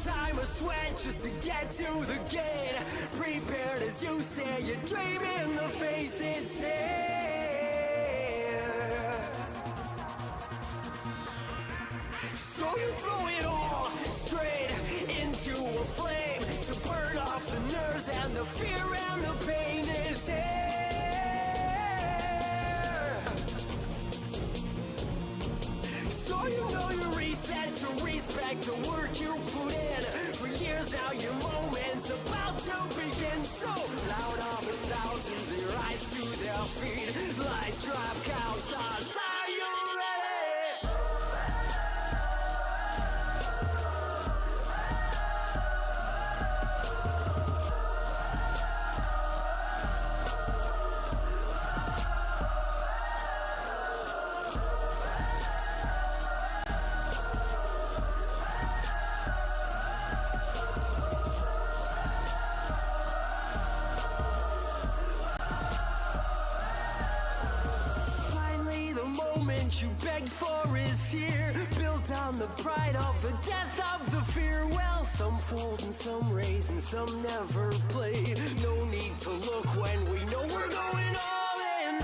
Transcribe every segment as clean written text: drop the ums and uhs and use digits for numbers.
lifetime of sweat just to get to the gate. Prepared as you stare your dream in the face, it's here. So you throw it all straight into a flame to burn off the nerves and the fear and the pain, it's here. So you know you reset to respect the work you put in. For years now your moment's about to begin. So loud on the thousands, their eyes to their feet. Lights drop, count stars, are you ready? You begged for is here, built on the pride of the death of the fear. Well, some fold and some raise and some never play. No need to look when we know we're going all in.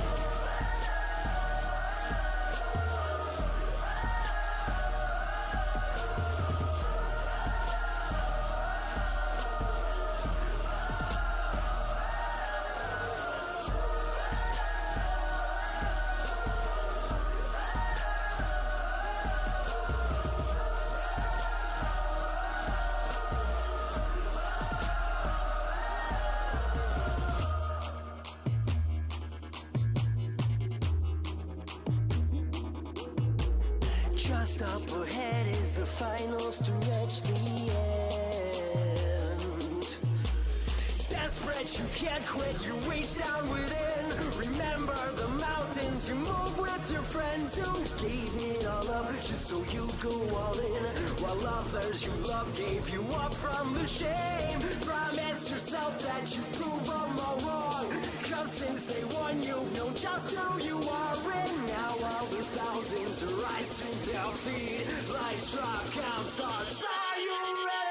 Just up ahead is the final stretch, the end. Desperate, you can't quit, you reach down within. Remember the mountains, you move with your friends who gave it all up just so you go all in. While others you love gave you up from the shame. Promise yourself that you prove them all wrong. Cause since day one you've known just who you are in. Now all the thousands rise to their feet. Lights drop, count starts, are you ready?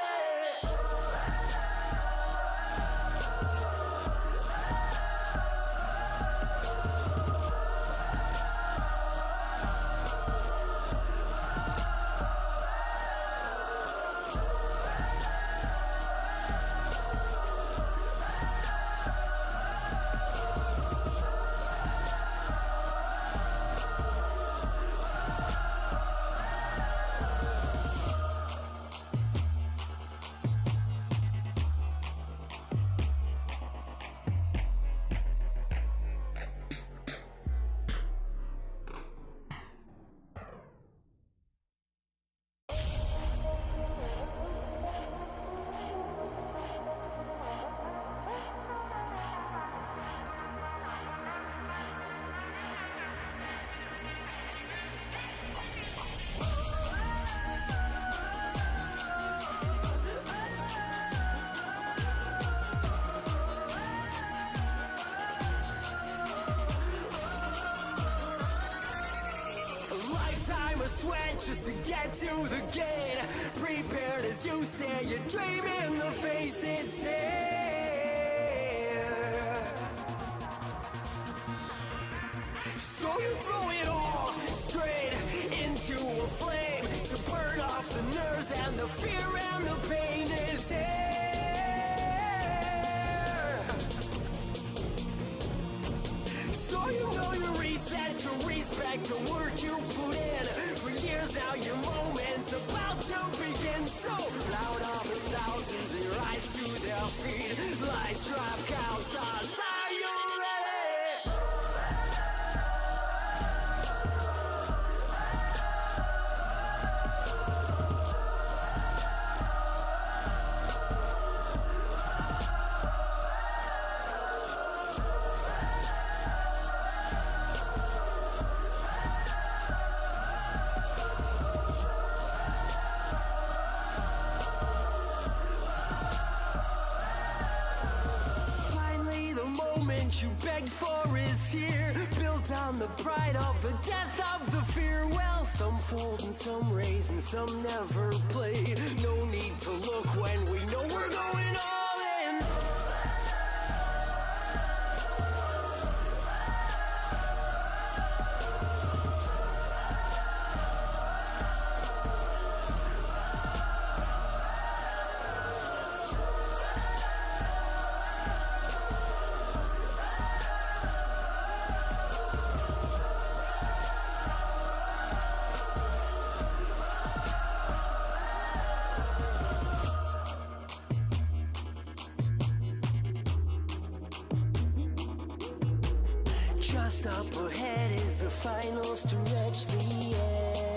Sweat just to get to the gate. Prepared as you stare your dream in the face, it's here. So you throw it all straight into a flame to burn off the nerves and the fear and the pain, it's here. So you know you reset to respect the work you put in. For years now your moment's about to begin. So loud on the thousands, their eyes to their feet. Lights drop, count stars, are you ready? moment you begged for is here, built on the pride of the death of the fear. Well, some fold and some raise and some never play. No need to look when we know we're going all in. Just up ahead is the final stretch, the end.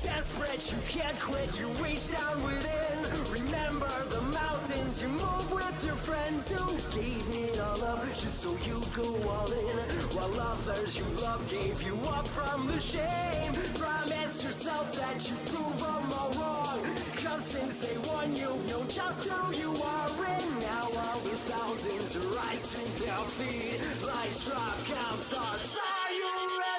Desperate, you can't quit, you reach down within. Remember the mountains, you move with your friends who gave it all up just so you go all in. While others you love gave you up from the shame. Promise yourself that you prove them all wrong, 'cause since day one you've known just who you are. And now all the thousands rise to their feet. Lights drop, count starts. Are you ready?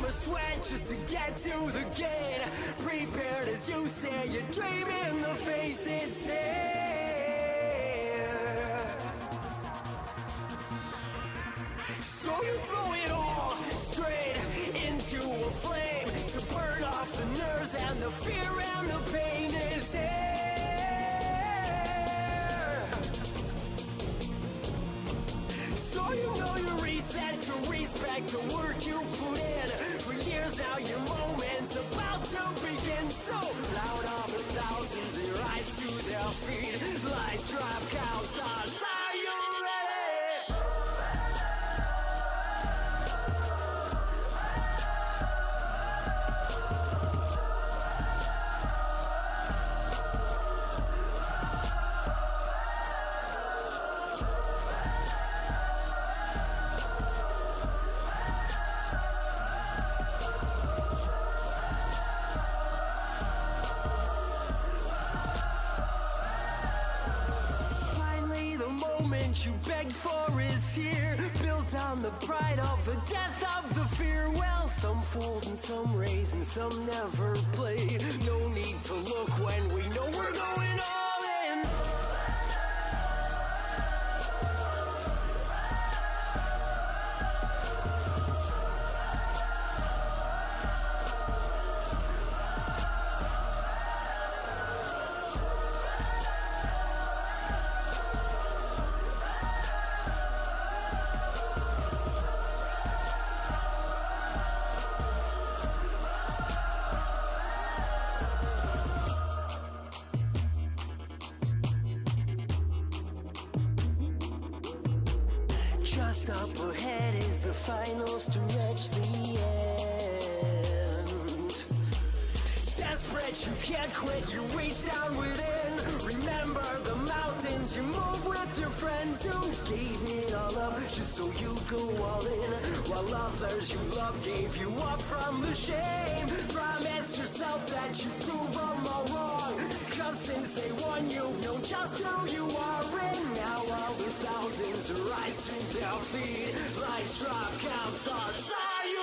Sweat just to get to the gate. Prepared as you stare your dream in the face. It's here. So you throw it all straight into a flame to burn off the nerves and the fear and the pain. It's here. So you know you reset to respect the work you put in. For years now your moment's about to begin. So loud of the thousands, they rise to their feet. Lights drop, count stars. Are you ready? You begged for is here, built on the pride of the death of the fear. Well, some fold and some raise and some never play. No need to look when we know we're going all in. Just up ahead is the final stretch, the end. Desperate, you can't quit, you reach down within. Remember the mountains, you move with your friends who gave it all up just so you go all in. While others you love gave you up from the shame. Promise yourself that you prove them all wrong, 'cause since day one you've known just who you are. And now all the thousands rise to their feet. Lights drop, count starts. Are you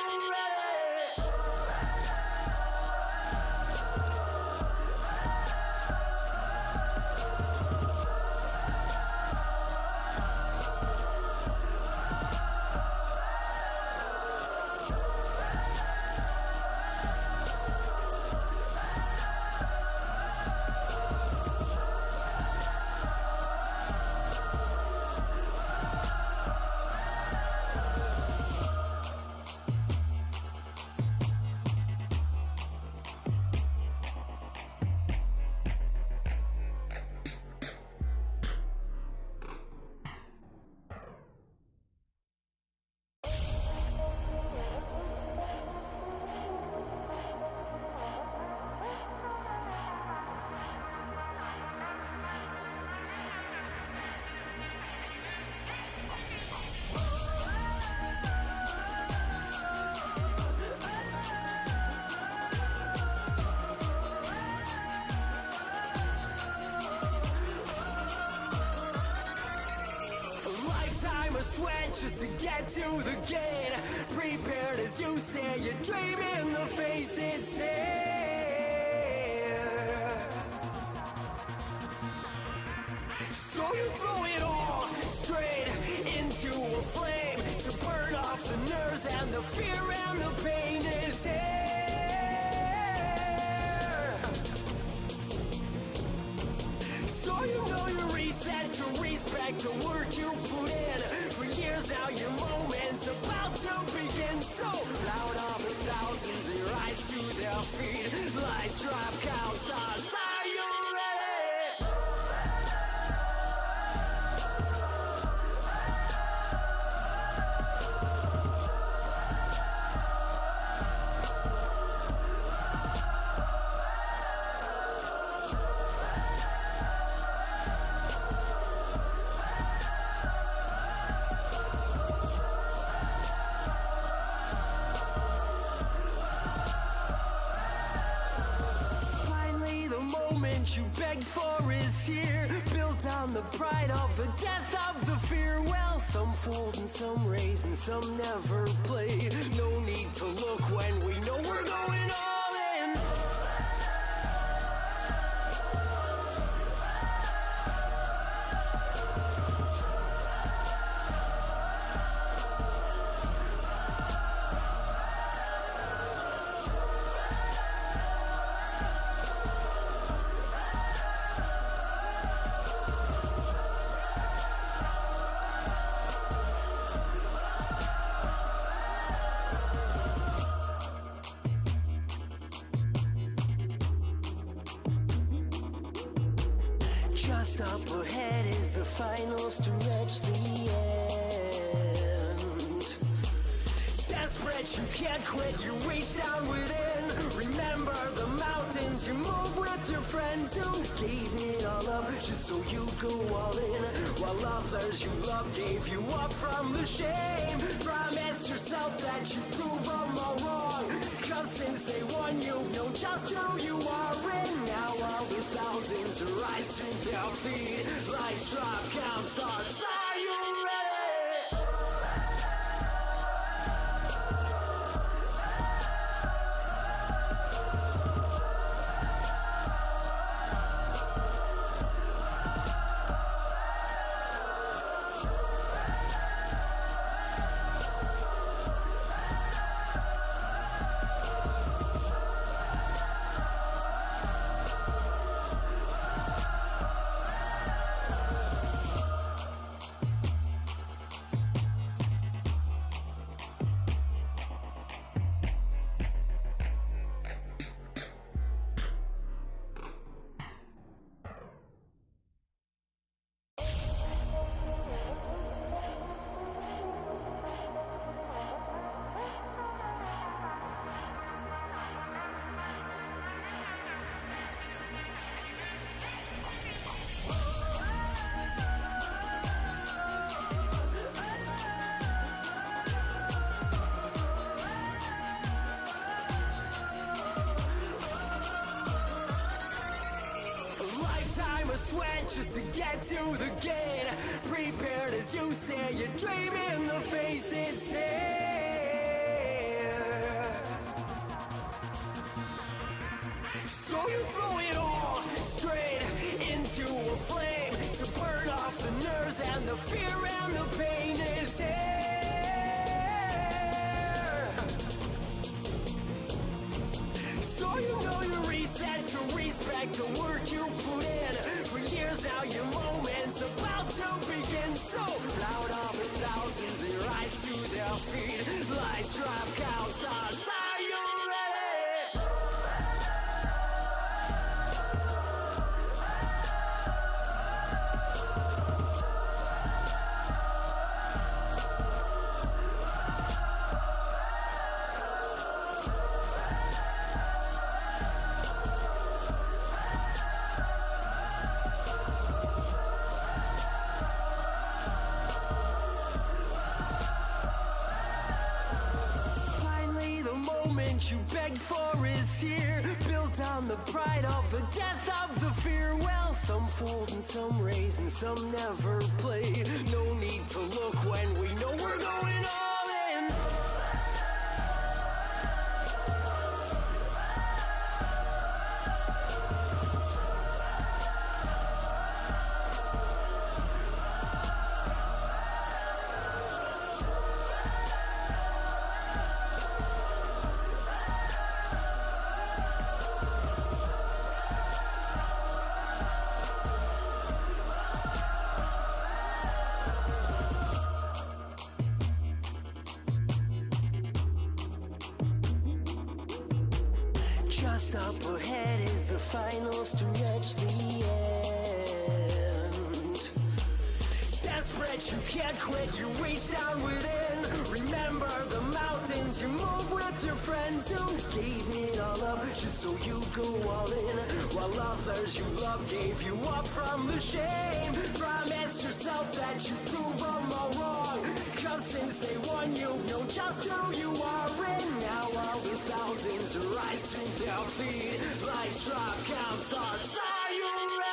sweat just to get to the gate. Prepared as you stare your dream in the face, it's here. So you throw it all straight into a flame to burn off the nerves and the fear and the pain is here. So you know you reset to respect the work you put in. For years now your moment's about to begin. So loud of the thousands, they rise to their feet. Lights drop, counts stars. Are you ready? You begged for is here, built on the pride of the death of the fear. Well, some fold and some raise and some never play. No need to look when we know we're going all in. Just up ahead is the final stretch, the end. Desperate, you can't quit, you reach down within. Remember the mountains, you move with your friends who gave it all up just so you go all in. While others you love gave you up from the shame. Promise yourself that you prove them all wrong. Cause since day one you've known just who you are. And now all the thousands rise to their feet. Lights drop, count starts. Are you ready? Sweat just to get to the gate. Prepared as you stare your dream in the face, it's here. So you throw it all straight into a flame to burn off the nerves and the fear and the pain is here. So you know you reset to respect the work you put in. For years now your moment's about to begin. So loud of the thousands, they rise to their feet. Lights drop, count stars. Are you ready? pride of the death of the fear. Well, some fold and some raise and some never play. No need to look when we know we're going all in. Just up ahead is the final stretch, the end. Desperate, you can't quit, you reach down within. Remember the mountains, you move with your friends who gave it all up just so you go all in. While others you love gave you up from the shame. Promise yourself that you prove them all wrong. Cause since day one you've known just who you are in. Now all the thousands rise to their feet. Lights drop, count starts, are you ready?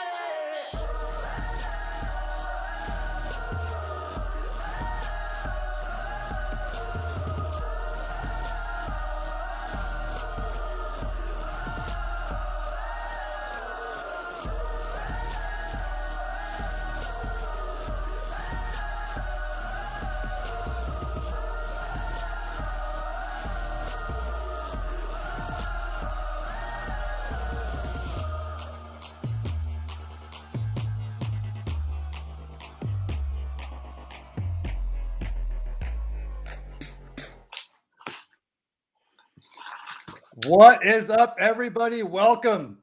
What is up, everybody? Welcome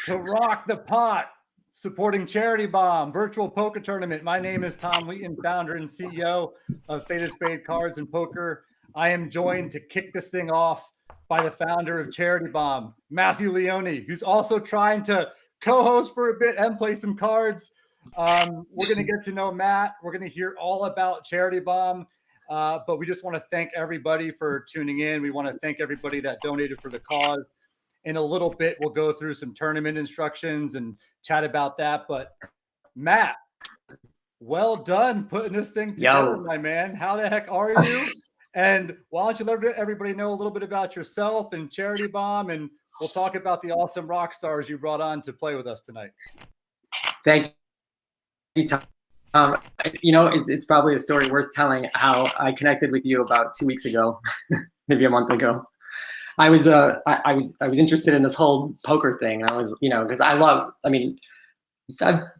to Rock the Pot, supporting Charity Bomb Virtual Poker Tournament. My name is Tom Wheaton, founder and CEO of Faded Spade Cards and Poker. I am joined to kick this thing off by the founder of Charity Bomb, Matthew Leone, who's also trying to co-host for a bit and play some cards. We're going to get to know Matt. We're going to hear all about Charity Bomb. But we just want to thank everybody for tuning in. We want to thank everybody that donated for the cause. In a little bit, we'll go through some tournament instructions and chat about that. But Matt, well done putting this thing together, my man. How the heck are you? And why don't you let everybody know a little bit about yourself and Charity Bomb, and we'll talk about the awesome rock stars you brought on to play with us tonight. Thank you, Tom. It's probably a story worth telling how I connected with you about 2 weeks ago, maybe a month ago. I was interested in this whole poker thing. And I was, because I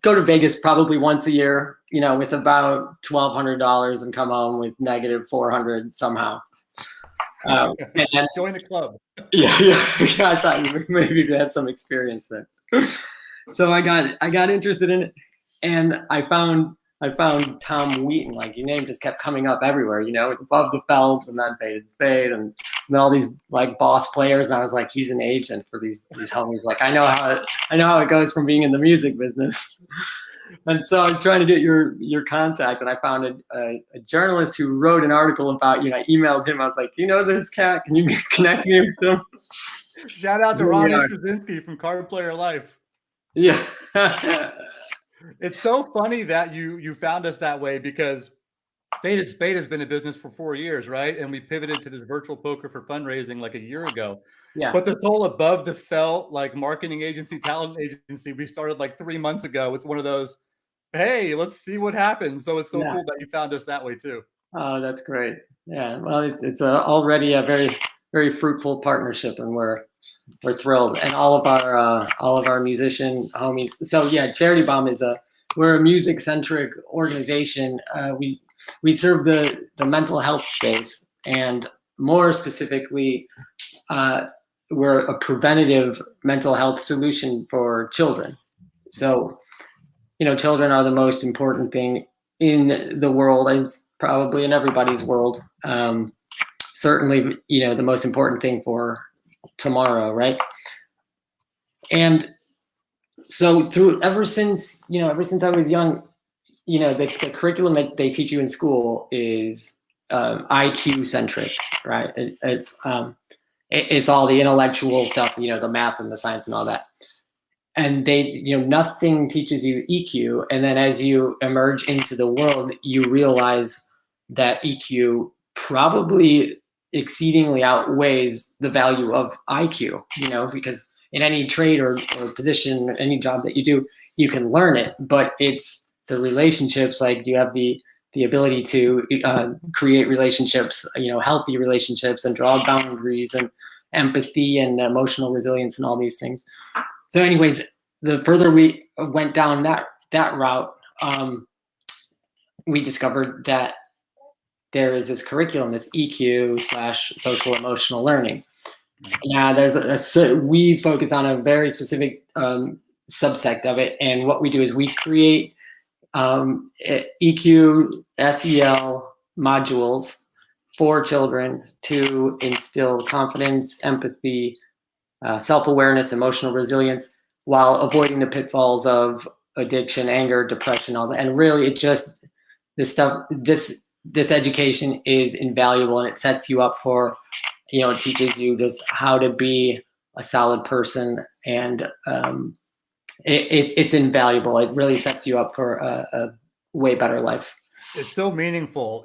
go to Vegas probably once a year, with about $1,200 and come home with negative 400 somehow. And then, join the club. Yeah, I thought maybe you'd have some experience there. So I got interested in it, and I found Tom Wheaton, like your name just kept coming up everywhere, above the Felds and then Faded Spade and then all these like boss players. And I was like, he's an agent for these homies. Like I know how it goes from being in the music business. And so I was trying to get your contact, and I found a journalist who wrote an article about you. And I emailed him. I was like, do you know this cat? Can you connect me with him? Shout out to Ronnie Straczynski from Card Player Life. Yeah. It's so funny that you found us that way, because Faded Spade has been in business for 4 years, right? And we pivoted to this virtual poker for fundraising like a year ago. Yeah. But this whole above the felt like marketing agency, talent agency, we started like 3 months ago. It's one of those, hey, let's see what happens. So it's so cool that you found us that way too. Oh, that's great. Yeah. Well, it's already a very, very fruitful partnership, and we're thrilled. And all of our musician homies. So yeah, Charity Bomb we're a music centric organization. We serve the mental health space, and more specifically, we're a preventative mental health solution for children. So, children are the most important thing in the world, and probably in everybody's world. Certainly, the most important thing for tomorrow, right? And so ever since I was young, the curriculum that they teach you in school is IQ centric, right? It's it's all the intellectual stuff, the math and the science and all that. And nothing teaches you EQ. And then as you emerge into the world, you realize that EQ probably exceedingly outweighs the value of IQ, because in any trade or position, any job that you do, you can learn it, but it's the relationships. Like, you have the ability to create relationships, healthy relationships, and draw boundaries, and empathy and emotional resilience and all these things. So anyways, the further we went down that route, we discovered that there is this curriculum, this EQ / social emotional learning. Yeah, we focus on a very specific subsect of it, and what we do is we create EQ, SEL modules for children to instill confidence, empathy, self-awareness, emotional resilience, while avoiding the pitfalls of addiction, anger, depression, all that. And really, this education is invaluable, and it sets you up for, it teaches you just how to be a solid person, and it's invaluable. It really sets you up for a way better life. It's so meaningful,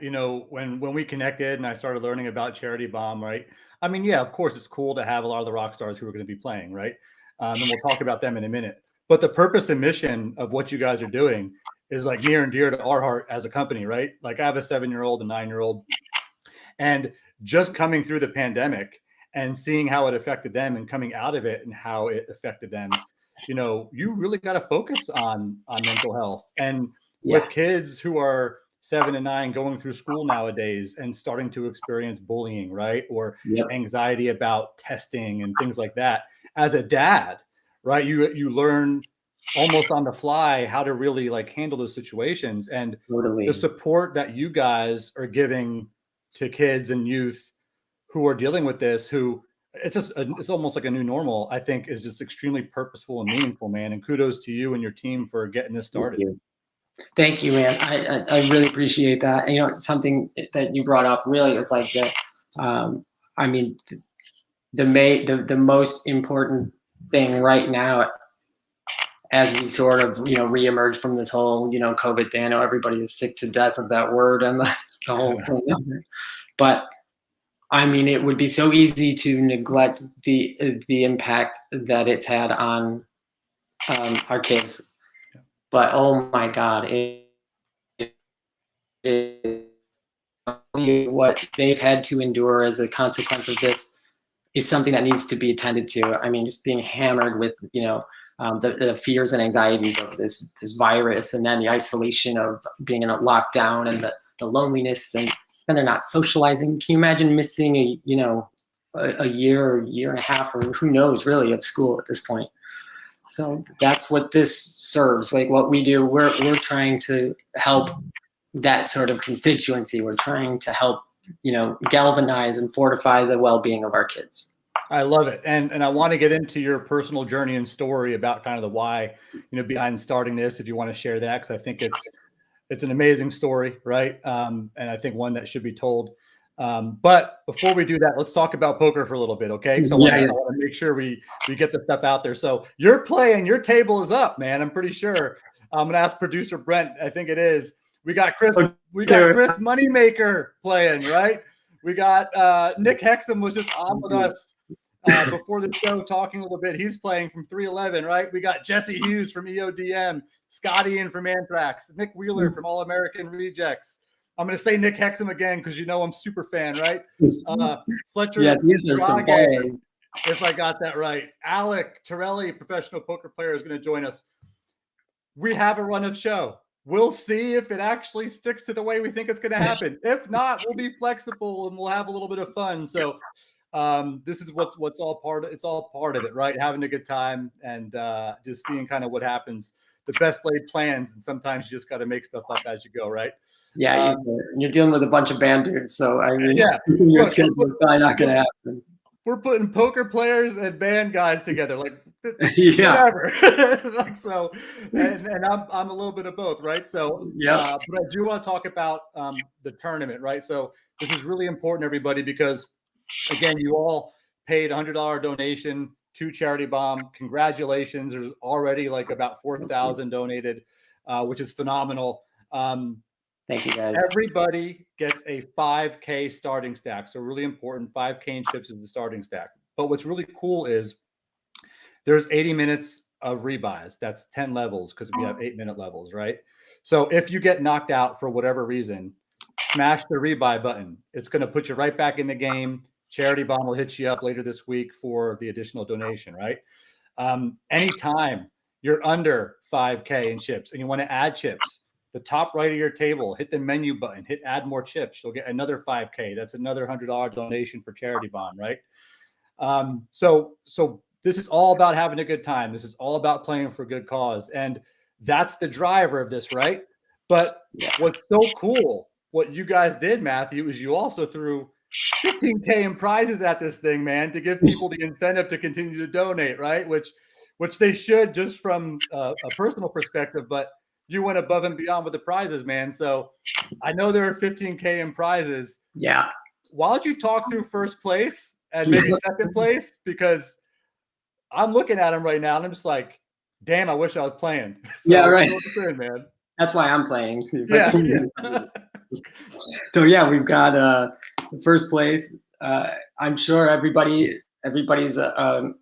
when we connected and I started learning about Charity Bomb, right? I mean, yeah, of course, it's cool to have a lot of the rock stars who are going to be playing, right? And we'll talk about them in a minute. But the purpose and mission of what you guys are doing is like near and dear to our heart as a company, right? Like, I have a 7-year-old and 9-year-old, and just coming through the pandemic and seeing how it affected them and coming out of it and how it affected them, you really got to focus on mental health. And with kids who are 7 and 9 going through school nowadays and starting to experience bullying, right? Or anxiety about testing and things like that. As a dad, right? You learn almost on the fly how to really like handle those situations, and the support that you guys are giving to kids and youth who are dealing with this, it's almost like a new normal, I think, is just extremely purposeful and meaningful, man. And kudos to you and your team for getting this started. Thank you, man. I really appreciate that. And, something that you brought up really is like the most important thing right now, as we sort of, reemerge from this whole, COVID thing. I know everybody is sick to death of that word and the whole thing. But it would be so easy to neglect the impact that it's had on our kids. But oh my God, what they've had to endure as a consequence of this is something that needs to be attended to. Just being hammered with, the fears and anxieties of this virus, and then the isolation of being in a lockdown, and the loneliness, and then they're not socializing. Can you imagine missing a year or year and a half, or who knows really, of school at this point? So that's what this serves. Like, what we do, we're trying to help that sort of constituency. We're trying to help, galvanize and fortify the well-being of our kids. I love it. And I want to get into your personal journey and story about kind of the why, behind starting this, if you want to share that, because I think it's an amazing story, right? And I think one that should be told. But before we do that, let's talk about poker for a little bit, okay? Because I want to make sure we get the stuff out there. So you're playing, your table is up, man. I'm pretty sure. I'm gonna ask producer Brent. I think it is. We got Chris Moneymaker playing, right? We got Nick Hexum was just on with us before the show talking a little bit. He's playing from 311, right? We got Jesse Hughes from EODM, Scotty in from Anthrax, Nick Wheeler from All American Rejects. I'm going to say Nick Hexum again because I'm super fan, right? Fletcher, Dragge, if I got that right. Alec Torelli, professional poker player, is going to join us. We have a run of show. We'll see if it actually sticks to the way we think it's going to happen. If not, we'll be flexible and we'll have a little bit of fun. So this is what's all part of. It's all part of it, right? Having a good time and just seeing kind of what happens. The best laid plans, and sometimes you just got to make stuff up as you go, right? Yeah, you're dealing with a bunch of band dudes, so your schedule is probably not going to happen. We're putting poker players and band guys together, like whatever. Like so, and I'm a little bit of both, right? So but I do want to talk about the tournament, right? So this is really important, everybody, because again, you all paid $100 donation to Charity Bomb. Congratulations. There's already like about 4,000 donated, which is phenomenal. Thank you, guys. Everybody gets a 5K starting stack. So really important, 5K in chips is the starting stack. But what's really cool is there's 80 minutes of rebuys. That's 10 levels because we have 8-minute levels, right? So if you get knocked out for whatever reason, smash the rebuy button. It's going to put you right back in the game. Charity Bomb will hit you up later this week for the additional donation, right? Anytime you're under 5K in chips and you want to add chips, the top right of your table, hit the menu button, hit add more chips. You'll get another 5K. That's another $100 donation for Charity Bomb, right? So this is all about having a good time. This is all about playing for a good cause. And that's the driver of this, right? But what's so cool, what you guys did, Matthew, is you also threw 15K in prizes at this thing, man, to give people the incentive to continue to donate, right? Which they should, just from a personal perspective, but you went above and beyond with the prizes, man. So I know there are 15K in prizes. Yeah. Why don't you talk through first place and maybe second place? Because I'm looking at them right now and I'm just like, damn, I wish I was playing. So, yeah, right. Good, man. That's why I'm playing. Yeah. So yeah, we've got first place. I'm sure everybody's a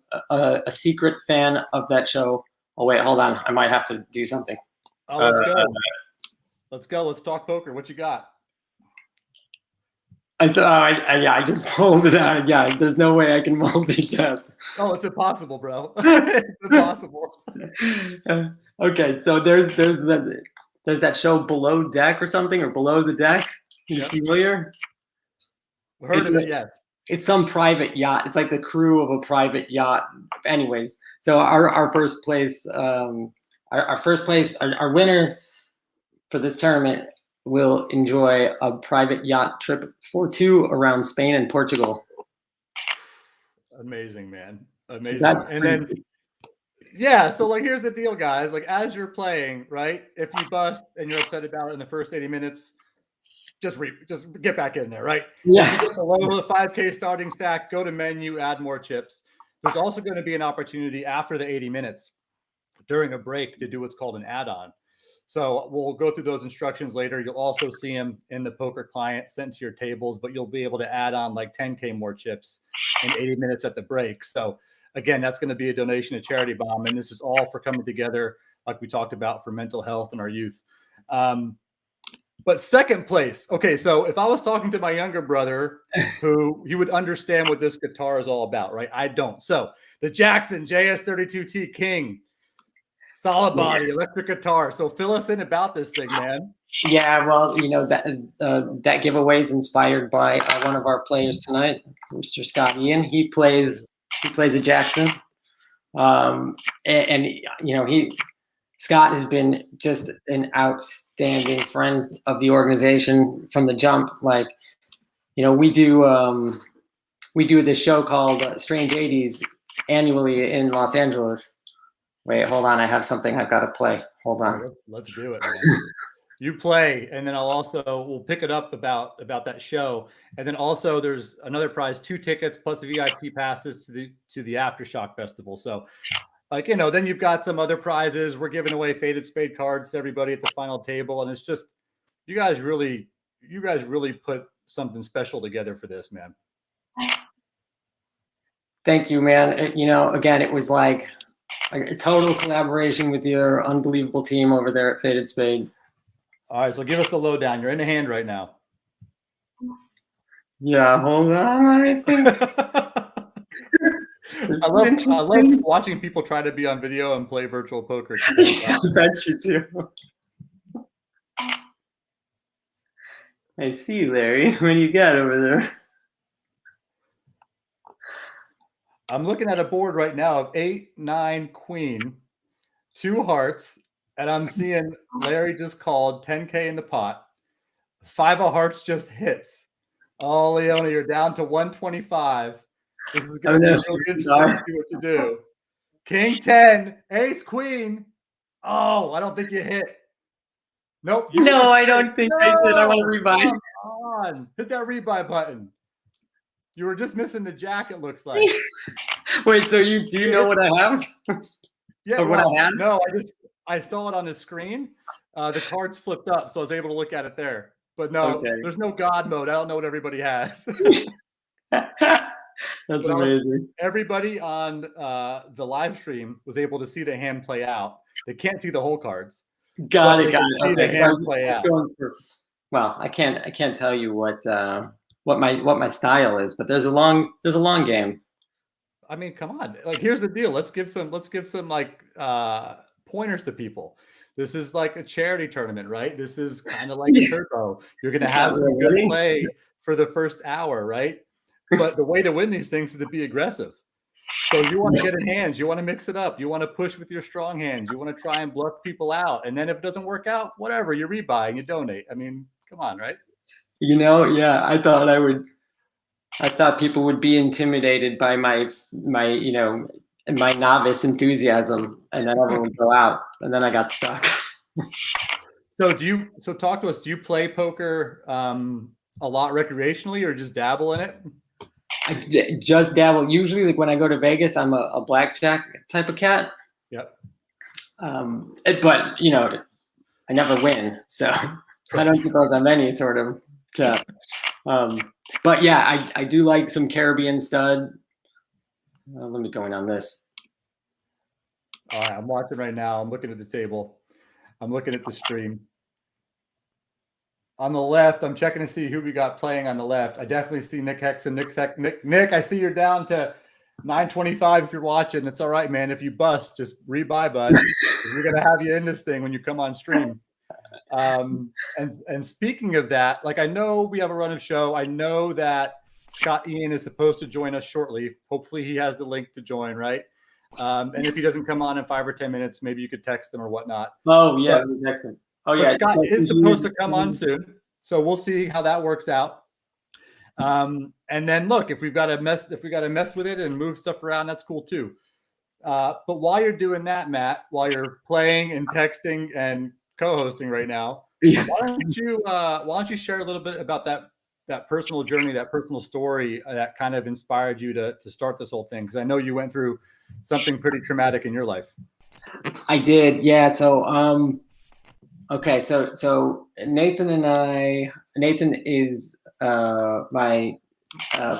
secret fan of that show. Oh wait, hold on. I might have to do something. Oh, let's go. Let's go. Let's talk poker. What you got? I just pulled it out. Yeah, there's no way I can multitask. Oh, it's impossible, bro. It's impossible. Okay, so there's that show Below Deck or something, or Below the Deck. You familiar? Heard of it? Yes. It's some private yacht. It's like the crew of a private yacht. Anyways, so our first place, our winner for this tournament will enjoy a private yacht trip for 2 around Spain and Portugal. Amazing, man. Amazing. And then, yeah, so like, here's the deal, guys. Like, as you're playing, right? If you bust and you're upset about it in the first 80 minutes, just get back in there, right? Yeah. Below the 5K starting stack, go to menu, add more chips. There's also going to be an opportunity after the 80 minutes during a break to do what's called an add-on. So we'll go through those instructions later. You'll also see them in the poker client sent to your tables, but you'll be able to add on like 10K more chips in 80 minutes at the break. So again, that's going to be a donation to Charity Bomb. And this is all for coming together, like we talked about, for mental health and our youth. But second place. Okay, so if I was talking to my younger brother, he would understand what this guitar is all about, right? I don't. So the Jackson JS32T King. Solid body, electric guitar. So fill us in about this thing, man. Yeah, well, that giveaway is inspired by one of our players tonight, Mr. Scott Ian. He plays a Jackson, Scott has been just an outstanding friend of the organization from the jump. Like, we do this show called Strange 80s annually in Los Angeles. Wait, hold on. I have something I've got to play. Hold on. Let's do it, man. You play, and then we'll pick it up about that show. And then also there's another prize, 2 tickets plus VIP passes to the Aftershock Festival. So then you've got some other prizes. We're giving away Faded Spade cards to everybody at the final table. And it's just, you guys really put something special together for this, man. Thank you, man. Again, it was like a total collaboration with your unbelievable team over there at Faded Spade. All right, so give us the lowdown. You're in the hand right now. Yeah, hold on. I think. I love watching people try to be on video and play virtual poker. I bet you do. I see, Larry. What do you got over there? I'm looking at a board right now of 8, 9, queen, 2 hearts, and I'm seeing Larry just called 10K in the pot. 5 of hearts just hits. Oh, Leona, you're down to 125. This is going to be really interesting to see what you do. King 10, ace queen. Oh, I don't think you hit. Nope. No, I don't think I did. I want to rebuy. Come on. Hit that rebuy button. You were just missing the jack, it looks like. Wait, so do you know what I have? Yeah, Or what I had? no, I saw it on the screen. The cards flipped up, so I was able to look at it there. But no, Okay. there's no God mode. I don't know what everybody has. That's amazing. Everybody on the live stream was able to see the hand play out. They can't see the whole cards. Got but it. they Got can it. see Okay. the So hand play out. Well, I can't tell you what my style is, but there's a long game. I mean, come on. Like, here's the deal. Let's give some like pointers to people. This is like a charity tournament, right? This is kind of like a turbo. You're going to have some good play for the first hour, right? But the way to win these things is to be aggressive. So you want to get in hands. You want to mix it up. You want to push with your strong hands. You want to try and bluff people out. And then if it doesn't work out, whatever, you rebuy and you donate. I mean, come on, right? Yeah, I thought people would be intimidated by my novice enthusiasm, and then everyone would go out, and then I got stuck. So talk to us. Do you play poker a lot recreationally, or just dabble in it? I just dabble. Usually, like when I go to Vegas, I'm a blackjack type of cat. Yep. But I never win, so I don't suppose I'm any sort of cat. But yeah, I do like some Caribbean stud. Let me go in on this. All right, I'm watching right now. I'm looking at the table. I'm looking at the stream. On the left, I'm checking to see who we got playing on the left. I definitely see Nick Hexum. Nick, I see you're down to 925 if you're watching. It's all right, man. If you bust, just rebuy, bud. We're going to have you in this thing when you come on stream. And speaking of that, like, I know we have a run of show. I know that Scott Ian is supposed to join us shortly. Hopefully he has the link to join, right? And if he doesn't come on in 5 or 10 minutes, maybe you could text him or whatnot. Oh yeah, Hexum. Oh yeah, Scott is supposed to come on soon, so we'll see how that works out. And then look, if we've got to mess with it and move stuff around, that's cool too. But while you're doing that, Matt, while you're playing and texting and co-hosting right now, why don't you share a little bit about that personal journey, that personal story that kind of inspired you to start this whole thing? Because I know you went through something pretty traumatic in your life. I did, yeah. So okay, so Nathan is my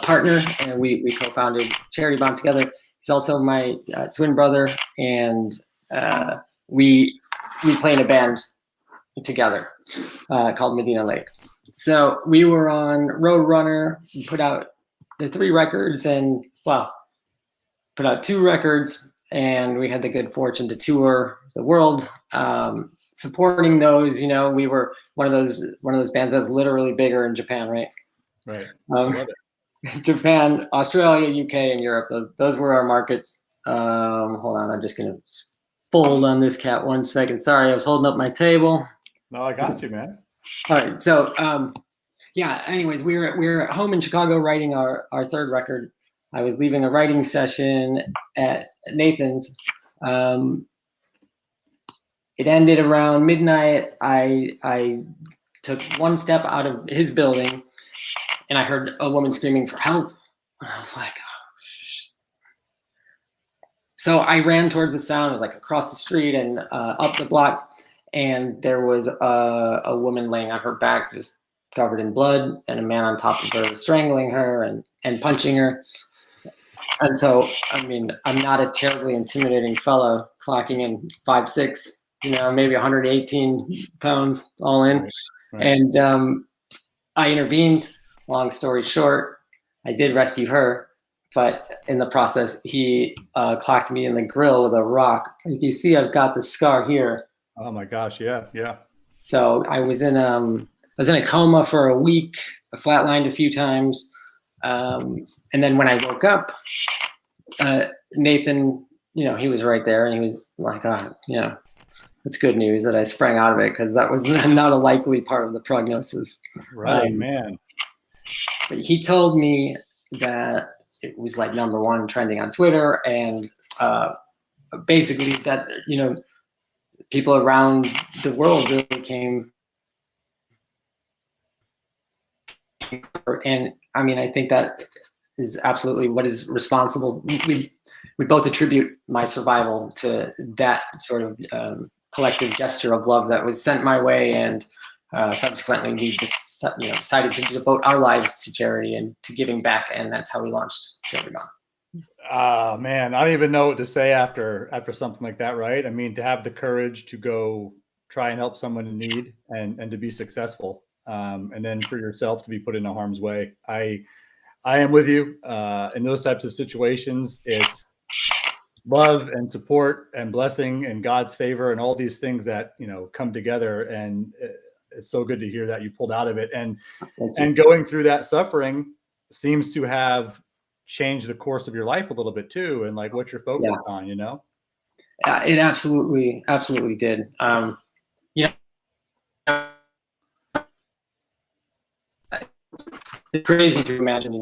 partner, and we co-founded Charity Bomb together. He's also my twin brother, and we play in a band together called Medina Lake. So we were on Roadrunner. We put out the 3 records, and put out 2 records, and we had the good fortune to tour the world. Supporting those, we were one of those bands that's literally bigger in Japan, right? Right. Love it. Japan, Australia, UK, and Europe. Those were our markets. Hold on, I'm just gonna fold on this cat 1 second. Sorry, I was holding up my table. No, I got you, man. All right, so yeah. Anyways, we were at home in Chicago writing our 3rd record. I was leaving a writing session at Nathan's. It ended around midnight. I took 1 step out of his building, and I heard a woman screaming for help. And I was like, oh, shit. So I ran towards the sound. It was like across the street and up the block, and there was a woman laying on her back, just covered in blood, and a man on top of her strangling her and punching her. And so, I mean, I'm not a terribly intimidating fellow, clocking in 5'6", maybe 118 pounds all in. Right. And I intervened. Long story short, I did rescue her, but in the process, he clocked me in the grill with a rock. If you see, I've got the scar here. Oh my gosh, yeah. So I was in a coma for a week, flatlined a few times, and then when I woke up, Nathan, he was right there, and he was like, it's good news that I sprang out of it, because that was not a likely part of the prognosis. Right, man. But he told me that it was like #1 trending on Twitter, and basically that people around the world really came. And I mean, I think that is absolutely what is responsible. We both attribute my survival to that sort of collective gesture of love that was sent my way, and subsequently we just decided to devote our lives to charity and to giving back, and that's how we launched Charity Bomb. Ah, man, I don't even know what to say after something like that, right? I mean, to have the courage to go try and help someone in need and to be successful, and then for yourself to be put into harm's way. I am with you in those types of situations. It's love and support and blessing and God's favor and all these things that come together, and it's so good to hear that you pulled out of it, and going through that suffering seems to have changed the course of your life a little bit too, and like what you're focused on. It absolutely did. It's crazy to imagine,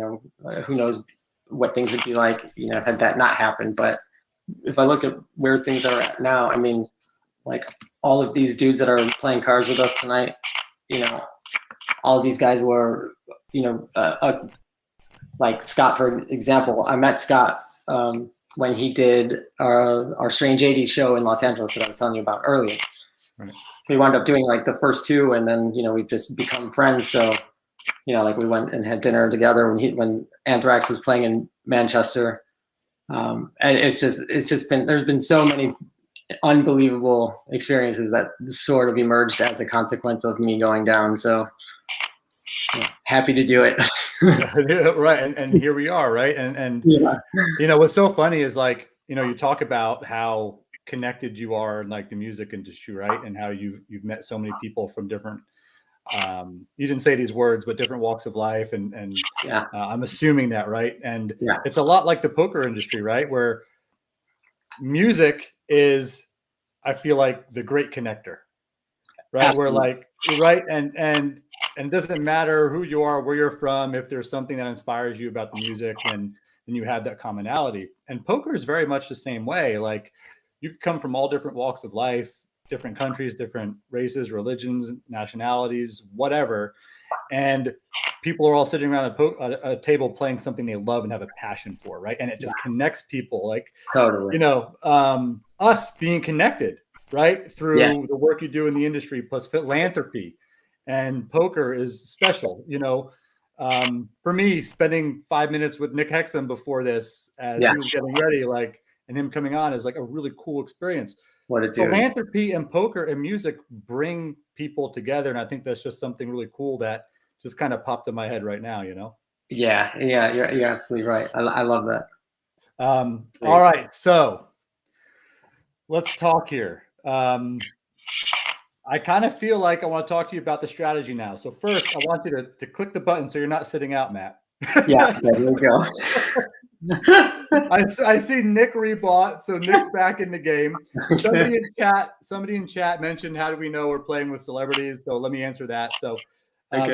who knows what things would be like, had that not happened. But if I look at where things are at now, I mean, like all of these dudes that are playing cards with us tonight, all of these guys were, like Scot, for example. I met Scot when he did our Strange 80s show in Los Angeles that I was telling you about earlier. Right. So we wound up doing like the first two, and then we've just become friends. So like we went and had dinner together when Anthrax was playing in Manchester. And it's just been, there's been so many unbelievable experiences that sort of emerged as a consequence of me going down. So happy to do it. Right. And here we are. Right. And what's so funny is like, you talk about how connected you are in like the music industry, right? And how you've met so many people from different, you didn't say these words, but different walks of life. And I'm assuming that, right? And it's a lot like the poker industry, right? Where music is, I feel like, the great connector, right? Absolutely. Where like, right. And it doesn't matter who you are, where you're from, if there's something that inspires you about the music, then you have that commonality. And poker is very much the same way. Like you come from all different walks of life, different countries, different races, religions, nationalities, whatever. And people are all sitting around a table playing something they love and have a passion for, right? And it just connects people, like, totally. Us being connected, right? Through the work you do in the industry, plus philanthropy. And poker is special, for me, spending 5 minutes with Nick Hexum before this, as he was getting ready, like, and him coming on is like a really cool experience. Philanthropy and poker and music bring people together. And I think that's just something really cool that just kind of popped in my head right now, Yeah, you're absolutely right. I love that. All right. So let's talk here. I kind of feel like I want to talk to you about the strategy now. So first, I want you to click the button so you're not sitting out, Matt. Yeah, there you go. I see Nick rebought, so Nick's back in the game. Somebody in chat mentioned, how do we know we're playing with celebrities? So let me answer that. So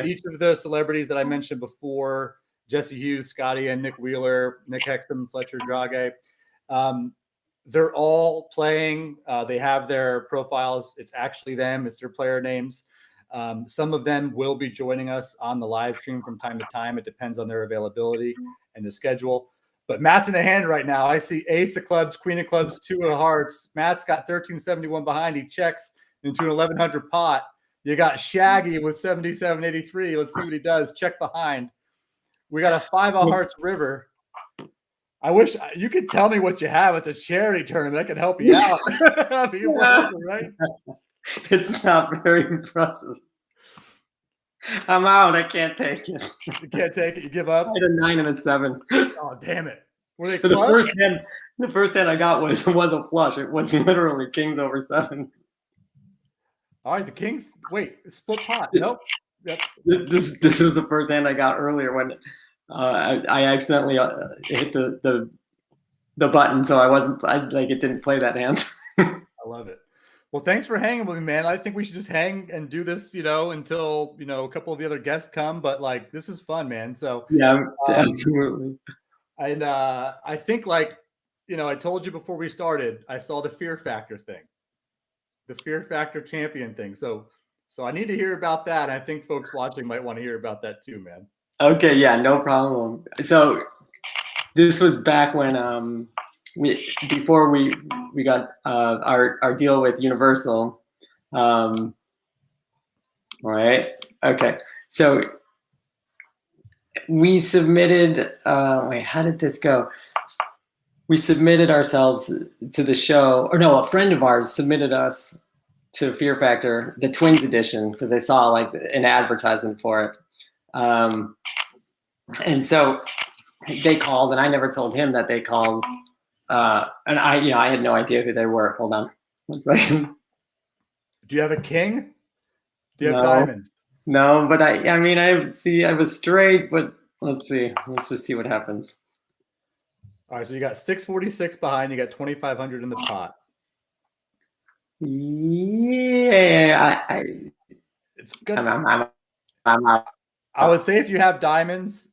each of the celebrities that I mentioned before, Jesse Hughes, Scotty, and Nick Wheeler, Nick Hexum, Fletcher, Dragge, they're all playing. They have their profiles. It's actually them. It's their player names. Some of them will be joining us on the live stream from time to time. It depends on their availability and the schedule. But Matt's in the hand right now. I see ace of clubs, queen of clubs, two of hearts. Matt's got 1371 behind. He checks into an 1100 pot. You got Shaggy with 7783. Let's see what he does. Check behind. We got a 5 of hearts river. I wish you could tell me what you have. It's a charity tournament. I could help you out. Right? It's not very impressive. I'm out. I can't take it. You can't take it. You give up? I had a 9 and a 7. Oh, damn it. Were they the first hand I got was a flush. It was literally kings over 7s. All right, the king. Wait, split pot. Nope. Yep. This was the first hand I got earlier when I accidentally hit the button, so it didn't play that hand. I love it. Well, thanks for hanging with me, man. I think we should just hang and do this, until a couple of the other guests come. But like, this is fun, man. So yeah, absolutely. And I think, like, I told you before we started, I saw the Fear Factor thing, the Fear Factor champion thing. So I need to hear about that. I think folks watching might want to hear about that too, man. Okay, yeah, no problem. So This was back when before we got our deal with Universal. All right. Okay. So we submitted. Wait, how did this go? We submitted ourselves to the show, or no, a friend of ours submitted us to Fear Factor, the Twins edition, because they saw like an advertisement for it. And so they called, and I never told him that they called. And I had no idea who they were. Hold on. One second. Do you have a king? Do you have No. diamonds? No, but I was straight, but let's see. Let's just see what happens. All right, so you got 646 behind. You got 2,500 in the pot. Yeah, It's good. I'm I would say if you have diamonds,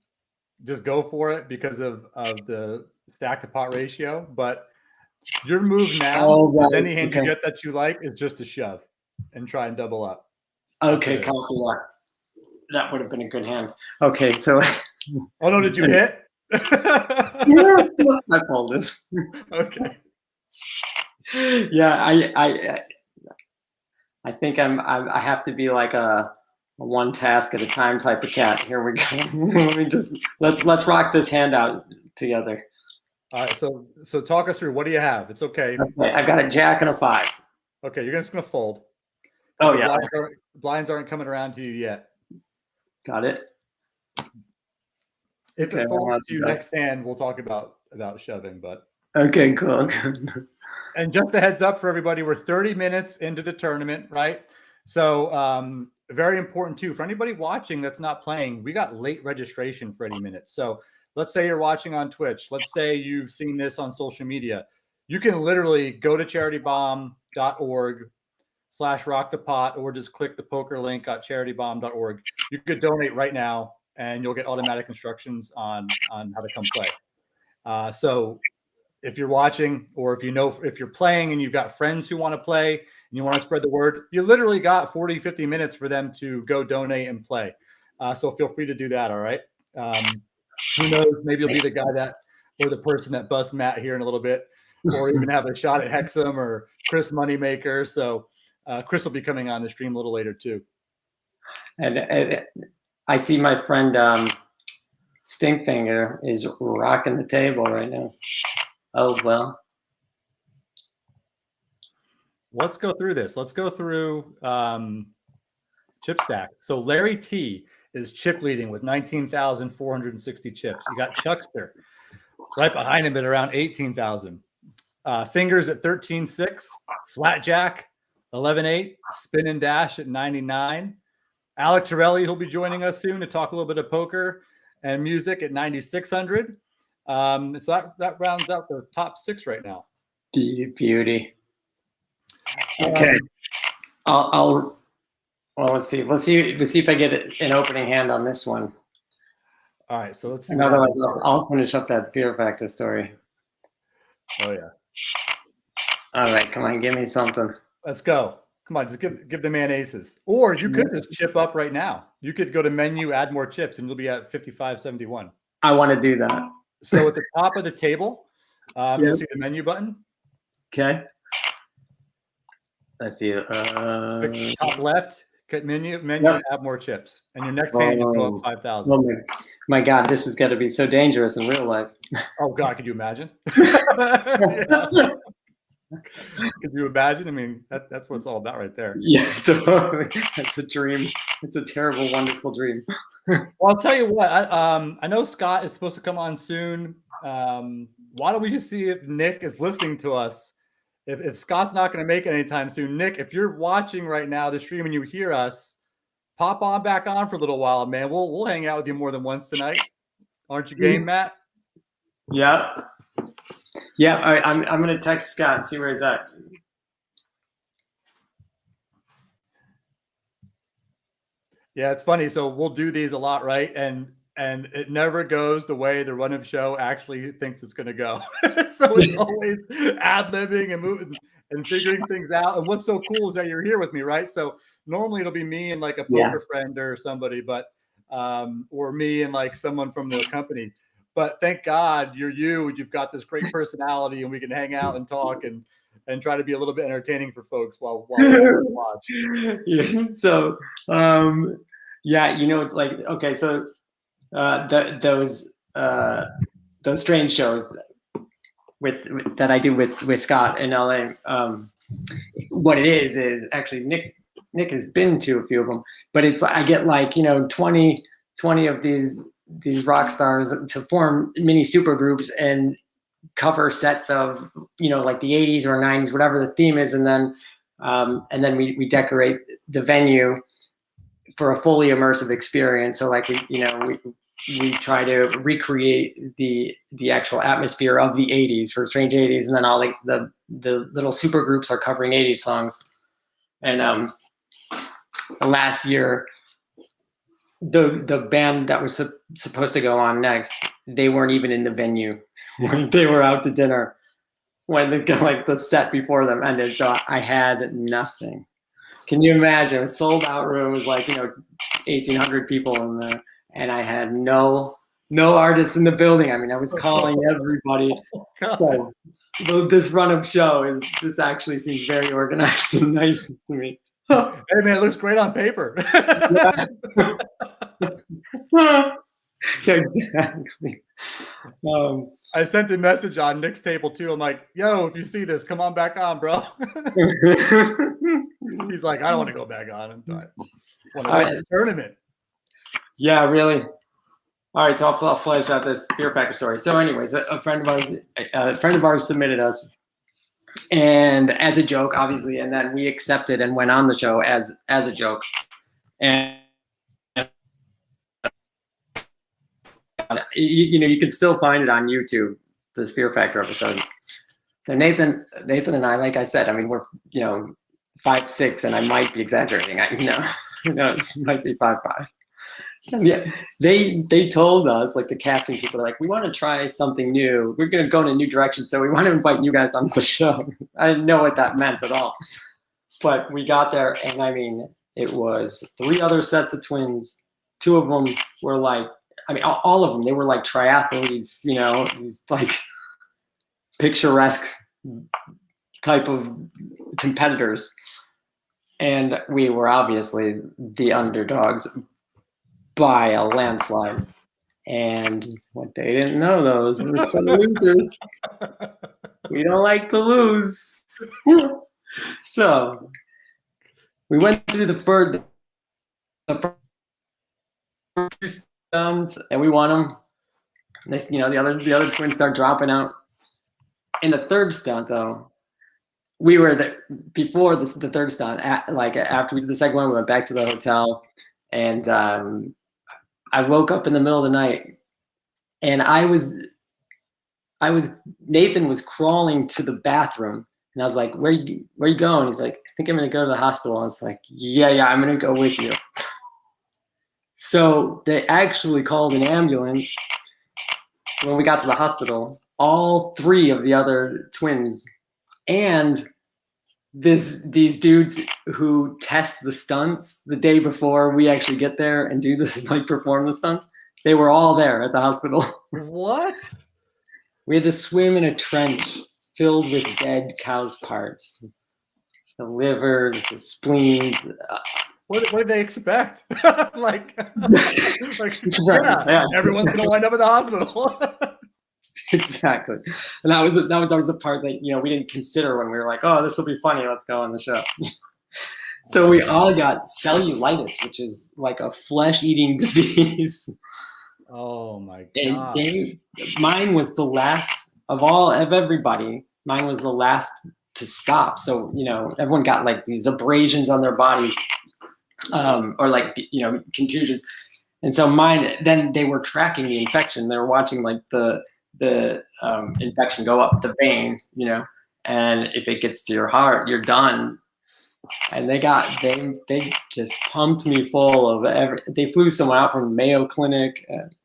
just go for it because of the stack to pot ratio. But your move now, is any hand you get that you like, is just a shove and try and double up. Okay, copy that. That would have been a good hand. Okay, so. Oh no, did you hit? Yeah, I folded. Okay. Yeah, I think I have to be like a one task at a time type of cat. Here we go. let's rock this hand out together. All right, so talk us through. What do you have? It's okay. Okay, I've got a jack and a 5. Okay, you're just gonna fold. Oh yeah. Blinds aren't coming around to you yet. Got it. If it folds to you next hand, we'll talk about shoving. But okay, cool. And just a heads up for everybody, we're 30 minutes into the tournament, right? So very important too for anybody watching that's not playing. We got late registration for any minute. So let's say you're watching on Twitch. Let's say you've seen this on social media. You can literally go to CharityBomb.org/rockthepot or just click the poker link at CharityBomb.org. You could donate right now, and you'll get automatic instructions on how to come play. So if you're watching, or if you're playing and you've got friends who want to play and you want to spread the word, you literally got 40, 50 minutes for them to go donate and play. So feel free to do that. All right. Who knows? Maybe you'll be the guy or the person that busts Matt here in a little bit, or even have a shot at Hexum or Chris Moneymaker. So Chris will be coming on the stream a little later too. And I see my friend Stinkfinger is rocking the table right now. Oh, well. Let's go through this. Let's go through chip stack. So Larry T is chip leading with 19,460 chips. You got Chuckster right behind him at around 18,000. Fingers at 13.6. Flatjack 11.8. Spin and Dash at 99. Alec Torelli, who'll be joining us soon to talk a little bit of poker and music at 9,600. So that rounds out the top 6 right now. Beauty. Okay. Well, let's see. Let's see if I get an opening hand on this one. All right. So let's see. Otherwise, I'll finish up that Fear Factor story. Oh yeah. All right. Come on. Give me something. Let's go. Come on. Just give the man aces. Or you could just chip up right now. You could go to menu, add more chips, and you'll be at 55.71. I want to do that. So at the top of the table, you'll see the menu button. Okay. Let's see. Top left, menu, add more chips. And your next hand, you go up 5,000. Oh my God, this is going to be so dangerous in real life. Oh God, could you imagine? Could you imagine? I mean, that's what it's all about right there. Yeah, totally. That's a dream. It's a terrible, wonderful dream. Well, I'll tell you what. I know Scott is supposed to come on soon. Why don't we just see if Nick is listening to us? If Scott's not going to make it anytime soon, Nick, if you're watching right now the stream and you hear us, pop on back on for a little while, man. We'll hang out with you more than once tonight. Aren't you game, Matt? Yeah. Yeah. All right. I'm going to text Scott and see where he's at. Yeah, it's funny. So we'll do these a lot, right? And it never goes the way the run of show actually thinks it's going to go. So it's always ad-libbing and moving and figuring things out. And what's so cool is that you're here with me, right? So normally it'll be me and like a poker friend or somebody, but or me and like someone from the company. but thank God you've got this great personality, and we can hang out and talk and try to be a little bit entertaining for folks while we watch. Yeah. So, yeah, like, okay, so those strange shows with that I do with Scott in LA. What it is actually Nick has been to a few of them, but it's I get like 20 of these rock stars to form mini super groups and cover sets of like the 80s or 90s, whatever the theme is, and then we decorate the venue for a fully immersive experience. So like we try to recreate the actual atmosphere of the 80s for Strange 80s, and then all the little super groups are covering 80s songs. And last year, the band that was supposed to go on next, they weren't even in the venue. They were out to dinner when the set before them ended. So I had nothing. Can you imagine? A sold out room was 1,800 people in there, and I had no artists in the building. I mean, I was calling everybody. So this run of show this actually seems very organized and nice to me. Hey man, it looks great on paper. Yeah, exactly. I sent a message on Nick's table too. I'm like, yo, if you see this, come on back on, bro. He's like, I don't want to go back on. I want to win this tournament. Yeah, really. All right, so I'll flesh out this Fear Factor story. So, anyways, a friend of ours submitted us, and as a joke, obviously, and then we accepted and went on the show as a joke, and you can still find it on YouTube, this Fear Factor episode. So Nathan and I, like I said, I mean, we're 5'6", and I might be exaggerating. It might be 5'5". Yeah, they told us, like the casting people, are like, we want to try something new. We're going to go in a new direction, so we want to invite you guys on the show. I didn't know what that meant at all, but we got there, and I mean, it was 3 other sets of twins. 2 of them were like, I mean, all of them, they were like triathletes, these like picturesque type of competitors, and we were obviously the underdogs by a landslide. And what they didn't know, those were some losers. We don't like to lose. So we went through the first 2 stunts, and we won them. The other twins start dropping out. In the 3rd stunt, though, we were before the 3rd stunt. After we did the 2nd one, we went back to the hotel, and I woke up in the middle of the night, and Nathan was crawling to the bathroom, and I was like, where you going? He's like, I think I'm gonna go to the hospital. I was like, yeah, I'm gonna go with you. So they actually called an ambulance. When we got to the hospital, all 3 of the other twins and these dudes who test the stunts the day before we actually get there and do this, perform the stunts, they were all there at the hospital. What? We had to swim in a trench filled with dead cows' parts, the livers, the spleens. What did they expect? Everyone's gonna wind up in the hospital. Exactly, and that was always the part that we didn't consider when we were like, oh, this will be funny, let's go on the show. So we all got cellulitis, which is like a flesh-eating disease. Oh my god! And mine was the last of everybody. Mine was the last to stop. So everyone got like these abrasions on their body, or contusions. And so mine, then they were tracking the infection. They were watching like the infection go up the vein, and if it gets to your heart, you're done. And they just pumped me full of they flew someone out from Mayo Clinic.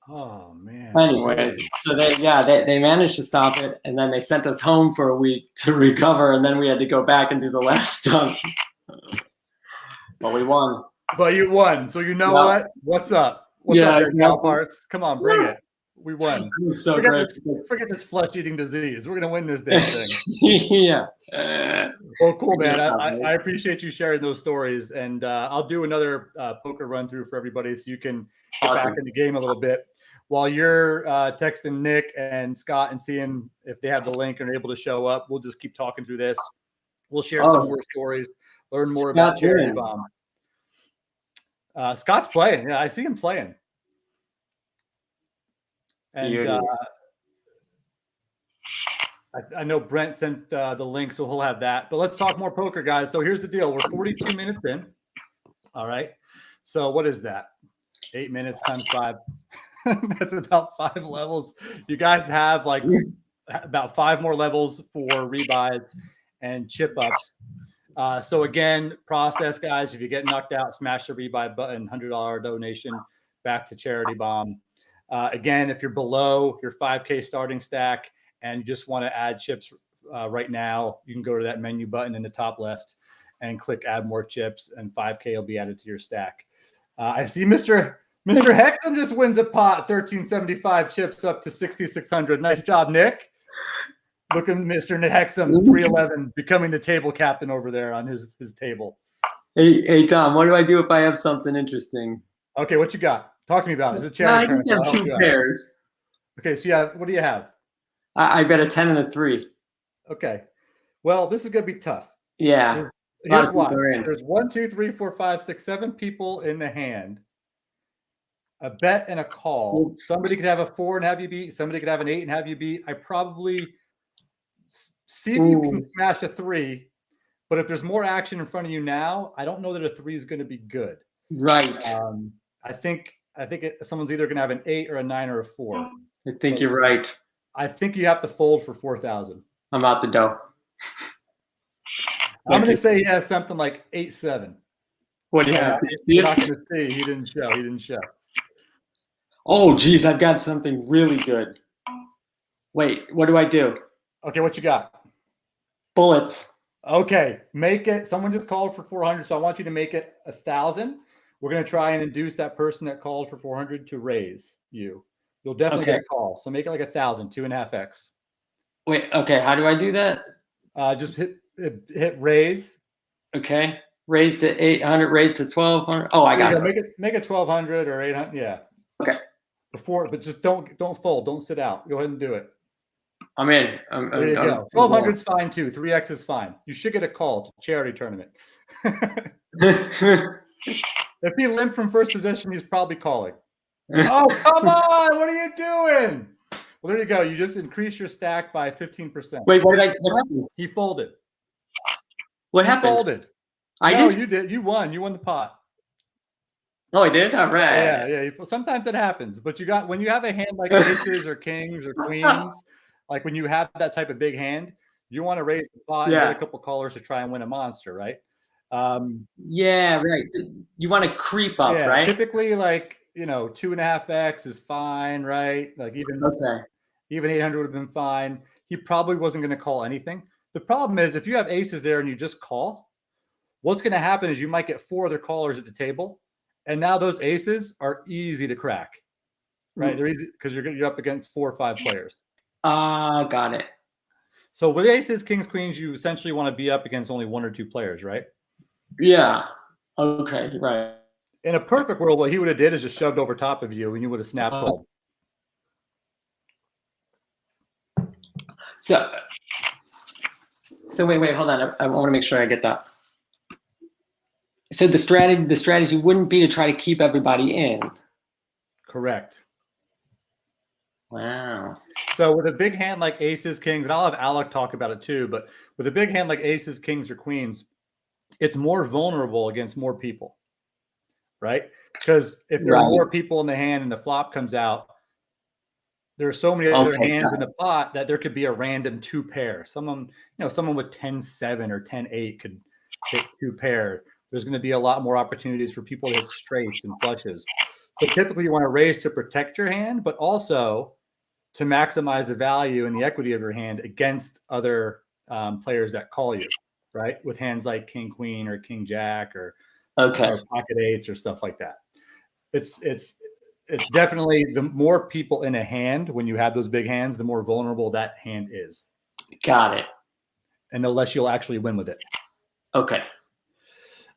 Oh man. Anyways, so they managed to stop it, and then they sent us home for a week to recover, and then we had to go back and do the last stunt. But we won. But you won, so what? What's up? What's up there, cow parts? Come on, bring it. We won. So Forget this flesh-eating disease. We're gonna win this damn thing. Yeah. Well, cool, man. I appreciate you sharing those stories, and I'll do another poker run through for everybody so you can get back in the game a little bit. While you're texting Nick and Scott and seeing if they have the link and are able to show up, we'll just keep talking through this. We'll share some more stories, learn more about Charity Bomb. Scott's playing. Yeah, I see him playing. And I know Brent sent the link, so he'll have that. But let's talk more poker, guys. So here's the deal. We're 42 minutes in. All right. So what is that? 8 minutes times 5. That's about 5 levels. You guys have like about 5 more levels for rebuys and chip ups. So again, process, guys. If you get knocked out, smash the rebuy button. $100 donation back to Charity Bomb. Again, if you're below your 5K starting stack and you just want to add chips right now, you can go to that menu button in the top left and click add more chips, and 5K will be added to your stack. I see Mr. Hexum just wins a pot, 1375 chips up to 6,600. Nice job, Nick. Look at Mr. Hexum, 311, becoming the table captain over there on his table. Hey, Tom, what do I do if I have something interesting? Okay, what you got? Talk to me about it. It's a charity I just have 2 pairs. Okay, so what do you have? I bet a 10 and a 3. Okay. Well, this is going to be tough. Yeah. Here's why. There's 1, 2, 3, 4, 5, 6, 7 people in the hand. A bet and a call. Oops. Somebody could have a 4 and have you beat. Somebody could have an 8 and have you beat. I probably see if you can smash a 3. But if there's more action in front of you now, I don't know that a 3 is going to be good. Right. I think someone's either going to have an 8 or a 9 or a 4. I think you're right. I think you have to fold for 4,000. I'm out the dough. I'm going to say he has something like 8-7. What do you have? You're not going to see. He didn't show. Oh, geez, I've got something really good. Wait, what do I do? Okay, what you got? Bullets. Okay, make it. Someone just called for 400, so I want you to make it 1,000. We're going to try and induce that person that called for 400 to raise you. You'll definitely get a call. So make it like 1,000, 2.5x. Wait, okay. How do I do that? Just hit raise. Okay. Raise to 800, raise to 1,200. Oh, I got it. Make it 1,200 or 800. Yeah. Okay. But just don't fold. Don't sit out. Go ahead and do it. I'm in. There you go. 1,200 is fine too. 3x is fine. You should get a call to charity tournament. If he limped from first position, he's probably calling. Oh, come on. What are you doing? Well, there you go. You just increased your stack by 15%. Wait, what happened? He folded. What happened? Folded. You did. You won. You won the pot. Oh, I did? All right. Yeah. Sometimes it happens. But when you have a hand like aces or kings or queens, like when you have that type of big hand, you want to raise the pot and get a couple callers to try and win a monster, right? Yeah, right. So you want to creep up, right? Typically, 2.5x is fine, right? Like even 800 would have been fine. He probably wasn't going to call anything. The problem is if you have aces there and you just call, what's going to happen is you might get 4 other callers at the table, and now those aces are easy to crack, right? They're easy because you're up against 4 or 5 players. Got it. So with aces, kings, queens, you essentially want to be up against only 1 or 2 players, right? Yeah. Okay. Right. In a perfect world, what he would have did is just shoved over top of you, and you would have snap called. So wait, hold on. I want to make sure I get that. So the strategy wouldn't be to try to keep everybody in. Correct. Wow. So with a big hand like aces, kings, and I'll have Alec talk about it too, but with a big hand like aces, kings, or queens, it's more vulnerable against more people, right? Because if there are more people in the hand and the flop comes out, there are so many other hands in the pot that there could be a random 2 pair. Someone with 10-7 or 10-8 could hit 2 pair. There's going to be a lot more opportunities for people to hit straights and flushes. So typically you want to raise to protect your hand, but also to maximize the value and the equity of your hand against other players that call you, right? With hands like king, queen, or king, jack, or pocket eights or stuff like that. It's it's definitely the more people in a hand, when you have those big hands, the more vulnerable that hand is. Got it. And the less you'll actually win with it. Okay.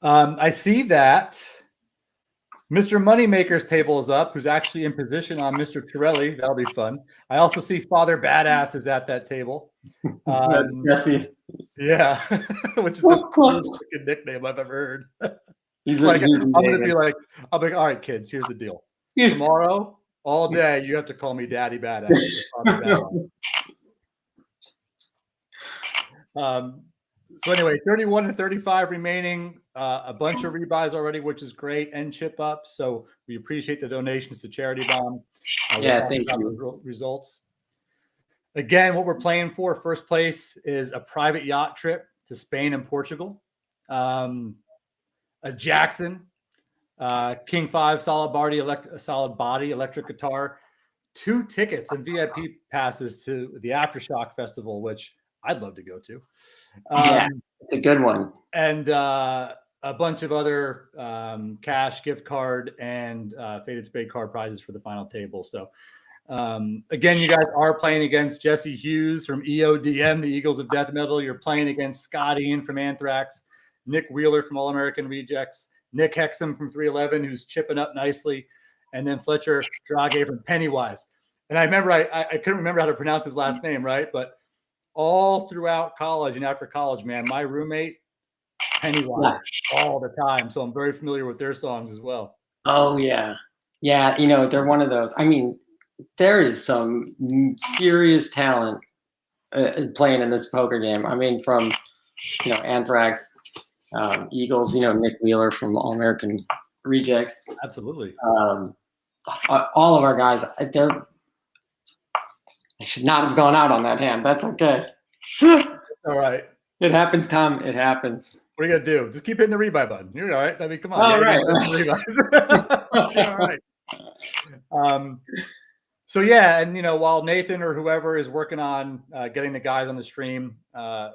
I see that Mr. Moneymaker's table is up, who's actually in position on Mr. Torelli. That'll be fun. I also see Father Badass is at that table. That's Jesse. Yeah, which is the coolest freaking nickname I've ever heard. He's like, he's I'm gonna be like, I'll be like, all right, kids, here's the deal. Tomorrow, all day, you have to call me Daddy Badass. So anyway, 31 and 35 remaining. A bunch of rebuys already, which is great, and chip up. So we appreciate the donations to Charity Bomb. Yeah, thank you. Results. Again, what we're playing for, first place, is a private yacht trip to Spain and Portugal. A Jackson, King 5 solid body electric guitar, 2 tickets and VIP passes to the Aftershock Festival, which I'd love to go to. Yeah, it's a good one. And a bunch of other cash, gift card, and Faded Spade card prizes for the final table. So again, you guys are playing against Jesse Hughes from EODM, the Eagles of Death Metal. You're playing against Scot from Anthrax, Nick Wheeler from All American Rejects, Nick Hexum from 311, who's chipping up nicely, and then Fletcher Dragge from Pennywise. And I remember I couldn't remember how to pronounce his last name, right? But all throughout college and after college, man, my roommate, Pennywise, all the time. So I'm very familiar with their songs as well. Oh, yeah. Yeah, they're one of those. I mean, there is some serious talent playing in this poker game. I mean, from, Anthrax, Eagles, Nick Wheeler from All American Rejects. Absolutely. All of our guys, I should not have gone out on that hand. That's okay. All right. It happens, Tom. It happens. What are you going to do? Just keep hitting the rebuy button. You're all right. I mean, come on. All right. All right. So, yeah. And, while Nathan or whoever is working on getting the guys on the stream, I'm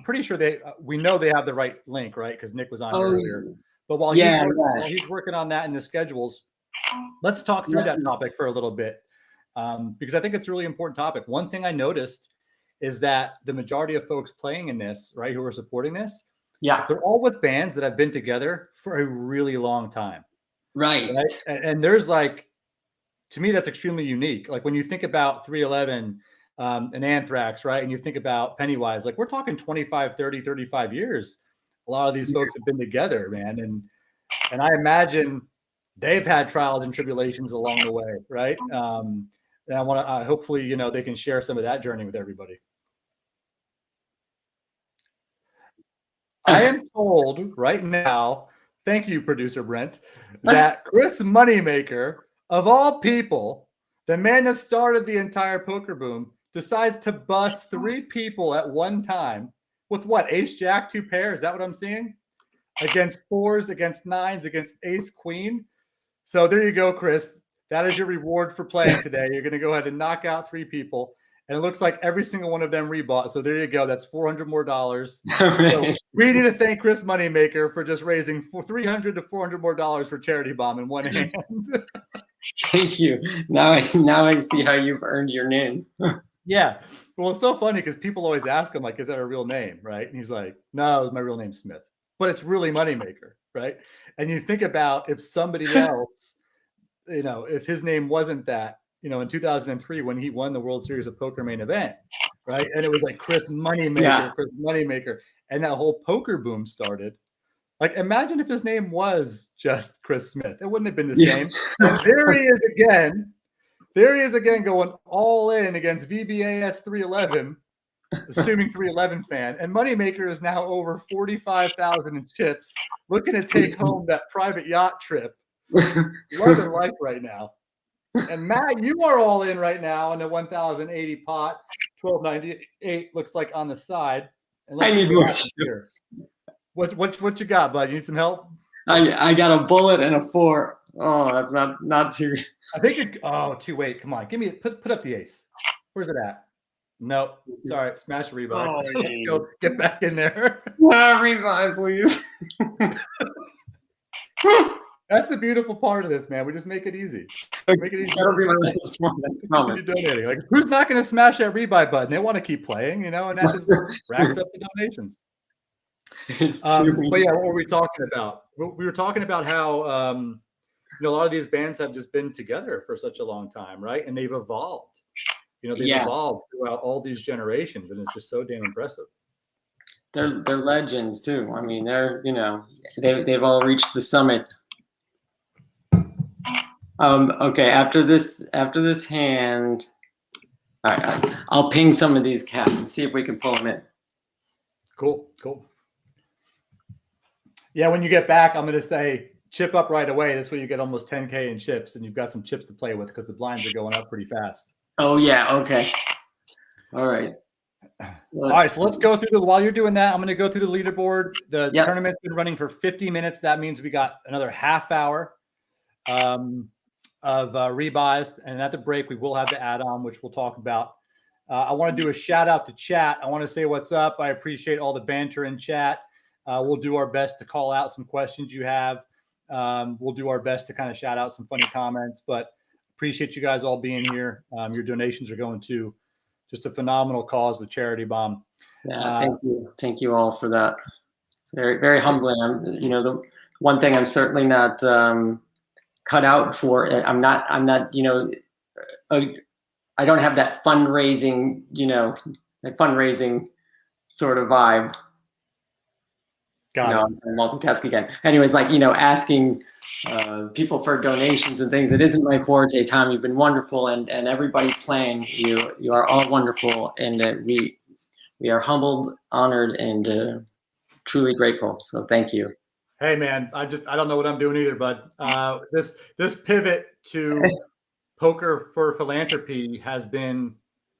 pretty sure we know they have the right link, right? Because Nick was on earlier. But while he's working on that in the schedules, let's talk through that topic for a little bit. Because I think it's a really important topic. One thing I noticed is that the majority of folks playing in this, right, who are supporting this, they're all with bands that have been together for a really long time. Right? And there's to me, that's extremely unique. Like when you think about 311 and Anthrax, right, and you think about Pennywise, we're talking 25, 30, 35 years. A lot of these folks have been together, man. And I imagine they've had trials and tribulations along the way, right? And I want to hopefully, they can share some of that journey with everybody. I am told right now, thank you, producer Brent, that Chris Moneymaker, of all people, the man that started the entire poker boom, decides to bust 3 people at one time with what? Ace, Jack, 2 pair? Is that what I'm seeing? Against 4s, against 9s, against Ace, Queen. So there you go, Chris. That is your reward for playing today. You're going to go ahead and knock out 3 people. And it looks like every single one of them rebought. So there you go. That's $400 more. So we need to thank Chris Moneymaker for just raising $300 to $400 more for Charity Bomb in one hand. Thank you. Now I see how you've earned your name. Yeah. Well, it's so funny because people always ask him, is that a real name? Right. And he's like, no, my real name's Smith. But it's really Moneymaker. Right. And you think about if somebody else, if his name wasn't that, in 2003 when he won the World Series of Poker main event, right? And it was Chris Moneymaker, Chris Moneymaker, and that whole poker boom started. Imagine if his name was just Chris Smith. It wouldn't have been the same. And there he is again. There he is again going all in against VBAS 311, assuming 311 fan. And Moneymaker is now over 45,000 in chips, looking to take home that private yacht trip. Loving life right now. And Matt, you are all in right now in the 1,080 pot, 1298 looks like on the side. And I need more here. What you got, bud? You need some help? I got a bullet and a 4. Oh, that's not too. I think wait, come on, give me put up the ace. Where's it at? Nope. It's all right. Smash revive. Oh, let's go get back in there. Revive, please. That's the beautiful part of this, man. We just make it easy. Make it easy. That'll be my last one. Continue donating. Like, who's not going to smash that rebuy button? They want to keep playing, and that just racks up the donations. But yeah, what were we talking about? We were talking about how a lot of these bands have just been together for such a long time, right? And they've evolved. They've evolved throughout all these generations, and it's just so damn impressive. They're legends too. I mean, they've all reached the summit. Okay, after this hand, all right, I'll ping some of these cats and see if we can pull them in. Cool. Yeah, when you get back, I'm going to say chip up right away. This way you get almost 10K in chips, and you've got some chips to play with because the blinds are going up pretty fast. Oh, yeah. Okay. All right. All right, so let's go through while you're doing that, I'm going to go through the leaderboard. The tournament's been running for 50 minutes. That means we got another half hour of rebuys, and at the break we will have the add-on, which we'll talk about. I want to do a shout out to chat. I want to say what's up. I appreciate all the banter in chat. We'll do our best to call out some questions you have. We'll do our best to kind of shout out some funny comments, but appreciate you guys all being here. Your donations are going to just a phenomenal cause with Charity Bomb. Yeah, thank you all for that. It's very, very humbling. The one thing I'm certainly not cut out for. I'm not. I don't have that fundraising. That fundraising sort of vibe. I'm multitasking again. Anyways, asking people for donations and things. It isn't my forte, Tom. You've been wonderful, and everybody playing. You are all wonderful, and we are humbled, honored, and truly grateful. So thank you. Hey man, I don't know what I'm doing either, bud. This pivot to poker for philanthropy has been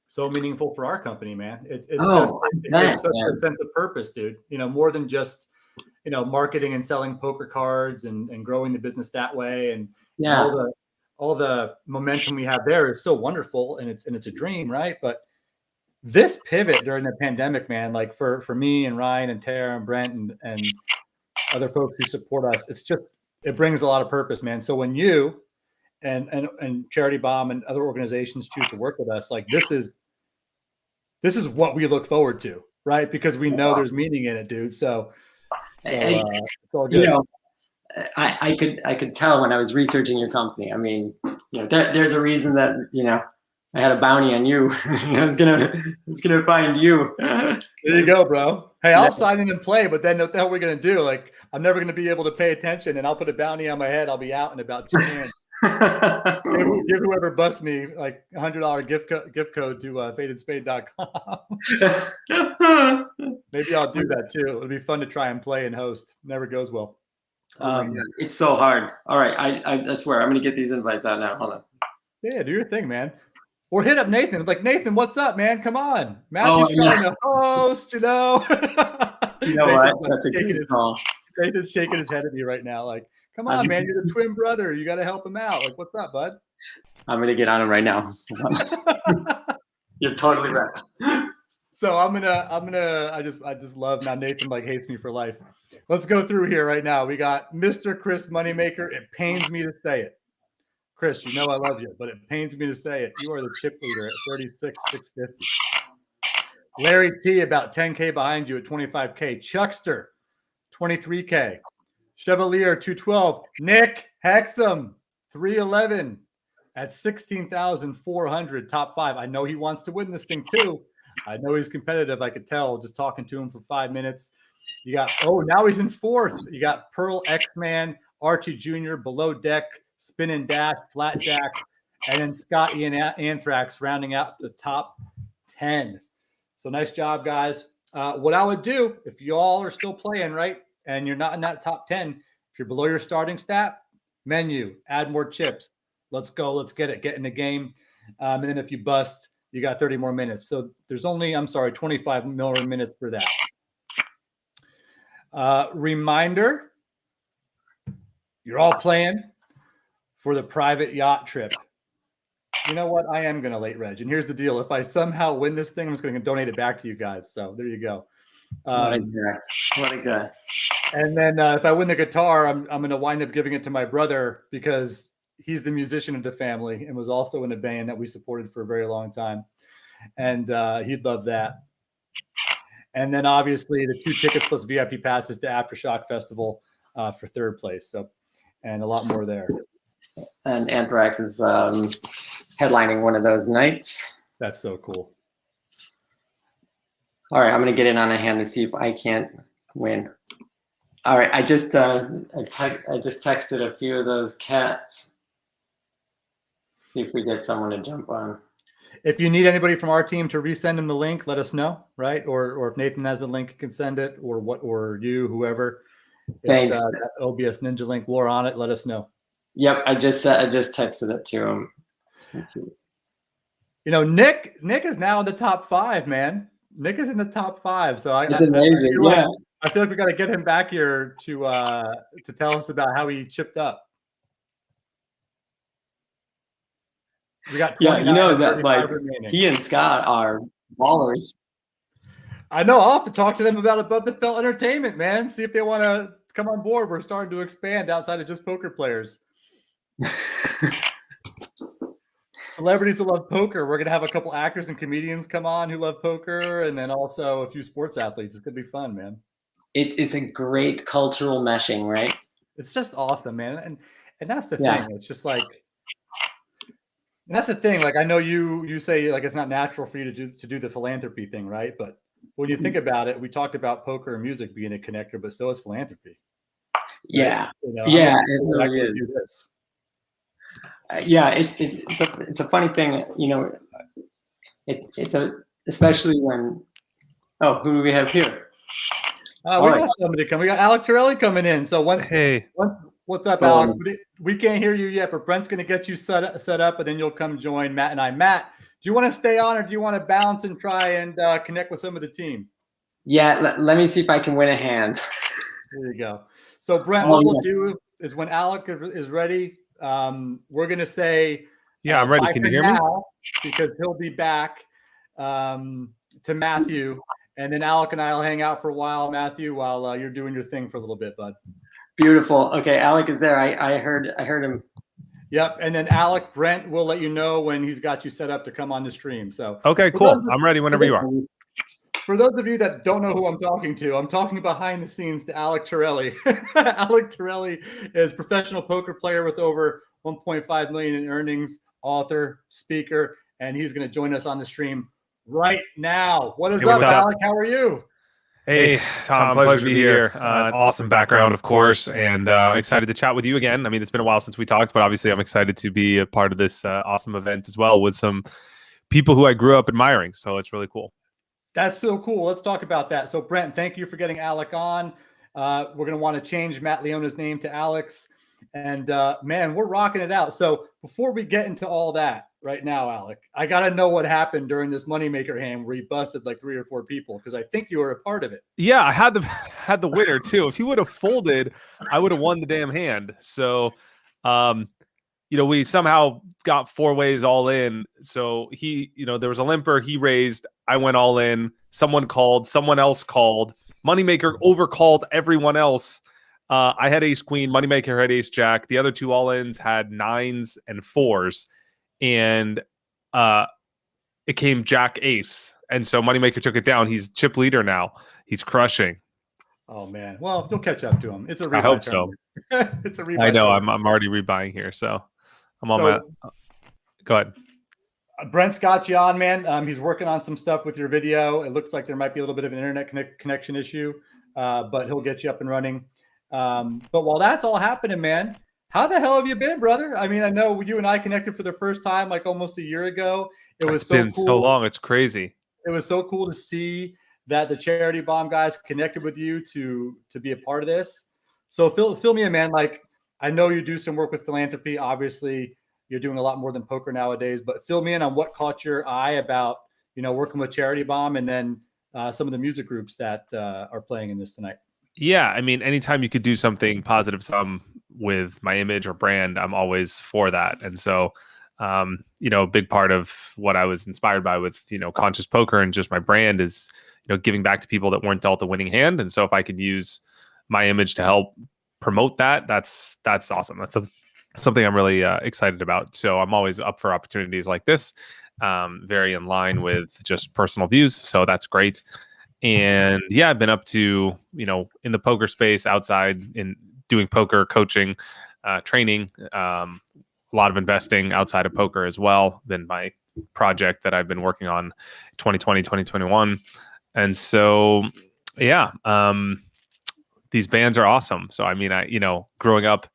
so meaningful for our company, man. It's such a sense of purpose, dude. More than just marketing and selling poker cards and growing the business that way, and all the momentum we have there is still wonderful, and it's a dream, right? But this pivot during the pandemic, man, like for me and Ryan and Tara and Brent and other folks who support us, it brings a lot of purpose, man. So when you and Charity Bomb and other organizations choose to work with us, like this is what we look forward to, right? Because we know there's meaning in it, dude. So it's all good. I could tell when I was researching your company. I mean, there's a reason that I had a bounty on you. I was gonna find you. There you go, bro. Hey, I'll sign in and play, but then what the hell are we gonna do? Like, I'm never gonna be able to pay attention, and I'll put a bounty on my head. I'll be out in about 2 hands. Give whoever busts me like $100 gift code to fatedspade.com. Maybe I'll do that too. It'll be fun to try and play and host. Never goes well. It's so hard. All right, I swear I'm gonna get these invites out now. Hold on. Yeah, do your thing, man. Or hit up Nathan. Like, Nathan, what's up, man? Come on. Matthew's trying to host, You know what? That's a good call. Nathan's shaking his head at me right now. Like, come on, man. You're the twin brother. You got to help him out. Like, what's up, bud? I'm going to get on him right now. You're totally right. So I just love now Nathan hates me for life. Let's go through here right now. We got Mr. Chris Moneymaker. It pains me to say it. Chris, I love you, but it pains me to say it. You are the chip leader at 36,650. Larry T, about 10K behind you at 25K. Chuckster, 23K. Chevalier, 212. Nick Hexum, 311 at 16,400, top 5. I know he wants to win this thing too. I know he's competitive. I could tell just talking to him for 5 minutes. You got, now he's in 4th. You got Pearl X-Man, Archie Jr., Below Deck, Spin and Dash, Flat Jack, and then Scot and Anthrax rounding out the top 10. So nice job, guys. What I would do if you all are still playing, right, and you're not in that top 10, if you're below your starting stat, menu, add more chips. Let's go. Let's get it. Get in the game. And then if you bust, you got 30 more minutes. So there's only, 25 more minutes for that. Reminder, you're all playing for the private yacht trip. You know what? I am going to late reg. And here's the deal. If I somehow win this thing, I'm just going to donate it back to you guys. So there you go. What a guy. And then if I win the guitar, I'm going to wind up giving it to my brother because he's the musician of the family and was also in a band that we supported for a very long time. And he'd love that. And then obviously the 2 tickets plus VIP passes to Aftershock Festival for 3rd place. So, and a lot more there. And Anthrax is headlining one of those nights. That's so cool. All right, I'm gonna get in on a hand to see if I can't win. All right, I just texted a few of those cats. See if we get someone to jump on. If you need anybody from our team to resend them the link, let us know, right? Or if Nathan has a link, can send it, or you, whoever. Thanks. That OBS Ninja link, we're on it. Let us know. Yep, I just texted it to him. Let's see. You know, Nick is now in the top 5, man. Nick is in the top 5. So I feel like we got to get him back here to tell us about how he chipped up. We got that like remaining. He and Scott are ballers. I know. I'll have to talk to them about Above the Felt Entertainment, man. See if they want to come on board. We're starting to expand outside of just poker players. Celebrities who love poker. We're gonna have a couple actors and comedians come on who love poker, and then also a few sports athletes. It's gonna be fun, man. It's a great cultural meshing, right? It's just awesome, man. And that's the thing. It's just like. And that's the thing. Like I know you say like it's not natural for you to do the philanthropy thing, right? But when you think about it, we talked about poker and music being a connector, but so is philanthropy. Yeah, right? You know, it really is. Do this. It's a funny thing, you know. It's especially when. Oh, who do we have here? We got somebody coming. We got Alec Torelli coming in. So what's up, Alec? We can't hear you yet, but Brent's going to get you set up, and then you'll come join Matt and I. Matt, do you want to stay on, or do you want to bounce and try and connect with some of the team? Yeah, let me see if I can win a hand. There you go. So Brent, what we'll do is when Alec is ready, we're going to say, "Yeah, I'm ready." Can you hear me? Because he'll be back to Matthew, and then Alec and I will hang out for a while, Matthew, while you're doing your thing for a little bit, bud. Beautiful. Okay, Alec is there. I heard him. Yep, and then Alec, Brent will let you know when he's got you set up to come on the stream. So okay, cool. I'm ready whenever you are. For those of you that don't know who I'm talking behind the scenes to Alec Torelli. Alec Torelli is a professional poker player with over 1.5 million in earnings, author, speaker, and he's going to join us on the stream right now. What is up, Alec? How are you? Hey, Tom, pleasure to be here. Awesome background, of course, and excited to chat with you again. I mean, it's been a while since we talked, but obviously I'm excited to be a part of this awesome event as well with some people who I grew up admiring. So it's really cool. That's so cool. Let's talk about that. So, Brent, thank you for getting Alec on. We're going to want to change Matt Leona's name to Alex. And, man, we're rocking it out. So before we get into all that right now, Alec, I got to know what happened during this Moneymaker hand where you busted like 3 or 4 people, because I think you were a part of it. Yeah, I had the winner, too. If he would have folded, I would have won the damn hand. So, we somehow got 4 ways all in. So there was a limper, he raised, I went all in, someone called, someone else called, Moneymaker overcalled everyone else. I had ace queen, Moneymaker had ace jack. The other 2 all-ins had 9s and 4s, and it came jack ace. And so Moneymaker took it down. He's chip leader now. He's crushing. Oh man. Well, you'll catch up to him. It's a rebuy. I hope so. It's a rebuy. I know. I'm already rebuying here, so I'm on that. Go ahead. Brent's got you on, man. He's working on some stuff with your video. It looks like there might be a little bit of an internet connection issue, but he'll get you up and running. But while that's all happening, man, how the hell have you been, brother? I mean, I know you and I connected for the first time like almost a year ago. It's been so long. It's crazy. It was so cool to see that the Charity Bomb guys connected with you to be a part of this. So fill me in, man. Like, I know you do some work with philanthropy. Obviously, you're doing a lot more than poker nowadays, but fill me in on what caught your eye about, working with Charity Bomb, and then some of the music groups that are playing in this tonight. Yeah, I mean, anytime you could do something positive with my image or brand, I'm always for that. And so, a big part of what I was inspired by with, Conscious Poker and just my brand is, giving back to people that weren't dealt a winning hand. And so if I could use my image to help promote that, that's awesome. That's something I'm really excited about. So I'm always up for opportunities like this, very in line with just personal views. So that's great. And yeah, I've been up to, in the poker space outside in doing poker coaching, training, a lot of investing outside of poker as well. Then my project that I've been working on 2020, 2021. And so, yeah, these bands are awesome. So, I mean, growing up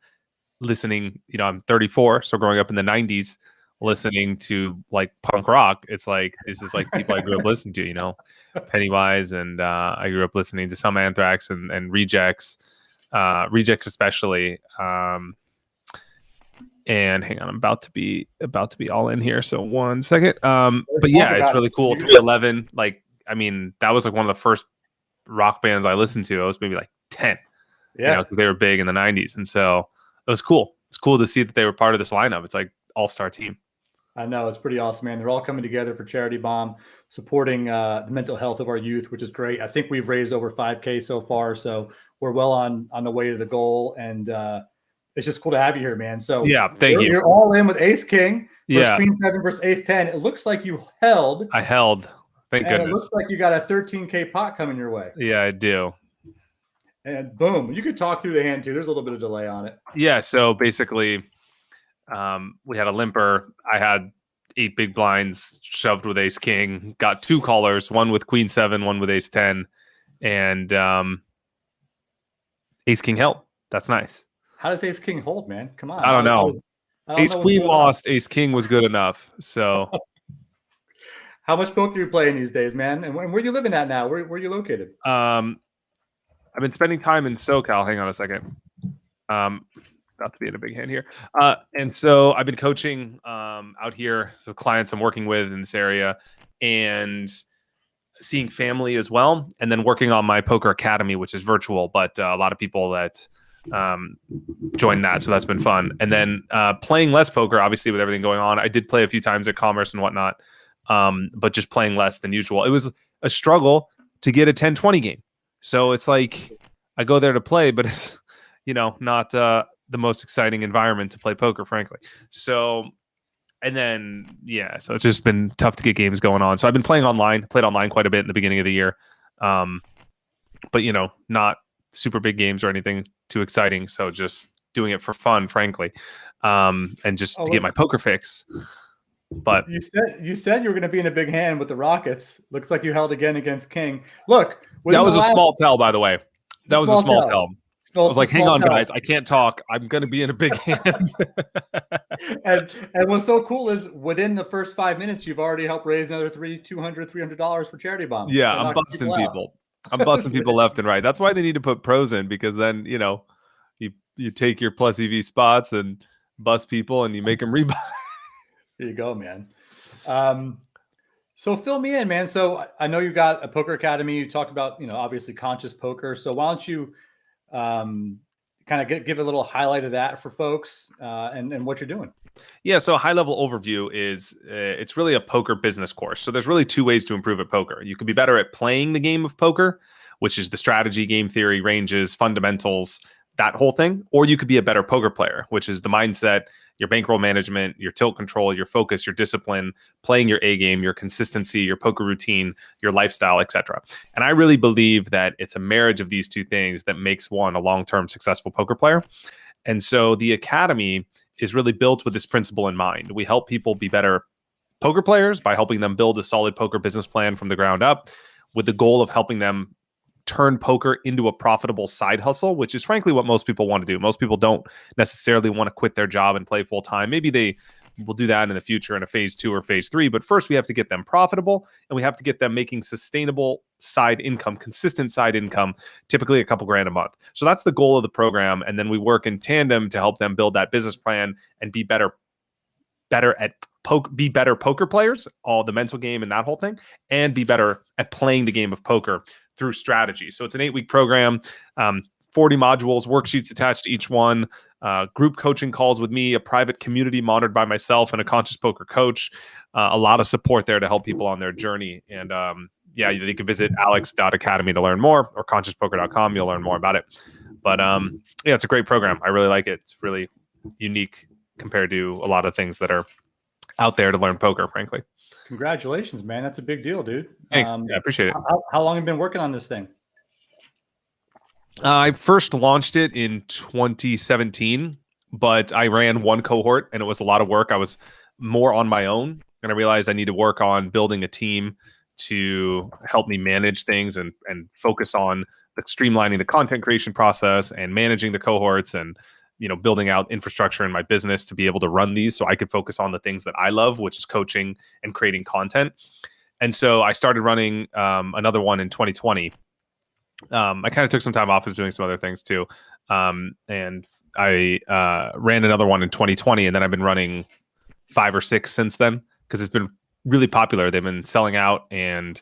listening, I'm 34. So growing up in the 90s, listening to like punk rock, it's like, this is like people I grew up listening to, Pennywise. And I grew up listening to some Anthrax and Rejects especially. And hang on, I'm about to be all in here. So 1 second. But yeah, it's really cool. 311, like, I mean, that was like one of the first rock bands I listened to. I was maybe like 10, because they were big in the 90s. And so it was cool. It's cool to see that they were part of this lineup. It's like all-star team. I know, it's pretty awesome, man. They're all coming together for Charity Bomb, supporting the mental health of our youth, which is great. I think we've raised over 5K so far, so we're well on the way to the goal. And it's just cool to have you here, man. So yeah, thank you. You're all in with Ace King versus Yeah. Queen 7 versus Ace 10. It looks like you held. I held. Thank goodness. It looks like you got a 13K pot coming your way. Yeah, I do. And boom, you could talk through the hand too. There's a little bit of delay on it. Yeah. So basically, we had a limper. I had 8 big blinds shoved with Ace King. Got 2 callers, one with Queen 7, one with Ace 10, and Ace King held. That's nice. How does Ace King hold, man? Come on. I don't know. Ace Queen lost. Ace King was good enough. So, how much poker are you playing these days, man? And where are you living at now? Where are you located? I've been spending time in SoCal. Hang on a second. About to be in a big hand here. And so I've been coaching out here. So clients I'm working with in this area and seeing family as well. And then working on my poker academy, which is virtual, but a lot of people that joined that. So that's been fun. And then playing less poker, obviously with everything going on. I did play a few times at Commerce and whatnot, but just playing less than usual. It was a struggle to get a 10-20 game. So it's like I go there to play, but it's, not the most exciting environment to play poker, frankly. So, and then, yeah, so it's just been tough to get games going on. So I've been played online quite a bit in the beginning of the year. But, not super big games or anything too exciting. So just doing it for fun, frankly, and just to get my poker fix. But you said you were going to be in a big hand with the Rockets. Looks like you held again against King. Look, that was a small tell, by the way. That was a small tell. I was like, hang on, guys, I can't talk. I'm going to be in a big hand. and what's so cool is within the first 5 minutes, you've already helped raise another $300 for Charity Bomb. Yeah, I'm busting people. I'm busting people left and right. That's why they need to put pros in, because then, you take your plus EV spots and bust people and you make them rebuy. There you go, man. So fill me in, man. So I know you got a poker academy. You talked about, obviously conscious poker. So why don't you kind of give a little highlight of that for folks and what you're doing? Yeah, so a high-level overview is it's really a poker business course. So there's really 2 ways to improve at poker. You could be better at playing the game of poker, which is the strategy, game theory, ranges, fundamentals, that whole thing. Or you could be a better poker player, which is the mindset, your bankroll management, your tilt control, your focus, your discipline, playing your A game, your consistency, your poker routine, your lifestyle, etc. And I really believe that it's a marriage of these 2 things that makes one a long-term successful poker player. And so the academy is really built with this principle in mind. We help people be better poker players by helping them build a solid poker business plan from the ground up, with the goal of helping them turn poker into a profitable side hustle, which is frankly what most people want to do. Most people don't necessarily want to quit their job and play full time. Maybe they will do that in the future in a phase 2 or phase 3. But first we have to get them profitable, and we have to get them making sustainable side income, consistent side income, typically a couple grand a month. So that's the goal of the program. And then we work in tandem to help them build that business plan and be better poker players, all the mental game and that whole thing, and be better at playing the game of poker through strategy. So it's an 8-week program, 40 modules, worksheets attached to each one, group coaching calls with me, a private community monitored by myself and a conscious poker coach, a lot of support there to help people on their journey. And you can visit alex.academy to learn more, or consciouspoker.com. You'll learn more about it. But yeah, it's a great program. I really like it. It's really unique compared to a lot of things that are out there to learn poker, frankly. Congratulations, man. That's a big deal, dude. Thanks. Yeah, I appreciate it. How long have you been working on this thing? I first launched it in 2017, but I ran one cohort and it was a lot of work. I was more on my own, and I realized I need to work on building a team to help me manage things and focus on streamlining the content creation process and managing the cohorts and building out infrastructure in my business to be able to run these so I could focus on the things that I love, which is coaching and creating content. And so I started running another one in 2020. I kind of took some time off, was doing some other things too. And I ran another one in 2020, and then I've been running 5 or 6 since then because it's been really popular. They've been selling out, and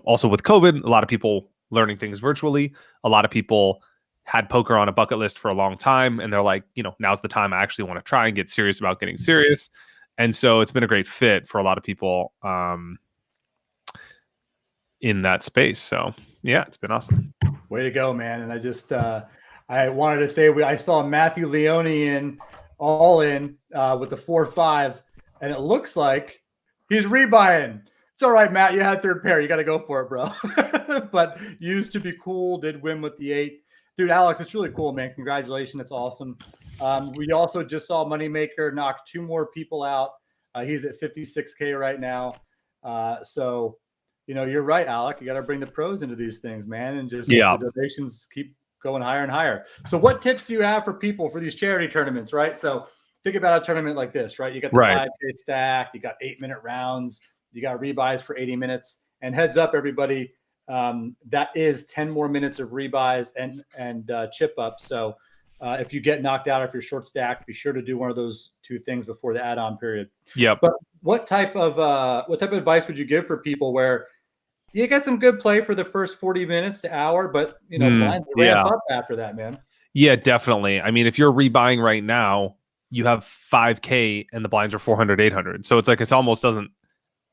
also with COVID, a lot of people learning things virtually. A lot of people had poker on a bucket list for a long time, and they're like, now's the time I actually want to try and get serious about getting serious. And so it's been a great fit for a lot of people in that space. So yeah, it's been awesome. Way to go, man. And I just I wanted to say I saw Matthew Leone all in with the 4-5, and it looks like he's rebuying. It's all right, Matt. You had third pair. You got to go for it, bro. But used to be cool, did win with the 8. Dude, Alex, it's really cool, man. Congratulations. That's awesome. We also just saw Moneymaker knock 2 more people out. He's at 56K right now. So, you're right, Alec. You got to bring the pros into these things, man. And just the donations keep going higher and higher. So what tips do you have for people for these charity tournaments, right? So think about a tournament like this, right? You got the 5K stack, you got 8-minute rounds, you got rebuys for 80 minutes. And heads up, everybody, that is 10 more minutes of rebuys and chip up. So if you get knocked out, if you're short stacked, be sure to do one of those 2 things before the add-on period. Yeah. But what type of advice would you give for people where you get some good play for the first 40 minutes to hour, but blinds ramp up after that, man? Yeah, definitely. I mean, if you're rebuying right now, you have 5K and the blinds are 400, 800. So it's almost doesn't,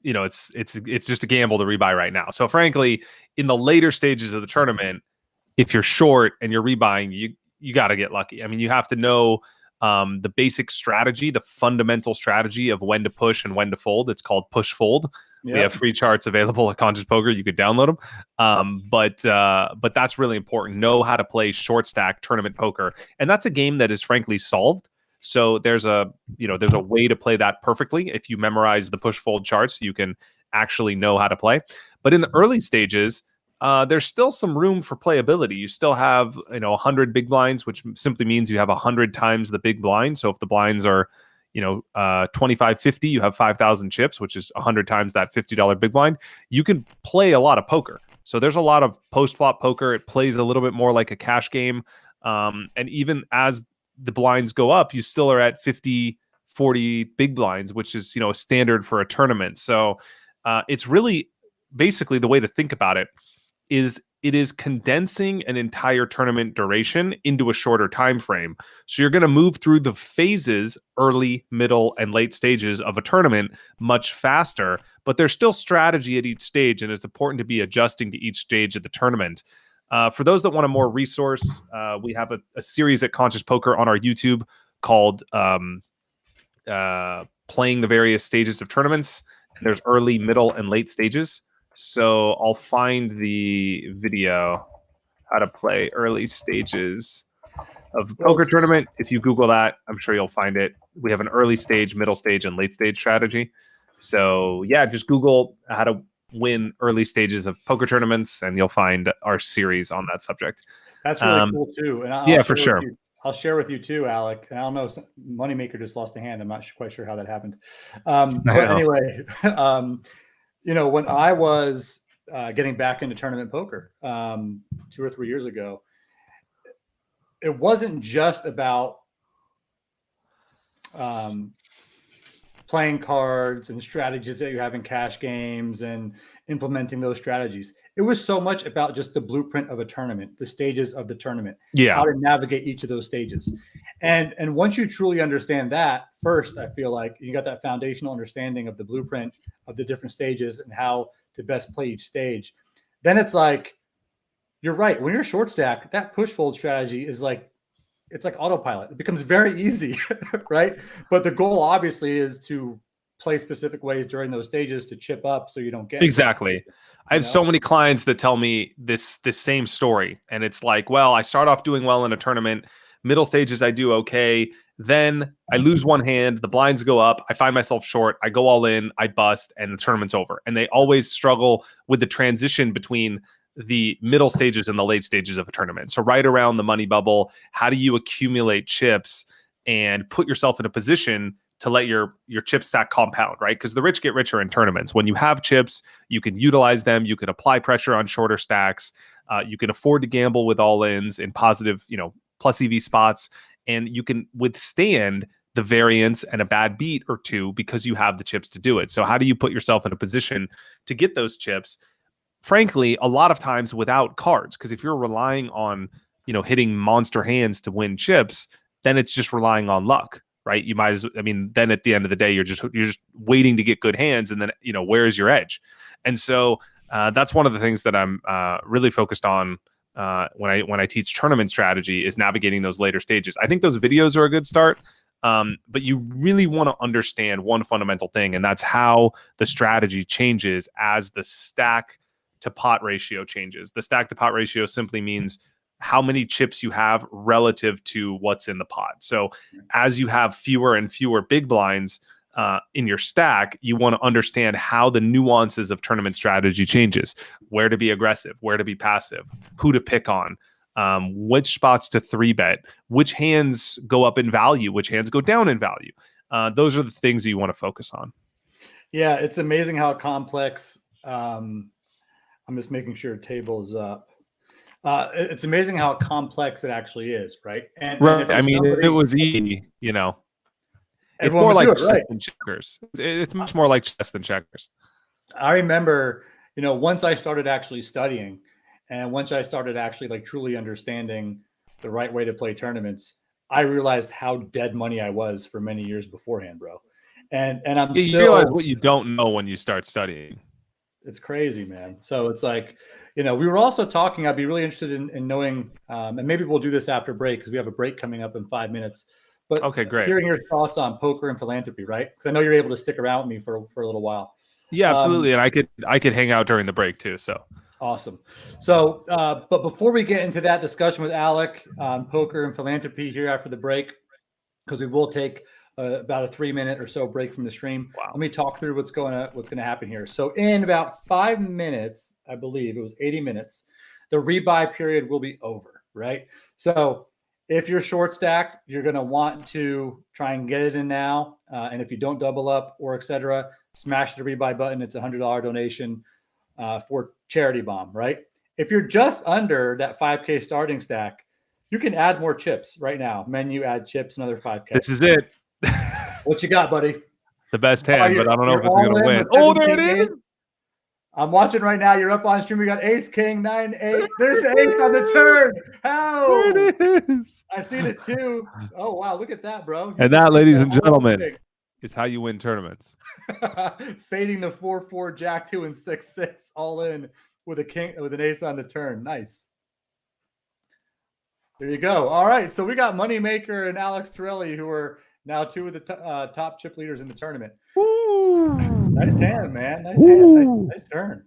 it's just a gamble to rebuy right now. So frankly, in the later stages of the tournament, if you're short and you're rebuying, you got to get lucky. I mean, you have to know the basic strategy, the fundamental strategy of when to push and when to fold. It's called push fold. Yep. We have free charts available at Conscious Poker. You could download them. But that's really important. Know how to play short stack tournament poker. And that's a game that is frankly solved. So there's a way to play that perfectly. If you memorize the push fold charts, you can actually know how to play. But in the early stages, there's still some room for playability. You still have 100 big blinds, which simply means you have 100 times the big blind. So if the blinds are 25.50, you have 5,000 chips, which is 100 times that $50 big blind. You can play a lot of poker. So there's a lot of post flop poker. It plays a little bit more like a cash game. And even as the blinds go up, you still are at 50, 40 big blinds, which is a standard for a tournament. So it's really basically the way to think about it is condensing an entire tournament duration into a shorter time frame. So you're going to move through the phases, early, middle, and late stages of a tournament much faster, but there's still strategy at each stage, and it's important to be adjusting to each stage of the tournament. For those that want a more resource, we have a series at Conscious Poker on our YouTube called Playing the Various Stages of Tournaments. There's early, middle, and late stages. So I'll find the video how to play early stages of a poker tournament. If you Google that, I'm sure you'll find it. We have an early stage, middle stage, and late stage strategy. So yeah, just Google how to win early stages of poker tournaments, and you'll find our series on that subject. That's really cool too. And yeah, for sure. I'll share with you too, Alec. And I don't know, Moneymaker just lost a hand. I'm not quite sure how that happened. But anyway, when I was getting back into tournament poker 2 or 3 years ago, it wasn't just about playing cards and strategies that you have in cash games and implementing those strategies. It was so much about just the blueprint of a tournament, the stages of the tournament, how to navigate each of those stages. And once you truly understand that, first, I feel like you got that foundational understanding of the blueprint of the different stages and how to best play each stage. Then it's like you're right. When you're short stack, that push fold strategy is like, it's like autopilot. It becomes very easy, right? But the goal obviously is to play specific ways during those stages to chip up so you don't get Exactly. I have so many clients that tell me this same story, and it's like, well, I start off doing well in a tournament, middle stages I do okay, then I lose one hand, the blinds go up, I find myself short, I go all in, I bust, and the tournament's over. And they always struggle with the transition between the middle stages and the late stages of a tournament. So right around the money bubble, how do you accumulate chips and put yourself in a position to let your chip stack compound, right? Because the rich get richer in tournaments. When you have chips, you can utilize them. You can apply pressure on shorter stacks. You can afford to gamble with all-ins in positive, plus EV spots, and you can withstand the variance and a bad beat or two because you have the chips to do it. So how do you put yourself in a position to get those chips? Frankly, a lot of times without cards, because if you're relying on, hitting monster hands to win chips, then it's just relying on luck, right? You might then at the end of the day, you're just waiting to get good hands, and then, where's your edge? And so that's one of the things that I'm really focused on when I teach tournament strategy, is navigating those later stages. I think those videos are a good start. But you really want to understand one fundamental thing, and that's how the strategy changes as the stack to pot ratio changes. The stack to pot ratio simply means how many chips you have relative to what's in the pot. So as you have fewer and fewer big blinds in your stack, you want to understand how the nuances of tournament strategy changes, where to be aggressive, where to be passive, who to pick on, which spots to 3-bet, which hands go up in value, which hands go down in value. Those are the things that you want to focus on. Yeah, it's amazing how complex. I'm just making sure table is up. It's amazing how complex it actually is, right? And it was easy, It's more like chess than checkers. It's much more like chess than checkers. I remember, once I started actually studying, and once I started actually like truly understanding the right way to play tournaments, I realized how dead money I was for many years beforehand, bro. And you realize what you don't know when you start studying. It's crazy, man. So it's like, we were also talking, I'd be really interested in knowing, and maybe we'll do this after break because we have a break coming up in 5 minutes. But okay, great. Hearing your thoughts on poker and philanthropy, right? Because I know you're able to stick around with me for a little while. Yeah, absolutely. And I could hang out during the break too. So awesome. So, but before we get into that discussion with Alec on poker and philanthropy here after the break, because we will take about a 3-minute or so break from the stream. Wow. Let me talk through what's going to happen here. So in about 5 minutes, I believe it was 80 minutes, the rebuy period will be over, right? So if you're short stacked, you're going to want to try and get it in now. And if you don't double up or etc., smash the rebuy button. It's a $100 donation for Charity Bomb, right? If you're just under that 5K starting stack, you can add more chips right now. Menu, add chips, another 5K. This is it. What you got, buddy? The best hand, but I don't know if it's going to win. Oh, there it is. I'm watching right now. You're up on stream. We got ace, king, 9, 8. There's the ace on the turn. How? There it is. I seen it too. Oh, wow. Look at that, bro. And that, ladies and gentlemen, is how you win tournaments. Fading the 4-4, jack 2, and 6-6 all in with a king, with an ace on the turn. Nice. There you go. All right. So we got Moneymaker and Alex Torelli, who are now two of the top chip leaders in the tournament. Woo! Nice hand, man. Nice hand. Nice turn.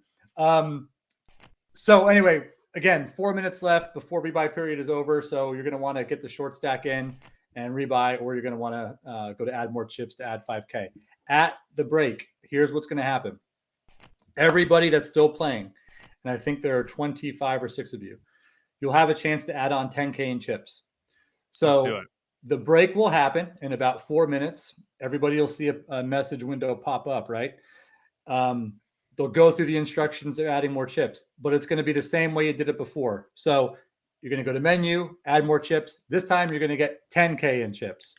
So anyway, again, 4 minutes left before rebuy period is over. So you're going to want to get the short stack in and rebuy, or you're going to want to go to add more chips to add 5K. At the break, here's what's going to happen. Everybody that's still playing, and I think there are 25 or 6 of you, you'll have a chance to add on 10K in chips. So let's do it. The break will happen in about 4 minutes. Everybody will see a message window pop up, right? They'll go through the instructions of adding more chips, but it's going to be the same way you did it before. So you're going to go to menu, add more chips. This time you're going to get 10K in chips.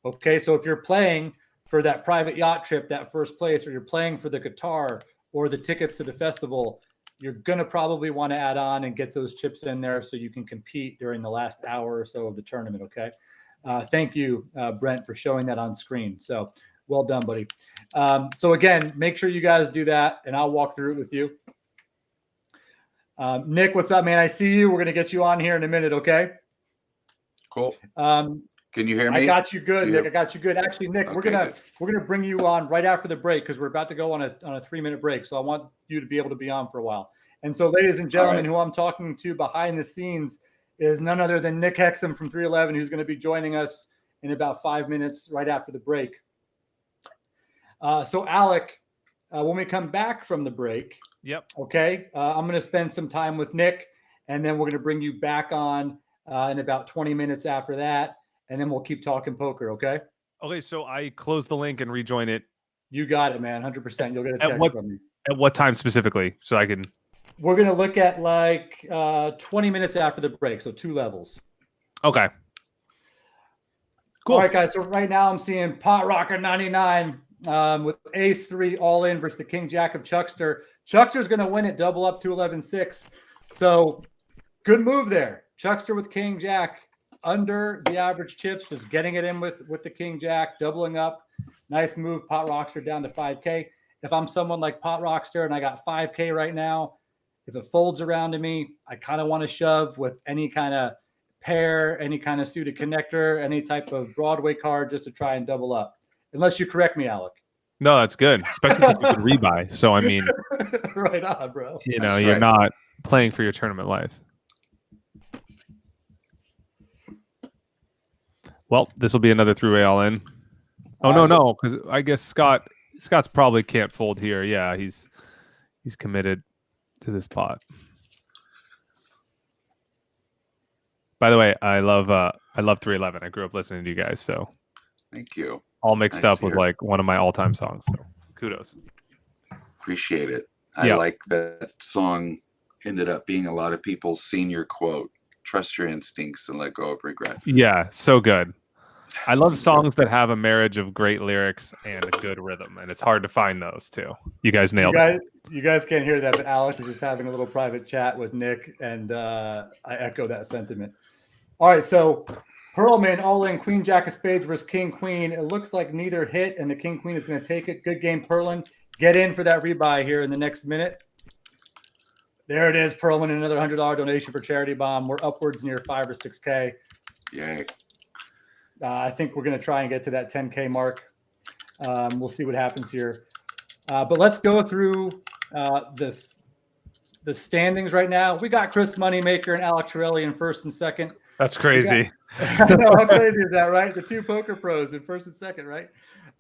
Okay, so if you're playing for that private yacht trip, that first place, or you're playing for the guitar or the tickets to the festival, you're going to probably want to add on and get those chips in there so you can compete during the last hour or so of the tournament, okay? Thank you, Brent, for showing that on screen. So well done, buddy. So again, make sure you guys do that, and I'll walk through it with you. Nick, what's up, man? I see you. We're gonna get you on here in a minute, okay? Cool. Can you hear me? I got you good, Nick. I got you good. Actually, Nick, we're Okay, gonna bring you on right after the break because we're about to go on a 3-minute break. So I want you to be able to be on for a while. And so, ladies and gentlemen, who I'm talking to behind the scenes is none other than Nick Hexum from 311, who's going to be joining us in about 5 minutes right after the break. So, Alec, when we come back from the break, okay, I'm going to spend some time with Nick, and then we're going to bring you back on in about 20 minutes after that, and then we'll keep talking poker, okay? Okay, so I close the link and rejoin it. You got it, man. 100%. You'll get a text from me. At what time specifically? So I can... We're going to look at like 20 minutes after the break, so 2 levels. Okay. Cool. All right, guys. So right now I'm seeing Pot Rocker 99 with Ace 3 all in versus the King Jack of Chuckster. Chuckster's going to win it double up to 11-6. So good move there. Chuckster with King Jack under the average chips, just getting it in with the King Jack, doubling up. Nice move. Pot Rockster down to 5K. If I'm someone like Pot Rockster and I got 5K right now, if it folds around to me, I kind of want to shove with any kind of pair, any kind of suited connector, any type of Broadway card just to try and double up. Unless you correct me, Alec. No, that's good. Especially if you could rebuy. So, I mean, right on, bro. You know, That's you're right. not playing for your tournament life. Well, this will be another 3-way all in. Oh, no, because I guess Scott's probably can't fold here. Yeah, he's committed to this pot. By the way, I love 311. I grew up listening to you guys, so Thank you. all mixed Nice up with here. like one of my all-time songs. So kudos. Appreciate it. I Yeah. like that song ended up being a lot of people's senior quote. Trust your instincts and let go of regret. Yeah, so good. I love songs that have a marriage of great lyrics and a good rhythm, and it's hard to find those too. You guys nailed it. You guys can't hear that, but Alec is just having a little private chat with Nick, and I echo that sentiment. All right, so Perlman all in Queen Jack of Spades versus King Queen. It looks like neither hit, and the King Queen is going to take it. Good game, Perlman. Get in for that rebuy here in the next minute. There it is, Perlman. Another $100 donation for Charity Bomb. We're upwards near 5 or 6K. Yay. I think we're going to try and get to that 10K mark. We'll see what happens here. But let's go through the standings right now. We got Chris Moneymaker and Alec Torelli in first and second. That's crazy. I know, how crazy is that, right? The 2 poker pros in first and second, right?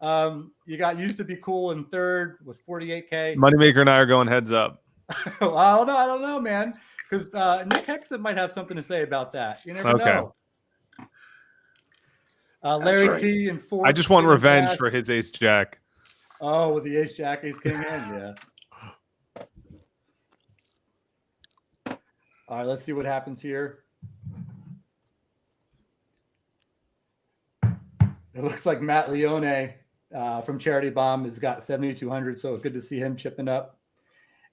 You got Used to Be Cool in third with 48K. Moneymaker and I are going heads up. I don't know, man. Because Nick Hexum might have something to say about that. You never know. Larry right. T in fourth. I just want revenge Cash. for his ace jack. Oh, with the ace jack, ace king hand, yeah. All right, let's see what happens here. It looks like Matt Leone from Charity Bomb has got 7,200, so good to see him chipping up.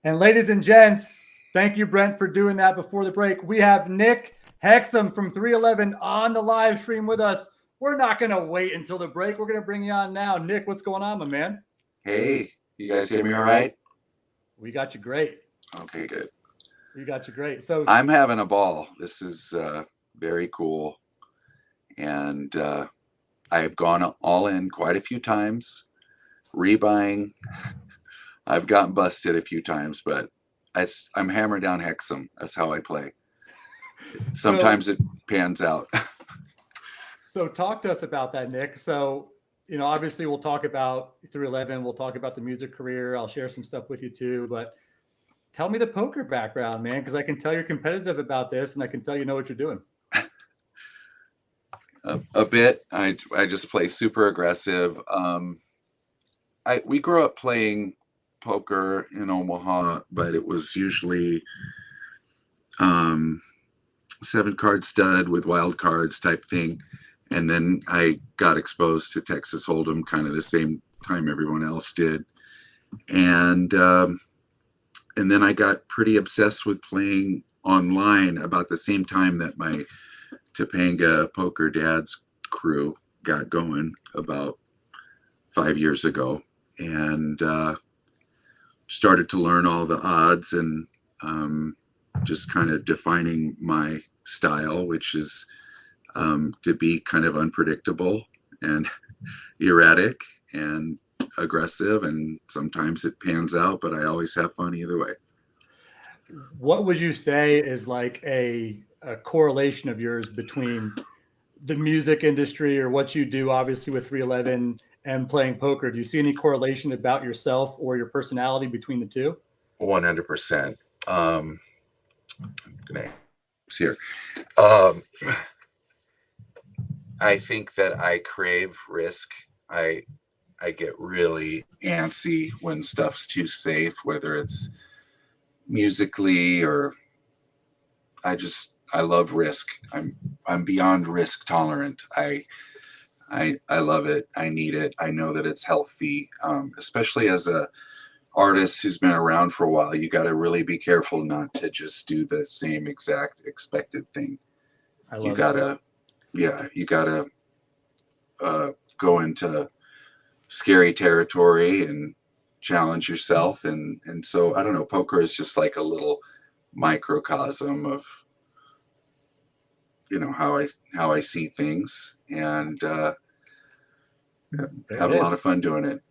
And ladies and gents, thank you, Brent, for doing that before the break. We have Nick Hexum from 311 on the live stream with us. We're not going to wait until the break. We're going to bring you on now. Nick, what's going on, my man? Hey, you guys hear me all right? We got you great. Okay, good. We got you great. So I'm having a ball. This is very cool. And I have gone all in quite a few times. Rebuying, I've gotten busted a few times, but I'm hammer down Hexum. That's how I play. Sometimes it pans out. So talk to us about that, Nick. So, you know, obviously we'll talk about 311. We'll talk about the music career. I'll share some stuff with you too. But tell me the poker background, man, because I can tell you're competitive about this, and I can tell you know what you're doing. A bit. I just play super aggressive. We grew up playing poker in Omaha, but it was usually 7-card stud with wild cards type thing. And then I got exposed to Texas Hold'em kind of the same time everyone else did. And then I got pretty obsessed with playing online about the same time that my Topanga Poker Dad's crew got going about 5 years ago, and started to learn all the odds and just kind of defining my style, which is to be kind of unpredictable and erratic and aggressive, and sometimes it pans out, but I always have fun either way. What would you say is like a correlation of yours between the music industry or what you do, obviously with 311, and playing poker? Do you see any correlation about yourself or your personality between the two? 100%. I'm gonna here. I think that I crave risk. I get really antsy when stuff's too safe, whether it's musically or I love risk. I'm beyond risk tolerant. I love it. I need it. I know that it's healthy, especially as a artist who's been around for a while. You got to really be careful not to just do the same exact expected thing. You gotta go into scary territory and challenge yourself. And so I don't know, poker is just like a little microcosm of, you know, how I see things, and have a lot of fun doing it.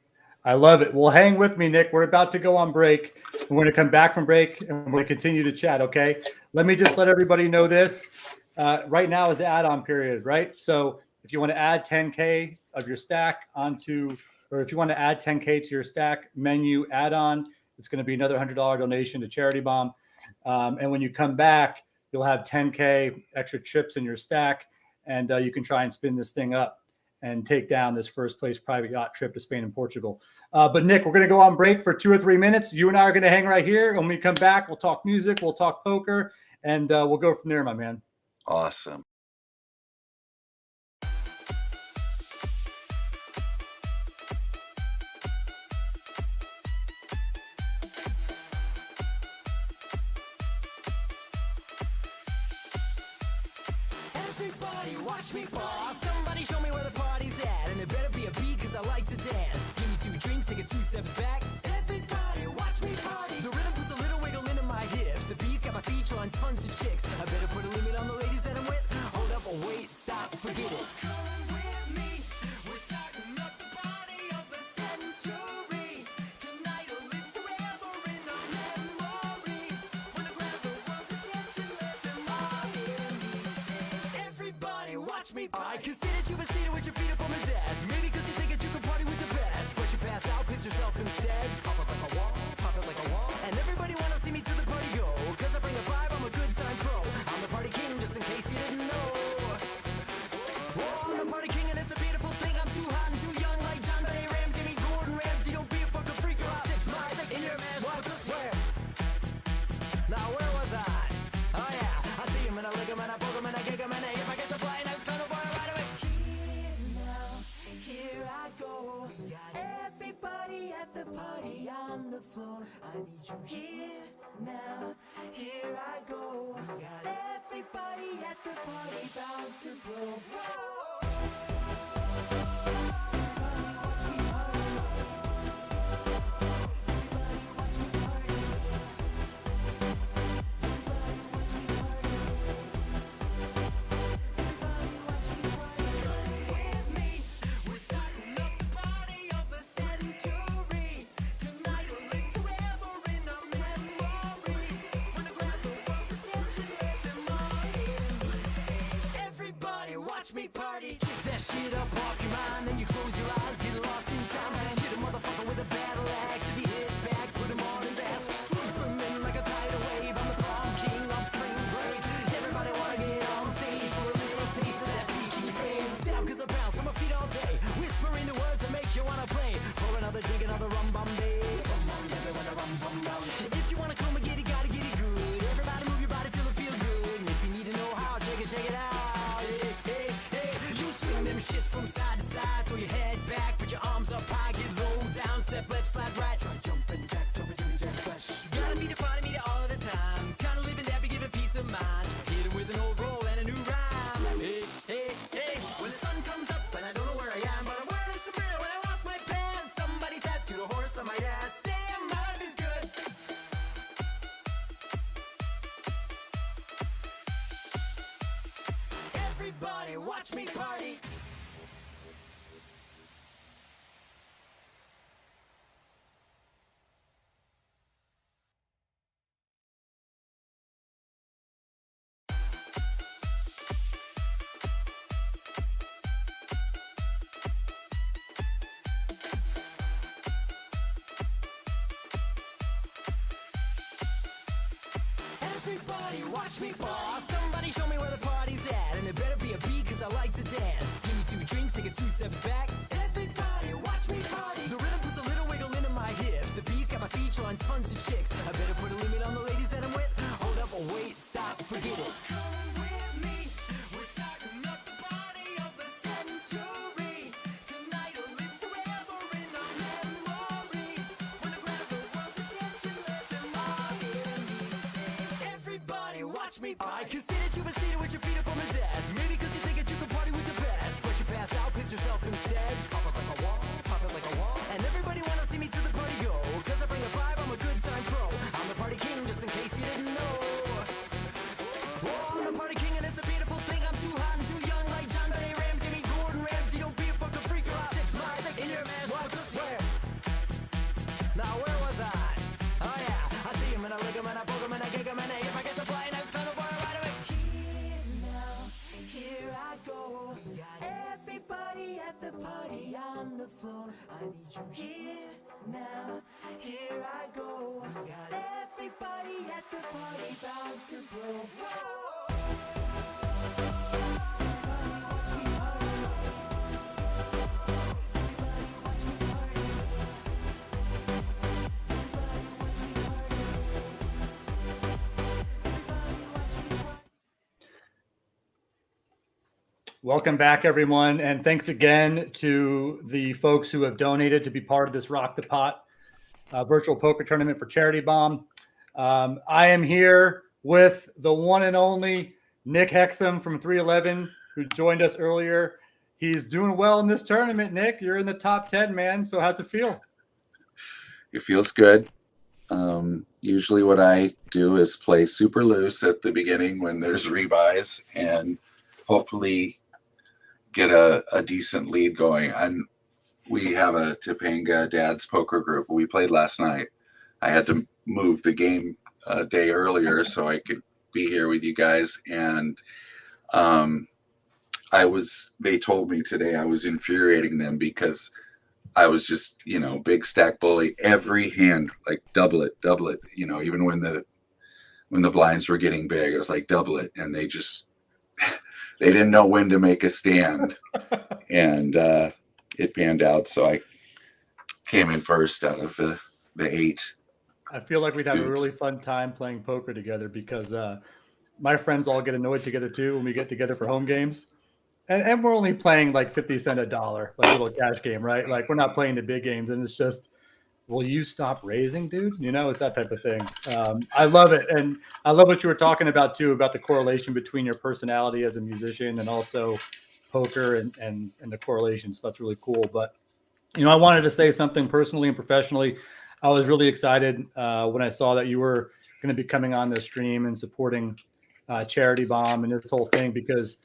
I love it. Well, hang with me, Nick. We're about to go on break. We're going to come back from break and we're going to continue to chat. Okay. Let me just let everybody know this. Right now is the add-on period, right? So if you want to add 10K of your stack onto, or if you want to add 10K to your stack menu add-on, it's going to be another $100 donation to Charity Bomb. And when you come back, you'll have 10K extra chips in your stack, and you can try and spin this thing up and take down this first place private yacht trip to Spain and Portugal. But Nick, we're going to go on break for 2 or 3 minutes. You and I are going to hang right here. When we come back, we'll talk music, we'll talk poker, and we'll go from there, my man. Awesome. Everybody watch me pause. Somebody show me where the party's at. And there better be a beat, cause I like to dance. Give me 2 drinks, take it 2 steps back. Everybody watch me party. The rhythm puts a little wiggle into my hips. The beat's got my feet drawing tons of chicks. I better put a limit on the ladies that I'm with. Hold up, oh wait, stop, forget it. Come with me, we're starting up the party of the century. Tonight will live forever in our memories. Wanna grab the world's attention, let them all hear me say. Everybody watch me party. I consider you a seated with your feet up on the desk. Maybe cause you think that you can party with the best. But you pass out, piss yourself instead. Pop it like a wall, pop it like a wall. And everybody wanna see me to the party go. Cause I bring a vibe, I'm a good time pro. I'm the party king, just in case you didn't know. Oh, I'm the party king and it's a beautiful thing. I'm too hot and too young like John Benet Ramsey. Me Gordon Ramsay, don't be a fucking freak or I'll stick my dick in your man. Well, just where? Now where was I? Oh yeah, I see him and I lick him and I poke him and I kick him and if I get to play, nice fellow boy right away. Here I go. Everybody at the party on the floor. I need you here now. Here I go. Everybody at the party bound to blow. Everybody watch me party. Everybody watch me party. Everybody watch me party. Everybody watch me party. Come with me. We're starting up the party of the century. Tonight will live forever in our memories. Wanna grab the world's attention, let them all hear me say. Everybody watch me party. Kick that shit up off your mind, then you close your eyes, get lost in time, and hit a motherfucker with a battle axe. If he hits back, put him on his ass. Swoop him in like a tidal wave. I'm the prom king on spring break. Everybody wanna get on stage for a little taste of that peaky fame. Down cause I bounce on my feet all day. Whispering the words that make you wanna play. Pour another drink, another rum bum day. Rum bum, everyone a rum bum bum. If you wanna come and get it, gotta get it good. Everybody move your body till it feel good. And if you need to know how, check it out. Hey, hey, hey. You swing them shits from side to side. Throw your head back, put your arms up high, get low down, step left, slide right. Try jumping jack, flash. Gotta be the party meter all of the time. Kinda living that be giving peace of mind. Hit 'em with an old roll and a new rhyme. Hey, hey, hey. When the sun comes up and I don't know where I am, but I'm wearing some real when I lost my pants. Somebody tattooed a horse on my ass. Damn, my life is good. watch me party. Everybody watch me ball. Somebody show me where the party's at. And there better be a beat cause I like to dance. Give me 2 drinks, take it 2 steps back. Everybody watch me party. The rhythm puts a little wiggle into my hips. The beat's got my feet on tons of chicks. I better put a limit on the ladies that I'm with. Hold up, oh wait, stop, forget it. Come with me. We're starting up the party of the century. Tonight will live forever in our memory. When I grab the world's attention, let them all hear me say, everybody watch me party. I consider you a seated with your feet up on the desk. Maybe cause you think that you can party with the best. But you pass out, piss yourself instead. Pop it like a wall, pop it like a wall. And everybody wanna see me to the party go. Cause I bring a vibe, I'm a good time pro. I'm the party king, just in case you didn't know. Oh, I'm the party king and it's a beautiful thing. I'm too hot and too young like John Benet Ramsey. Meet Gordon Ramsay, don't be a fucking freak or I'll stick my dick in your man. Well, just where? Now where was I? Oh yeah, I see him and I lick him and I poke him and I kick him and I if I get to play next time before I ride away. Here now, here I go. Got everybody at the party on the floor. I need you here now, here I go. Got everybody at the party bound to blow. Whoa. Everybody watch me party. Everybody watch me party. Everybody watch me party. Everybody watch me party. Welcome back, everyone, and thanks again to the folks who have donated to be part of this Rock the Pot virtual poker tournament for Charity Bomb. I am here with the one and only Nick Hexum from 311, who joined us earlier. He's doing well in this tournament, Nick. You're in the top 10, man. So how's it feel? It feels good. Usually what I do is play super loose at the beginning when there's rebuys and hopefully get a decent lead going. We have a Topanga Dad's poker group. We played last night. I had to move the game a day earlier so I could be here with you guys. And they told me today I was infuriating them because I was just, big stack bully every hand, like double it, even when the blinds were getting big, I was like, double it. And they just, they didn't know when to make a stand. And it panned out. So I came in first out of the 8. I feel like we'd have a dudes. really fun time playing poker together because my friends all get annoyed together too when we get together for home games. And we're only playing like 50 cents a dollar, like a little cash game, right? Like we're not playing the big games. And it's just, will you stop raising, dude? It's that type of thing. I love it. And I love what you were talking about too, about the correlation between your personality as a musician and also poker and the correlation. So that's really cool. But, I wanted to say something personally and professionally. I was really excited when I saw that you were going to be coming on this stream and supporting Charity Bomb and this whole thing, because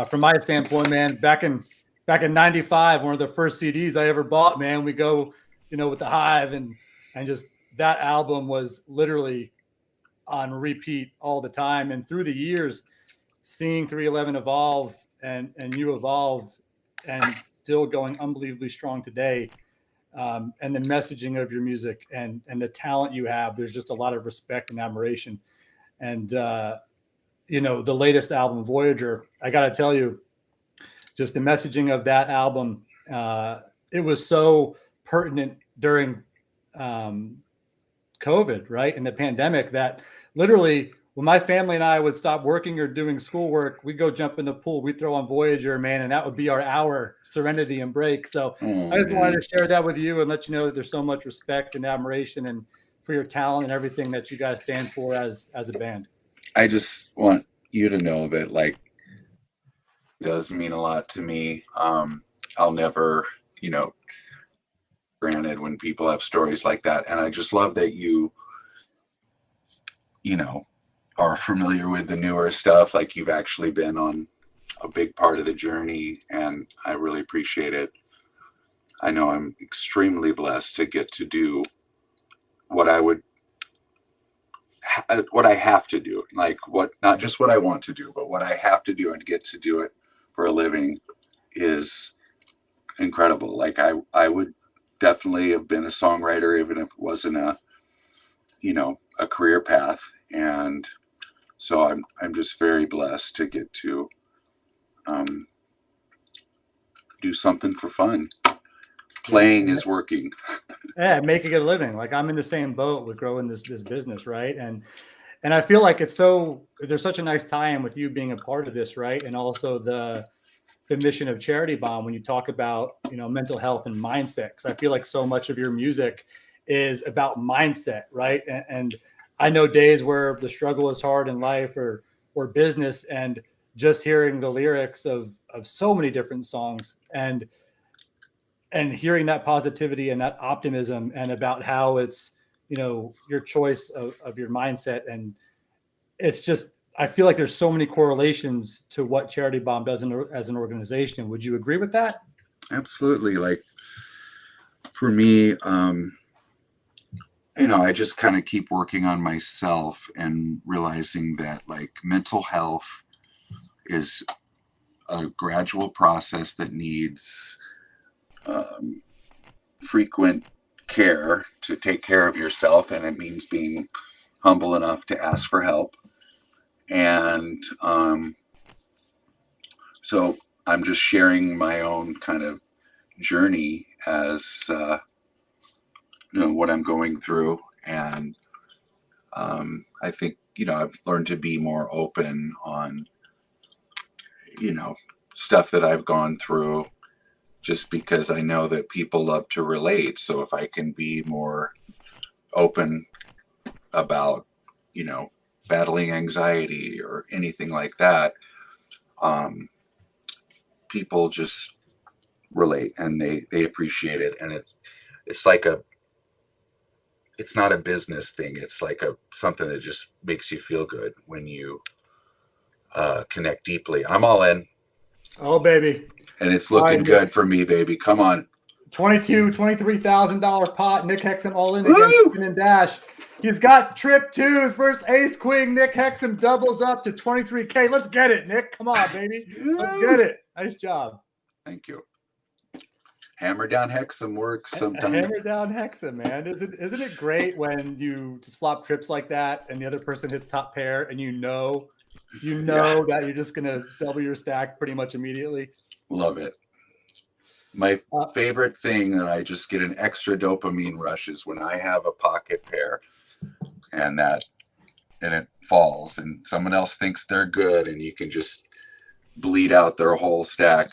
from my standpoint, man, back in '95, one of the first CDs I ever bought, man, we go, with the Hive and just that album was literally on repeat all the time. And through the years, seeing 311 evolve and you evolve and still going unbelievably strong today, and the messaging of your music and the talent you have, there's just a lot of respect and admiration. And, the latest album, Voyager, I got to tell you, just the messaging of that album, it was so pertinent during COVID, right? And the pandemic, that literally when my family and I would stop working or doing schoolwork, we'd go jump in the pool, we'd throw on Voyager, man, and that would be our hour serenity and break. So I just wanted to share that with you and let you know that there's so much respect and admiration and for your talent and everything that you guys stand for as a band. I just want you to know that, like, it does mean a lot to me. I'll never, granted when people have stories like that. And I just love that you are familiar with the newer stuff. Like you've actually been on a big part of the journey, and I really appreciate it. I know I'm extremely blessed to get to do what I have to do, like what, not just what I want to do, but what I have to do, and get to do it for a living is incredible. Like I would definitely have been a songwriter even if it wasn't a career path. And so I'm just very blessed to get to do something for fun. Playing is working. Yeah, making a living. Like I'm in the same boat with growing this business, right? And I feel like there's such a nice tie-in with you being a part of this, right? And also the mission of Charity Bomb when you talk about, mental health and mindset. Because I feel like so much of your music is about mindset, right? And I know days where the struggle is hard in life or business, and just hearing the lyrics of so many different songs and hearing that positivity and that optimism, and about how it's, your choice of your mindset. And it's just, I feel like there's so many correlations to what Charity Bomb does as an organization. Would you agree with that? Absolutely. Like for me, I just kind of keep working on myself and realizing that like mental health is a gradual process that needs frequent care to take care of yourself, and it means being humble enough to ask for help. And so I'm just sharing my own kind of journey as what I'm going through. And I think I've learned to be more open on stuff that I've gone through, just because I know that people love to relate. So if I can be more open about, battling anxiety or anything like that, people just relate and they appreciate it. And it's like it's not a business thing. It's like something that just makes you feel good when you connect deeply. I'm all in. Oh, baby. And it's looking good for me, baby. Come on. $23,000 pot. Nick Hexum all in against Spin and Dash. He's got trip twos versus ace queen. Nick Hexum doubles up to 23K. Let's get it, Nick. Come on, baby. Let's get it. Nice job. Thank you. Hammer down Hexum works sometimes. Hammer down Hexum, man. Isn't it great when you just flop trips like that and the other person hits top pair and you know that you're just gonna double your stack pretty much immediately? Love it. My favorite thing that I just get an extra dopamine rush is when I have a pocket pair and it falls and someone else thinks they're good and you can just bleed out their whole stack.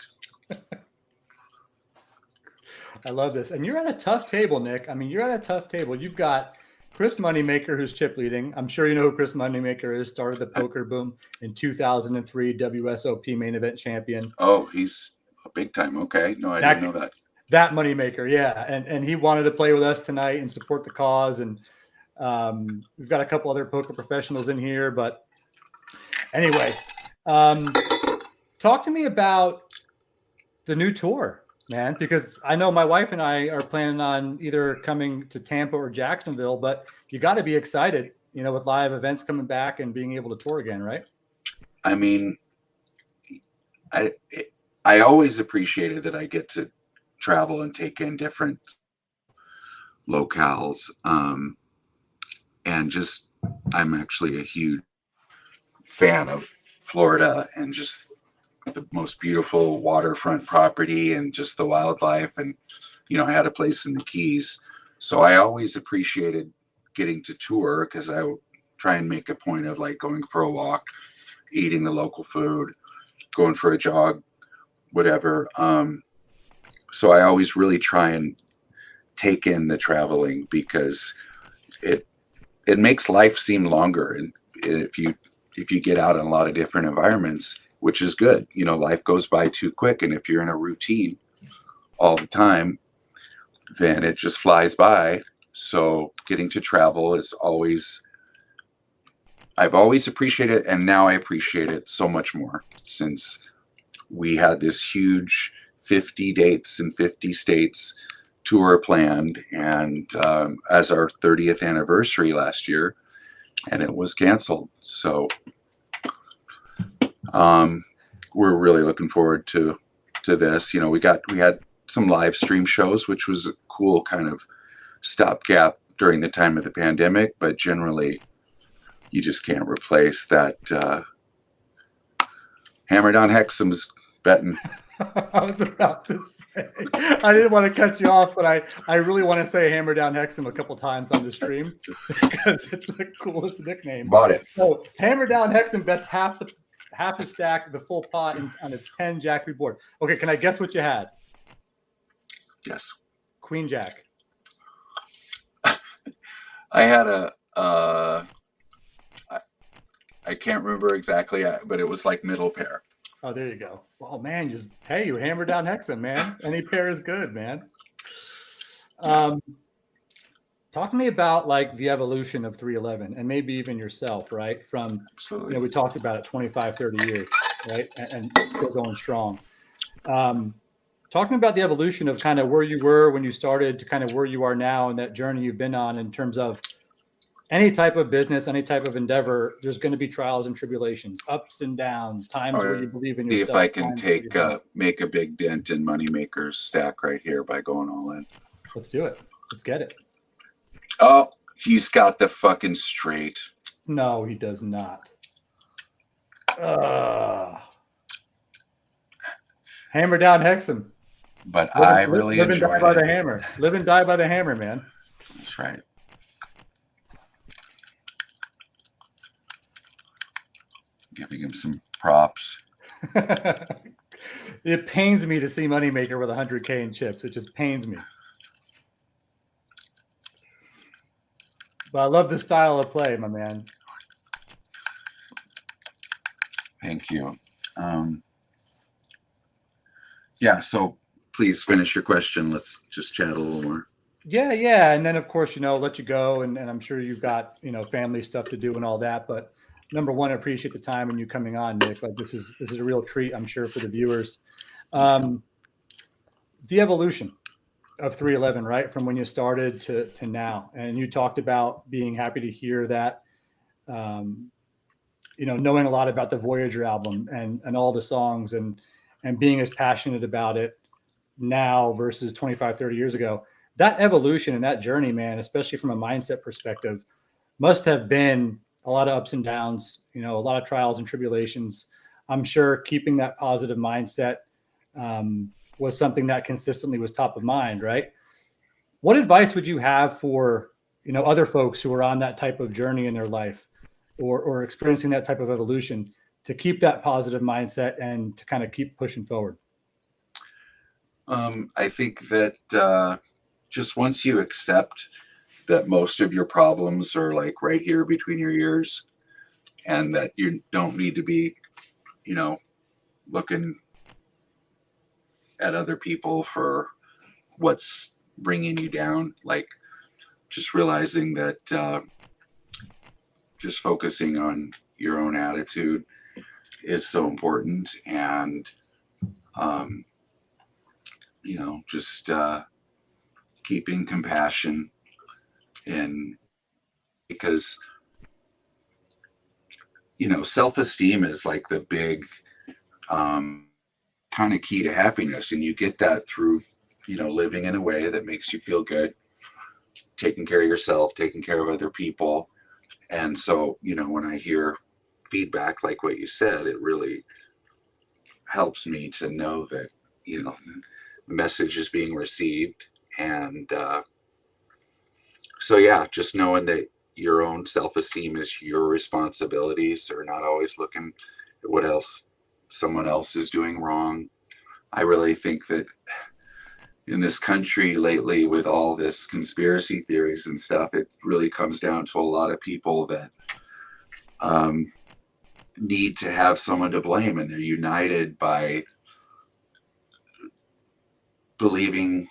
I love this. And you're at a tough table, Nick. I mean, you're at a tough table. You've got Chris Moneymaker, who's chip leading. I'm sure you know who Chris Moneymaker is. Started the poker boom in 2003, WSOP main event champion. Oh, he's a big time. Okay. No, I didn't know that. That Moneymaker, yeah. And he wanted to play with us tonight and support the cause. And we've got a couple other poker professionals in here. But anyway, talk to me about the new tour, man, because I know my wife and I are planning on either coming to Tampa or Jacksonville, but you got to be excited, with live events coming back and being able to tour again, right? I mean, I always appreciated that I get to travel and take in different locales. And just, I'm actually a huge fan of Florida and just the most beautiful waterfront property and just the wildlife. And, I had a place in the Keys. So I always appreciated getting to tour because I would try and make a point of like going for a walk, eating the local food, going for a jog, whatever. So I always really try and take in the traveling because it makes life seem longer. And if you get out in a lot of different environments, which is good, life goes by too quick. And if you're in a routine all the time, then it just flies by. So getting to travel is I've always appreciated it. And now I appreciate it so much more since we had this huge 50 dates in 50 states tour planned, and as our 30th anniversary last year, and it was canceled. So we're really looking forward to this. You know, we had some live stream shows, which was a cool kind of stopgap during the time of the pandemic, but generally you just can't replace that. Hammer Down Hexum's betting. I was about to say, I didn't want to cut you off, but I really want to say Hammer Down Hexum a couple times on the stream because it's the coolest nickname. Bought it. So Hammer Down Hexum bets half a stack of the full pot on its 10 Jack 3 board. Okay, can I guess what you had? Yes. Queen Jack. I had I can't remember exactly, but it was like middle pair. Oh, there you go. Oh man, you Hammer Down Hexum, man. Any pair is good, man. Talk to me about like the evolution of 311 and maybe even yourself, right? From, Absolutely. you know, we talked about it 25, 30 years, right? And still going strong. Talk to me about the evolution of kind of where you were when you started to kind of where you are now and that journey you've been on in terms of any type of business, any type of endeavor. There's going to be trials and tribulations, ups and downs, times where you believe in See yourself. if I can make a big dent in Moneymaker's stack right here by going all in. Let's do it. Let's get it. Oh, he's got the fucking straight. No, he does not. Hammer Down Hexum. But I really live and die enjoyed by it. the hammer. Live and die by the hammer, man. That's right. Giving him some props. It pains me to see Moneymaker with 100K in chips. It just pains me. But I love the style of play, my man. Thank you. Yeah, so please finish your question. Let's just chat a little more. Yeah. And then, of course, you know, let you go. And I'm sure you've got, you know, family stuff to do and all that. But number one, I appreciate the time and you coming on, Nick. Like this is a real treat, I'm sure, for the viewers. The evolution of 311, right? From when you started to now. And you talked about being happy to hear that, you know, knowing a lot about the Voyager album and all the songs and being as passionate about it now versus 25, 30 years ago. That evolution and that journey, man, especially from a mindset perspective, must have been a lot of ups and downs, you know, a lot of trials and tribulations. I'm sure keeping that positive mindset was something that consistently was top of mind, right? What advice would you have for, you know, other folks who are on that type of journey in their life or experiencing that type of evolution to keep that positive mindset and to kind of keep pushing forward? I think that just once you accept that most of your problems are like right here between your ears and that you don't need to be, you know, looking at other people for what's bringing you down, like just realizing that just focusing on your own attitude is so important, and you know, just keeping compassion in, because you know, self-esteem is like the big kind of key to happiness, and you get that through, you know, living in a way that makes you feel good, taking care of yourself, taking care of other people. And so, you know, when I hear feedback like what you said, it really helps me to know that, you know, the message is being received. And so, yeah, just knowing that your own self-esteem is your responsibility. So you're not always looking at what else someone else is doing wrong. I really think that in this country lately, with all this conspiracy theories and stuff, it really comes down to a lot of people that need to have someone to blame, and they're united by believing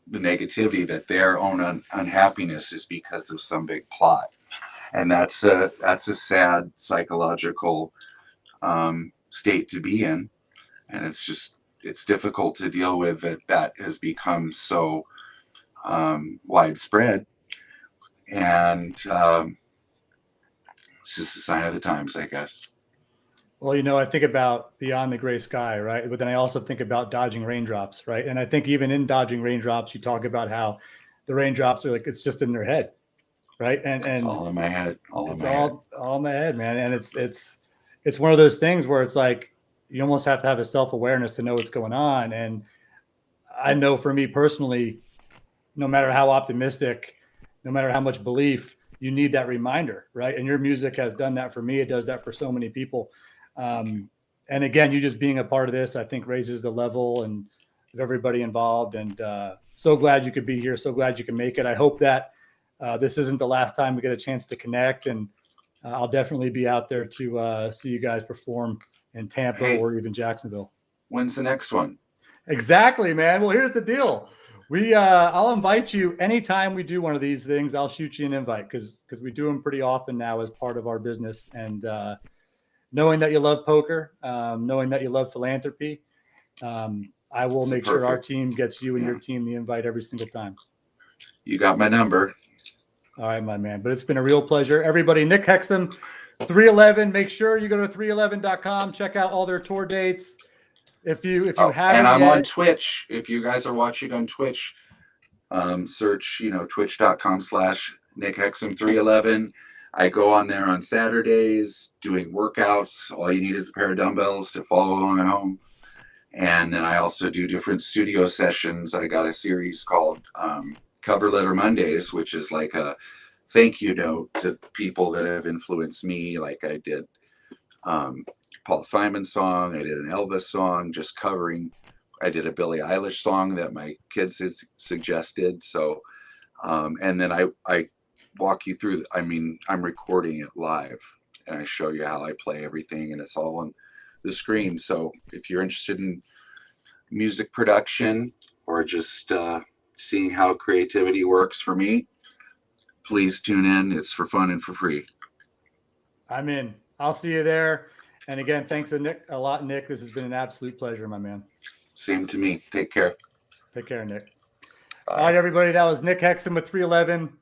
the negativity that their own unhappiness is because of some big plot. And that's a sad psychological state to be in. and it's difficult to deal with that has become so widespread, and it's just a sign of the times, I guess. Well, I think about beyond the gray sky, right? But then I also think about dodging raindrops, right? And I think even in dodging raindrops, you talk about how the raindrops are like, it's just in their head, right? And It's all in my head. all in my head, man. And it's one of those things where it's like you almost have to have a self-awareness to know what's going on. And I know for me personally, no matter how optimistic, no matter how much belief, you need that reminder, right? And your music has done that for me. It does that for so many people. And again, you just being a part of this, I think raises the level and of everybody involved. And so glad you could be here. So glad you can make it. I hope that this isn't the last time we get a chance to connect. And I'll definitely be out there to see you guys perform in Tampa or even Jacksonville. When's the next one? Exactly, man. Well, here's the deal. I'll invite you anytime we do one of these things. I'll shoot you an invite because we do them pretty often now as part of our business. And knowing that you love poker, knowing that you love philanthropy, I will make sure our team gets you and your team the invite every single time. You got my number. All right, my man. But it's been a real pleasure. Everybody, Nick Hexum, 311. Make sure you go to 311.com. Check out all their tour dates. If you haven't, and I'm on Twitch. If you guys are watching on Twitch, search twitch.com/Nick Hexum 311. I go on there on Saturdays doing workouts. All you need is a pair of dumbbells to follow along at home. And then I also do different studio sessions. I got a series called Cover Letter Mondays, which is like a thank you note to people that have influenced me. Like I did Paul Simon song. I did an Elvis song, just covering. I did a Billie Eilish song that my kids suggested. So, and then I walk you through. I'm recording it live, and I show you how I play everything, and it's all on the screen. So if you're interested in music production or just seeing how creativity works for me, please tune in. It's for fun and for free. I'm in. I'll see you there. And again, thanks a lot, Nick. This has been an absolute pleasure, my man. Same to me. Take care. Take care, Nick. Bye. All right, everybody. That was Nick Hexum with 311.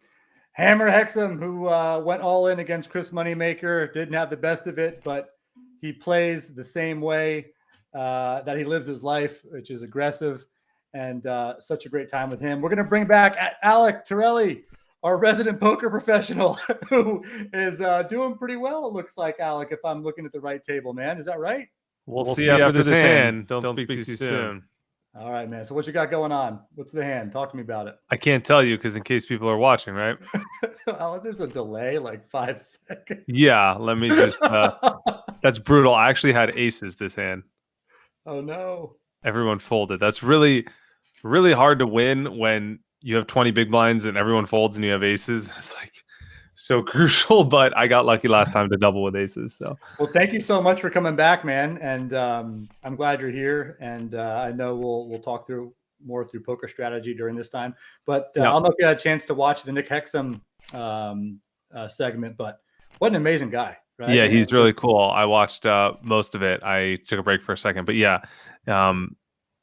Hammer Hexum, who went all in against Chris Moneymaker. Didn't have the best of it, but he plays the same way that he lives his life, which is aggressive, and such a great time with him. We're going to bring back Alec Torelli, our resident poker professional, who is doing pretty well, it looks like, Alec, if I'm looking at the right table, man. Is that right? We'll see after this hand. Don't speak too soon. All right, man. So what you got going on? What's the hand? Talk to me about it. I can't tell you because in case people are watching, right? Alec, there's a delay, like 5 seconds. Yeah, let me just... that's brutal. I actually had aces this hand. Oh, no. Everyone folded. That's really, really hard to win when you have 20 big blinds and everyone folds and you have aces. It's like so crucial, but I got lucky last time to double with aces. So, well, thank you so much for coming back, man. And I'm glad you're here. And I know we'll talk through poker strategy during this time, but I'll not get a chance to watch the Nick Hexum segment, but what an amazing guy. Right? Yeah, he's really cool. I watched most of it. I took a break for a second, but yeah,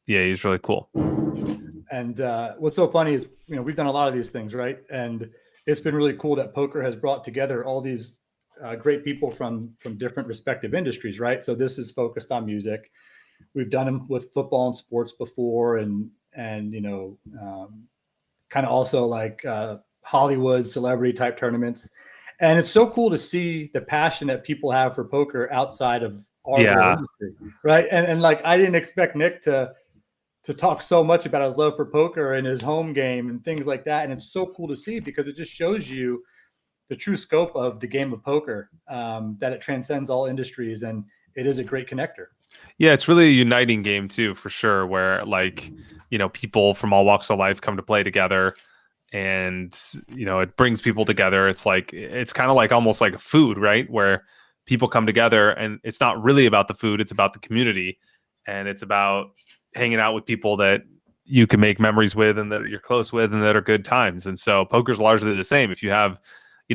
he's really cool. And what's so funny is, we've done a lot of these things, right? And it's been really cool that poker has brought together all these great people from different respective industries, right? So this is focused on music. We've done them with football and sports before, and kind of also like Hollywood celebrity type tournaments. And it's so cool to see the passion that people have for poker outside of our industry, right? And like, I didn't expect Nick to talk so much about his love for poker and his home game and things like that. And it's so cool to see because it just shows you the true scope of the game of poker, that it transcends all industries and it is a great connector. Yeah, it's really a uniting game too, for sure, where people from all walks of life come to play together. And it brings people together. It's kind of like almost like food, right? Where people come together and it's not really about the food, it's about the community, and it's about hanging out with people that you can make memories with and that you're close with and that are good times. And so poker's largely the same. If you have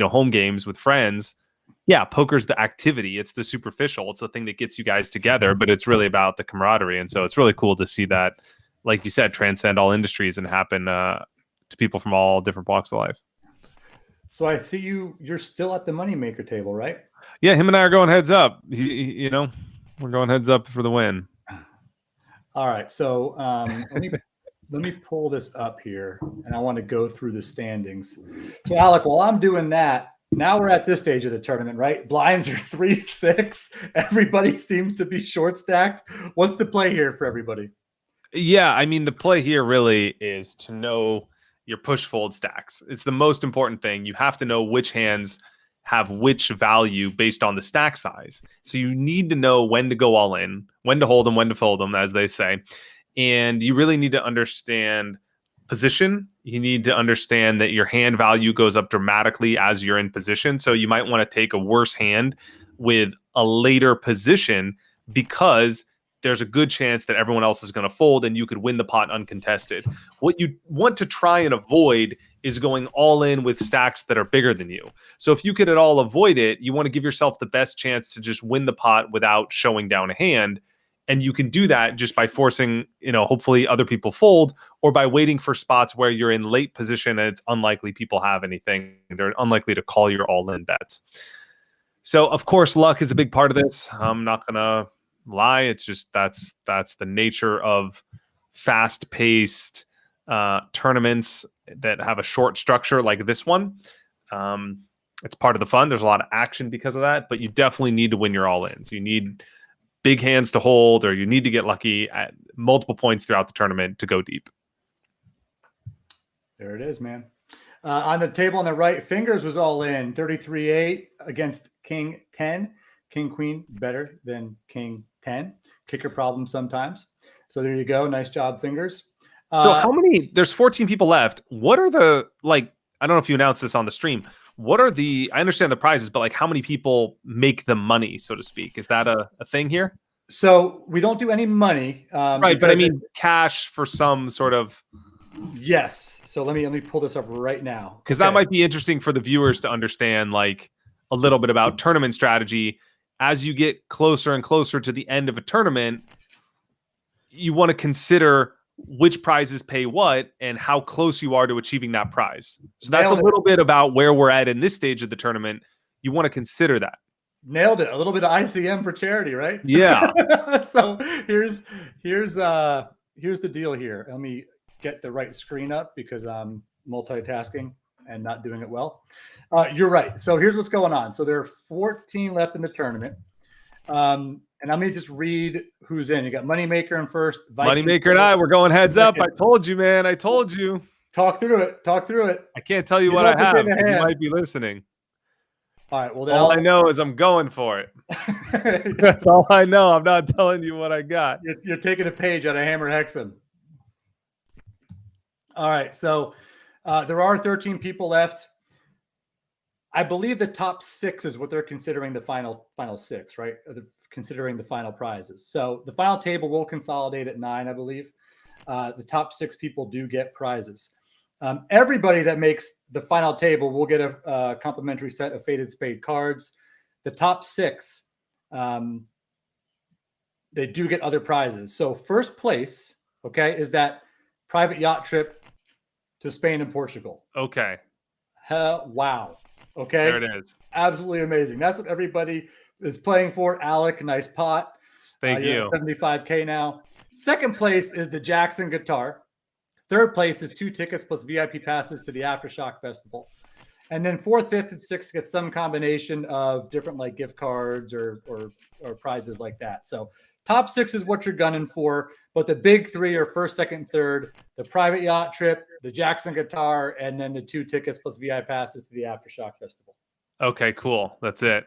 home games with friends, yeah, poker's the activity. It's the superficial. It's the thing that gets you guys together, but it's really about the camaraderie. And so it's really cool to see that, like you said, transcend all industries and happen to people from all different walks of life. So I see you're still at the moneymaker table, right? Yeah, him and I are going heads up. You know, we're going heads up for the win. All right. So let me pull this up here, and I want to go through the standings. So Alec, while I'm doing that, now we're at this stage of the tournament, right? Blinds are 3-6. Everybody seems to be short stacked. What's the play here for everybody? Yeah, I mean, the play here really is to know your push fold stacks. It's the most important thing. You have to know which hands have which value based on the stack size. So you need to know when to go all in, when to hold them, when to fold them, as they say. And you really need to understand position. You need to understand that your hand value goes up dramatically as you're in position. So you might want to take a worse hand with a later position because there's a good chance that everyone else is going to fold and you could win the pot uncontested. What you want to try and avoid is going all in with stacks that are bigger than you. So if you could at all avoid it, you want to give yourself the best chance to just win the pot without showing down a hand. And you can do that just by forcing, hopefully other people fold, or by waiting for spots where you're in late position and it's unlikely people have anything. They're unlikely to call your all-in bets. So of course, luck is a big part of this. I'm not going to lie. It's just that's the nature of fast-paced tournaments that have a short structure like this one. It's part of the fun. There's a lot of action because of that, but you definitely need to win your all-ins. You need big hands to hold, or you need to get lucky at multiple points throughout the tournament to go deep. There it is, man. On the table on the right, Fingers was all in 33-8 against King 10. King Queen better than King 10. Kicker problem sometimes. So there you go. Nice job, Fingers. So how many? There's 14 people left. What are the I don't know if you announced this on the stream. What are I understand the prizes, but how many people make the money, so to speak? Is that a thing here? So we don't do any money. Right, but I mean cash for some sort of. Yes. So let me pull this up right now. Because that might be interesting for the viewers to understand a little bit about tournament strategy. As you get closer and closer to the end of a tournament, you want to consider which prizes pay what and how close you are to achieving that prize. So that's a little bit about where we're at in this stage of the tournament. You want to consider that. Nailed it. A little bit of ICM for charity, right? Yeah. So here's the deal here. Let me get the right screen up because I'm multitasking and not doing it well. You're right. So here's what's going on. So there are 14 left in the tournament. And I'm going to just read who's in. You got Moneymaker in first. Moneymaker and I, we're going heads up. I told you, man. I told you. Talk through it. I can't tell you what I have. You might be listening. All right. Well, all I know is I'm going for it. That's all I know. I'm not telling you what I got. You're taking a page out of Hammer Hexum. All right. So there are 13 people left. I believe the top 6 is what they're considering the final 6, right? Considering the final prizes. So the final table will consolidate at 9, I believe. The top 6 people do get prizes. Everybody that makes the final table will get a complimentary set of Faded Spade cards. The top 6, they do get other prizes. So first place, okay, is that private yacht trip to Spain and Portugal. Okay. Wow. Okay. There it is. Absolutely amazing. That's what everybody is playing for. Alec, nice pot. Thank you. 75K now. Second place is the Jackson guitar. Third place is 2 tickets plus VIP passes to the Aftershock Festival. And then 4th, 5th, and 6th get some combination of different gift cards or prizes like that. So top 6 is what you're gunning for. But the big 3 are 1st, 2nd, 3rd, the private yacht trip, the Jackson guitar, and then the 2 tickets plus VIP passes to the Aftershock Festival. Okay, cool. That's it.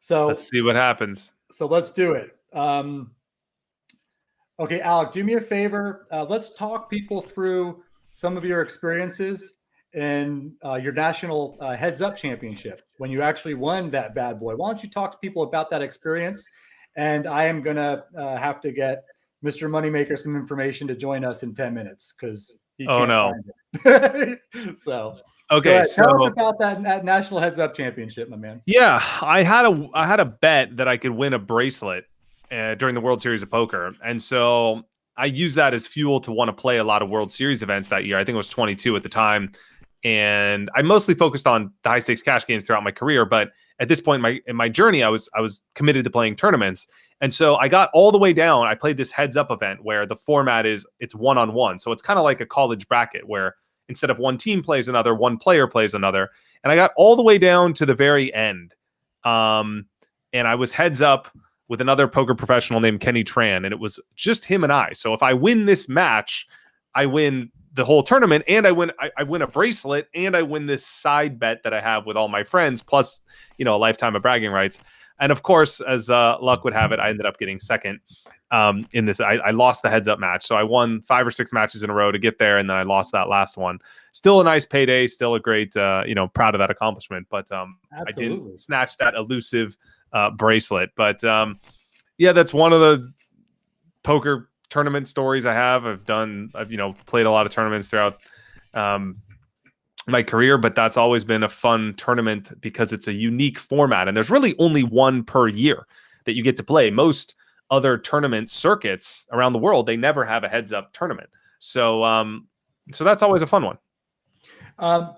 So let's see what happens. So let's do it. Okay, Alec, do me a favor. Let's talk people through some of your experiences in your national Heads Up Championship when you actually won that bad boy. Why don't you talk to people about that experience? And I am going to have to get Mr. Moneymaker some information to join us in 10 minutes because he can't find it. So Okay, Tell us so about that National Heads Up Championship, my man. yeah, I had a bet that I could win a bracelet during the World Series of Poker, and so I used that as fuel to want to play a lot of World Series events that year. I think it was 22 at the time, and I mostly focused on the high stakes cash games throughout my career. But at this point in my journey, I was committed to playing tournaments, and so I got all the way down. I played this heads up event where the format is it's 1-on-1, so it's kind of like a college bracket where instead of one team plays another, one player plays another. And I got all the way down to the very end. And I was heads up with another poker professional named Kenny Tran, and it was just him and I. So if I win this match, I win the whole tournament, and I win a bracelet, and I win this side bet that I have with all my friends, plus, a lifetime of bragging rights. And of course, as luck would have it, I ended up getting second in this. I lost the heads up match. So I won 5 or 6 matches in a row to get there, and then I lost that last one. Still a nice payday, still a great, proud of that accomplishment. But I didn't snatch that elusive bracelet. But yeah, that's one of the poker tournament stories I have. I've played a lot of tournaments throughout my career, but that's always been a fun tournament because it's a unique format, and there's really only one per year that you get to play. Most other tournament circuits around the world, they never have a heads up tournament. So that's always a fun one.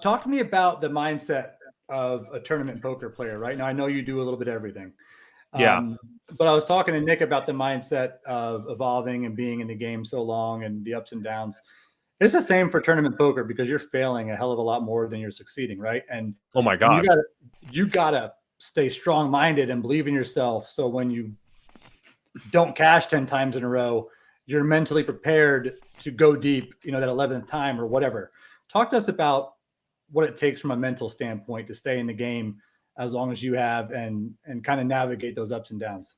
Talk to me about the mindset of a tournament poker player. Right now, I know you do a little bit of everything. Yeah. But I was talking to Nick about the mindset of evolving and being in the game so long and the ups and downs. It's the same for tournament poker because you're failing a hell of a lot more than you're succeeding, right? And oh my gosh, you gotta stay strong-minded and believe in yourself. So when you don't cash 10 times in a row, you're mentally prepared to go deep, that 11th time or whatever. Talk to us about what it takes from a mental standpoint to stay in the game as long as you have and kind of navigate those ups and downs.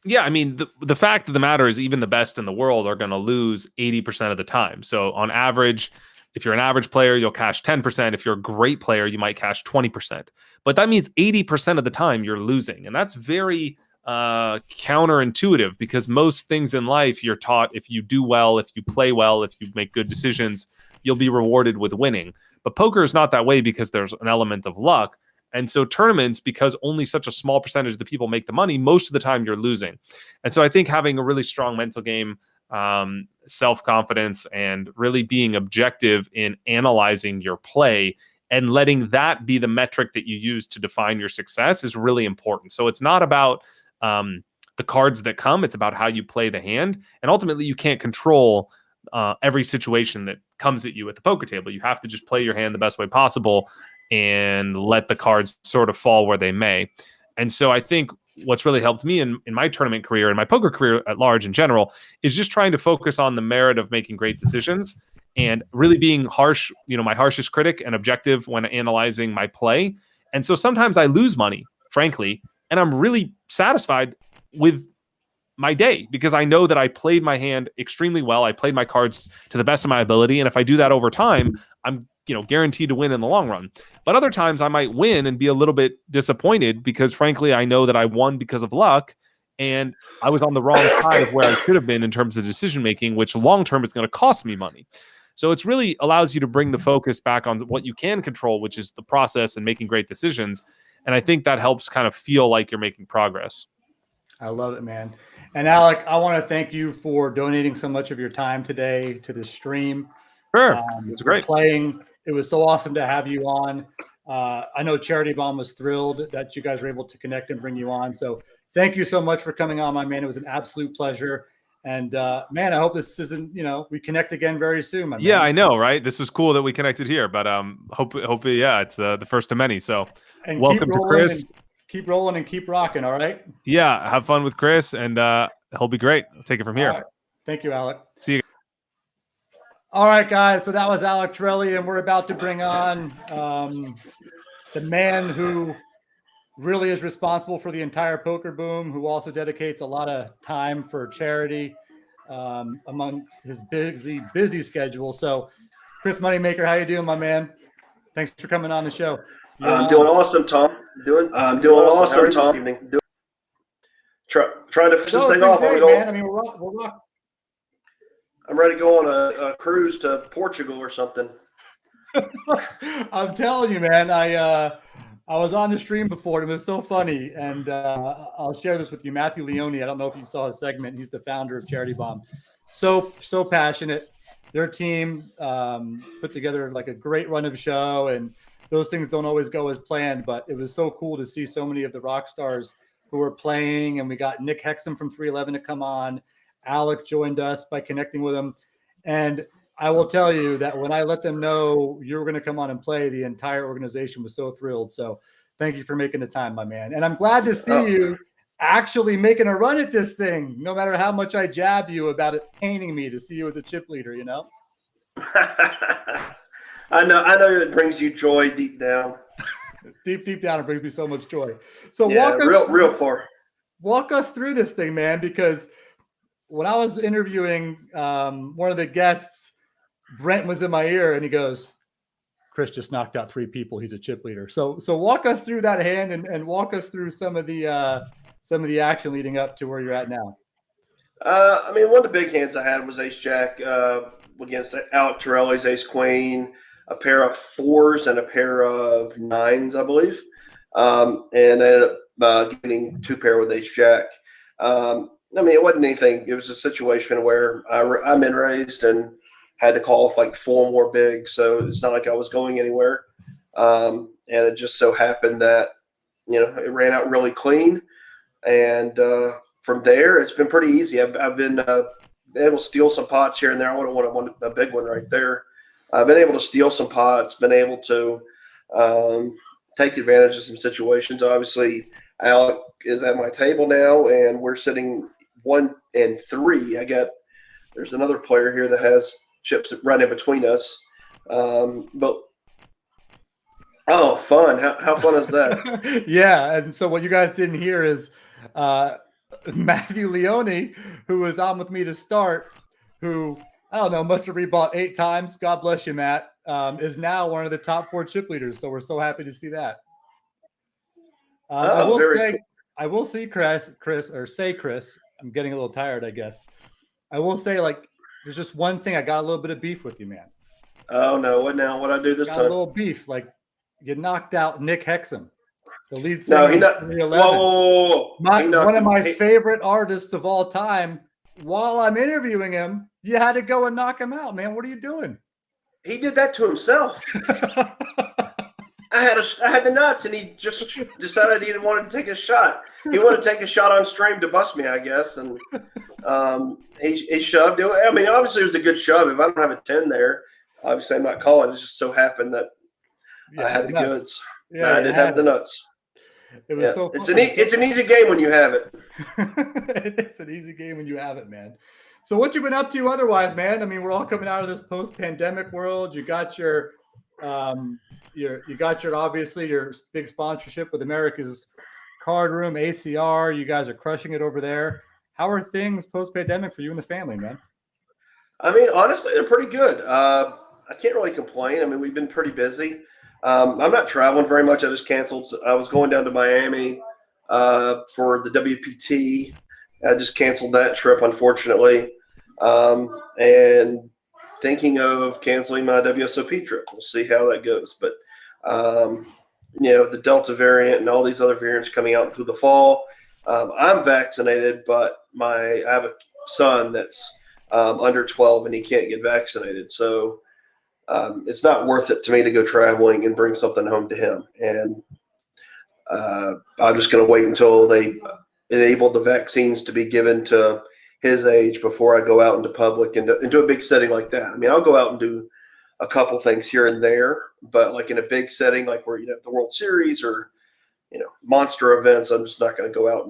Yeah, I mean, the fact of the matter is even the best in the world are going to lose 80% of the time. So on average, if you're an average player, you'll cash 10%. If you're a great player, you might cash 20%. But that means 80% of the time you're losing. And that's very counterintuitive because most things in life you're taught if you do well, if you play well, if you make good decisions, you'll be rewarded with winning. But poker is not that way because there's an element of luck. And so tournaments, because only such a small percentage of the people make the money, most of the time you're losing. And so I think having a really strong mental game, self-confidence, and really being objective in analyzing your play and letting that be the metric that you use to define your success is really important. So it's not about the cards that come, it's about how you play the hand. And ultimately, you can't control every situation that comes at you at the poker table. You have to just play your hand the best way possible and let the cards sort of fall where they may. And so I think what's really helped me in my tournament career and my poker career at large in general is just trying to focus on the merit of making great decisions and really being harsh, my harshest critic and objective when analyzing my play. And so sometimes I lose money, frankly, and I'm really satisfied with my day because I know that I played my hand extremely well. I played my cards to the best of my ability. And if I do that over time, I'm guaranteed to win in the long run. But other times I might win and be a little bit disappointed because frankly, I know that I won because of luck and I was on the wrong side of where I should have been in terms of decision-making, which long-term is going to cost me money. So it's really allows you to bring the focus back on what you can control, which is the process and making great decisions. And I think that helps kind of feel like you're making progress. I love it, man. And Alec, I want to thank you for donating so much of your time today to this stream. Sure. It's great. Playing. It was so awesome to have you on. I know Charity Bomb was thrilled that you guys were able to connect and bring you on. So thank you so much for coming on, my man. It was an absolute pleasure. And man, I hope this isn't, we connect again very soon. My man. I know, right? This was cool that we connected here, but hope it's the first of many. So and welcome to Chris. Keep rolling and keep rocking. All right. Yeah. Have fun with Chris and he'll be great. I'll take it from here. Right. Thank you, Alec. See you. All right, guys. So that was Alec Torelli, and we're about to bring on the man who really is responsible for the entire poker boom, who also dedicates a lot of time for charity amongst his busy schedule. So, Chris Moneymaker, how you doing, my man? Thanks for coming on the show. I'm doing awesome, Tom. Doing awesome, Tom. Trying to finish this thing off. Man. I mean, we're I'm ready to go on a cruise to Portugal or something. I'm telling you, man. I was on the stream before, and it was so funny. And I'll share this with you, Matthew Leone. I don't know if you saw his segment. He's the founder of Charity Bomb. So passionate. Their team put together like a great run of show, and those things don't always go as planned. But it was so cool to see so many of the rock stars who were playing, and we got Nick Hexum from 311 to come on. Alec joined us by connecting with him, and I will tell you that when I let them know you were going to come on and play, the entire organization was so thrilled. So thank you for making the time, my man. And I'm glad to see you actually making a run at this thing, no matter how much I jab you about it paining me to see you as a chip leader, you know? I know it brings you joy deep down. Deep down, it brings me so much joy. So yeah, real far. Walk us through this thing, man, because when I was interviewing one of the guests, Brent was in my ear and he goes, Chris just knocked out 3 people. He's a chip leader. So walk us through that hand and walk us through some of the action leading up to where you're at now. I mean, one of the big hands I had was Ace Jack against Alec Torelli's Ace Queen, a pair of 4s and a pair of 9s, I believe. And I ended up getting 2 pair with Ace Jack. I mean, it wasn't anything. It was a situation where I'm in raised and had to call off like 4 more bigs, so it's not like I was going anywhere. And it just so happened that, it ran out really clean. And from there, it's been pretty easy. I've been able to steal some pots here and there. I would have wanted a big one right there. I've been able to steal some pots, been able to take advantage of some situations. Obviously, Alec is at my table now, and we're sitting 1 and 3. There's another player here that has chips right in between us. But fun. How fun is that? Yeah. And so what you guys didn't hear is Matthew Leone, who was on with me to start, who, I don't know, must have rebought 8 times. God bless you, Matt, is now one of the top 4 chip leaders. So we're so happy to see that. I will say, Chris, I'm getting a little tired, I guess. I will say, like, there's just one thing. I got a little bit of beef with you, man. Oh, no. What now? What'd I do this time? A little beef. Like, you knocked out Nick Hexum, the lead singer. No, he not. Whoa. One of my favorite artists of all time. While I'm interviewing him, you had to go and knock him out, man. What are you doing? He did that to himself. I had the nuts, and he just decided he didn't want to take a shot. He wanted to take a shot on stream to bust me, I guess, and he shoved it. I mean, obviously it was a good shove. If I don't have a 10 there, obviously I'm not calling. It just so happened that I had the goods. Yeah, I did have the nuts. It was so fun. It's an easy game when you have it. It's an easy game when you have it, man. So what you been up to otherwise, man? I mean, we're all coming out of this post-pandemic world. You got your obviously your big sponsorship with America's Card Room, ACR. You guys are crushing it over there. How are things post-pandemic for you and the family, man? I mean, honestly, they're pretty good. I can't really complain. I mean, we've been pretty busy. I'm not traveling very much. I just canceled. I was going down to Miami for the WPT. I just canceled that trip, unfortunately, and thinking of canceling my WSOP trip. We'll see how that goes. But, the Delta variant and all these other variants coming out through the fall. I'm vaccinated, but I have a son that's under 12 and he can't get vaccinated. So it's not worth it to me to go traveling and bring something home to him. And I'm just going to wait until they enable the vaccines to be given to his age before I go out into public and into a big setting like that. I mean, I'll go out and do a couple things here and there, but like in a big setting, like where you have the World Series or, monster events, I'm just not going to go out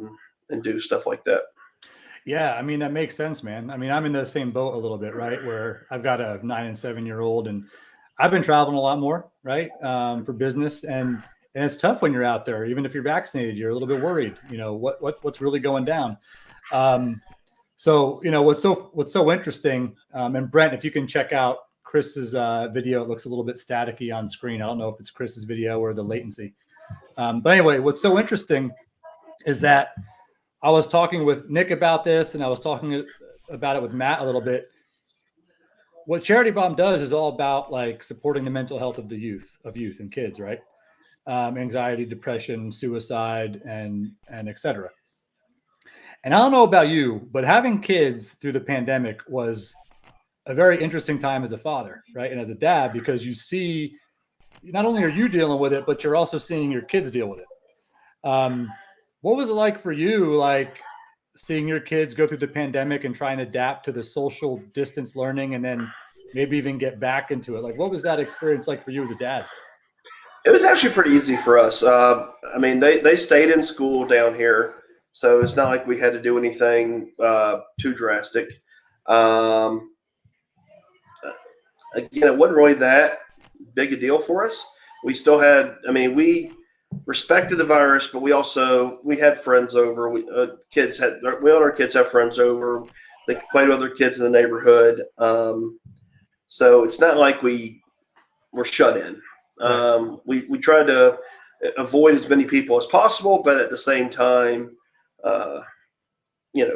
and do stuff like that. Yeah, I mean, that makes sense, man. I mean, I'm in the same boat a little bit, right? Where I've got a 9 and 7-year-old and I've been traveling a lot more, right? For business. And it's tough when you're out there, even if you're vaccinated, you're a little bit worried, what's really going down. So, what's so interesting, and Brent, if you can check out Chris's video, it looks a little bit staticky on screen. I don't know if it's Chris's video or the latency. But anyway, what's so interesting is that I was talking with Nick about this, and I was talking about it with Matt a little bit. what Charity Bomb does is all about like supporting the mental health of the youth and kids, right? Anxiety, depression, suicide, and etc. And I don't know about you, but having kids through the pandemic was a very interesting time as a father, right? And as a dad, because you see, not only are you dealing with it, but you're also seeing your kids deal with it. What was it like for you, like seeing your kids go through the pandemic and trying to adapt to the social distance learning and then maybe even get back into it? Like, what was that experience like for you as a dad? It was actually pretty easy for us. I mean, they stayed in school down here, so it's not like we had to do anything too drastic. Again, it wasn't really that big a deal for us. We still had, I mean, we respected the virus, but we had friends over. We all our kids have friends over. They played with other kids in the neighborhood. So it's not like we were shut in. We tried to avoid as many people as possible, but at the same time,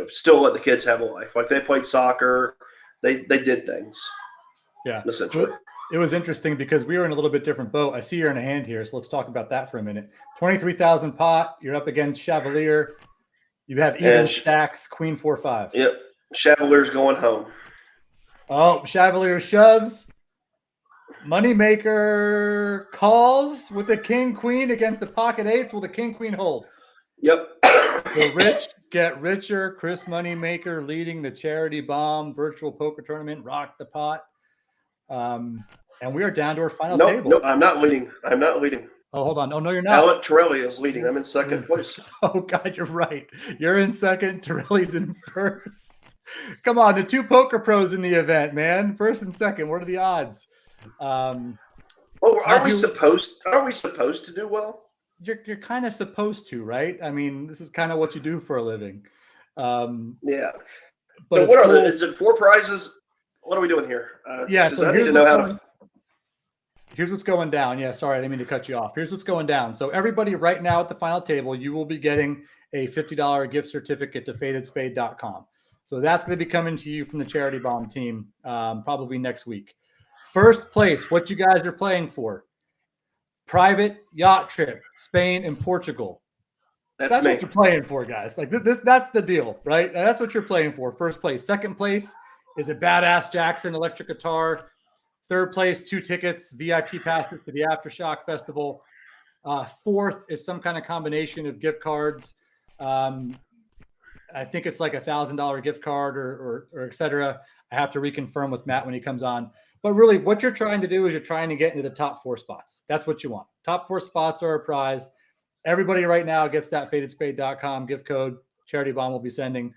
still let the kids have a life. Like they played soccer, they did things. Yeah, essentially. It was interesting because we were in a little bit different boat. I see you're in a hand here, so let's talk about that for a minute. 23,000 pot. You're up against Chevalier. You have even stacks, Queen 4-5. Yep, Chevalier's going home. Oh, Chevalier shoves. Moneymaker calls with the king queen against the pocket eights. Will the king queen hold? Yep. The rich get richer. Chris Moneymaker leading the Charity Bomb virtual poker tournament. Rock the pot. And we are down to our final table. No, I'm not leading. Oh, hold on. Oh, no, you're not. Alec Torelli is leading. I'm in second place. Oh, God, you're right. You're in second. Torelli's in first. Come on, the two poker pros in the event, man. First and second. What are the odds? Are we supposed to do well? You're kind of supposed to, right? I mean, this is kind of what you do for a living. Yeah. But so what are is it 4 prizes? What are we doing here? So I need to know how to. Here's what's going down. Yeah, sorry, I didn't mean to cut you off. Here's what's going down. So everybody right now at the final table, you will be getting a $50 gift certificate to fadedspade.com. So that's going to be coming to you from the Charity Bomb team probably next week. First place, what you guys are playing for. Private yacht trip, Spain and Portugal. That's what you're playing for, guys. Like that's the deal, right? That's what you're playing for. First place. Second place is a Badass Jackson electric guitar. Third place, 2 tickets, VIP passes to the Aftershock Festival. Fourth is some kind of combination of gift cards. I think it's like $1,000 gift card or et cetera. I have to reconfirm with Matt when he comes on. But really, what you're trying to do is you're trying to get into the top 4 spots. That's what you want. Top 4 spots are a prize. Everybody right now gets that fadedspade.com gift code. Charity Bomb will be sending.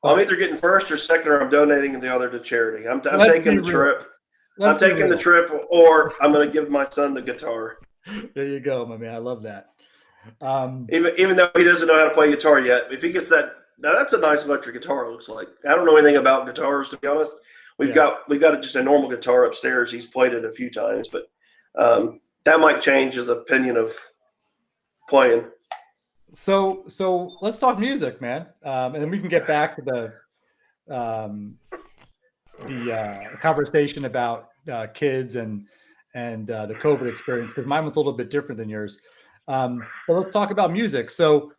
I'm either getting first or second, or I'm donating the other to charity. I'm taking the trip. I'm taking the trip, or I'm going to give my son the guitar. There you go, my man. I love that. Even though he doesn't know how to play guitar yet, if he gets that, now that's a nice electric guitar. It looks like. I don't know anything about guitars, to be honest. We've got just a normal guitar upstairs. He's played it a few times, but that might change his opinion of playing. So let's talk music, man, and then we can get back to the conversation about kids and the COVID experience, because mine was a little bit different than yours. But let's talk about music. So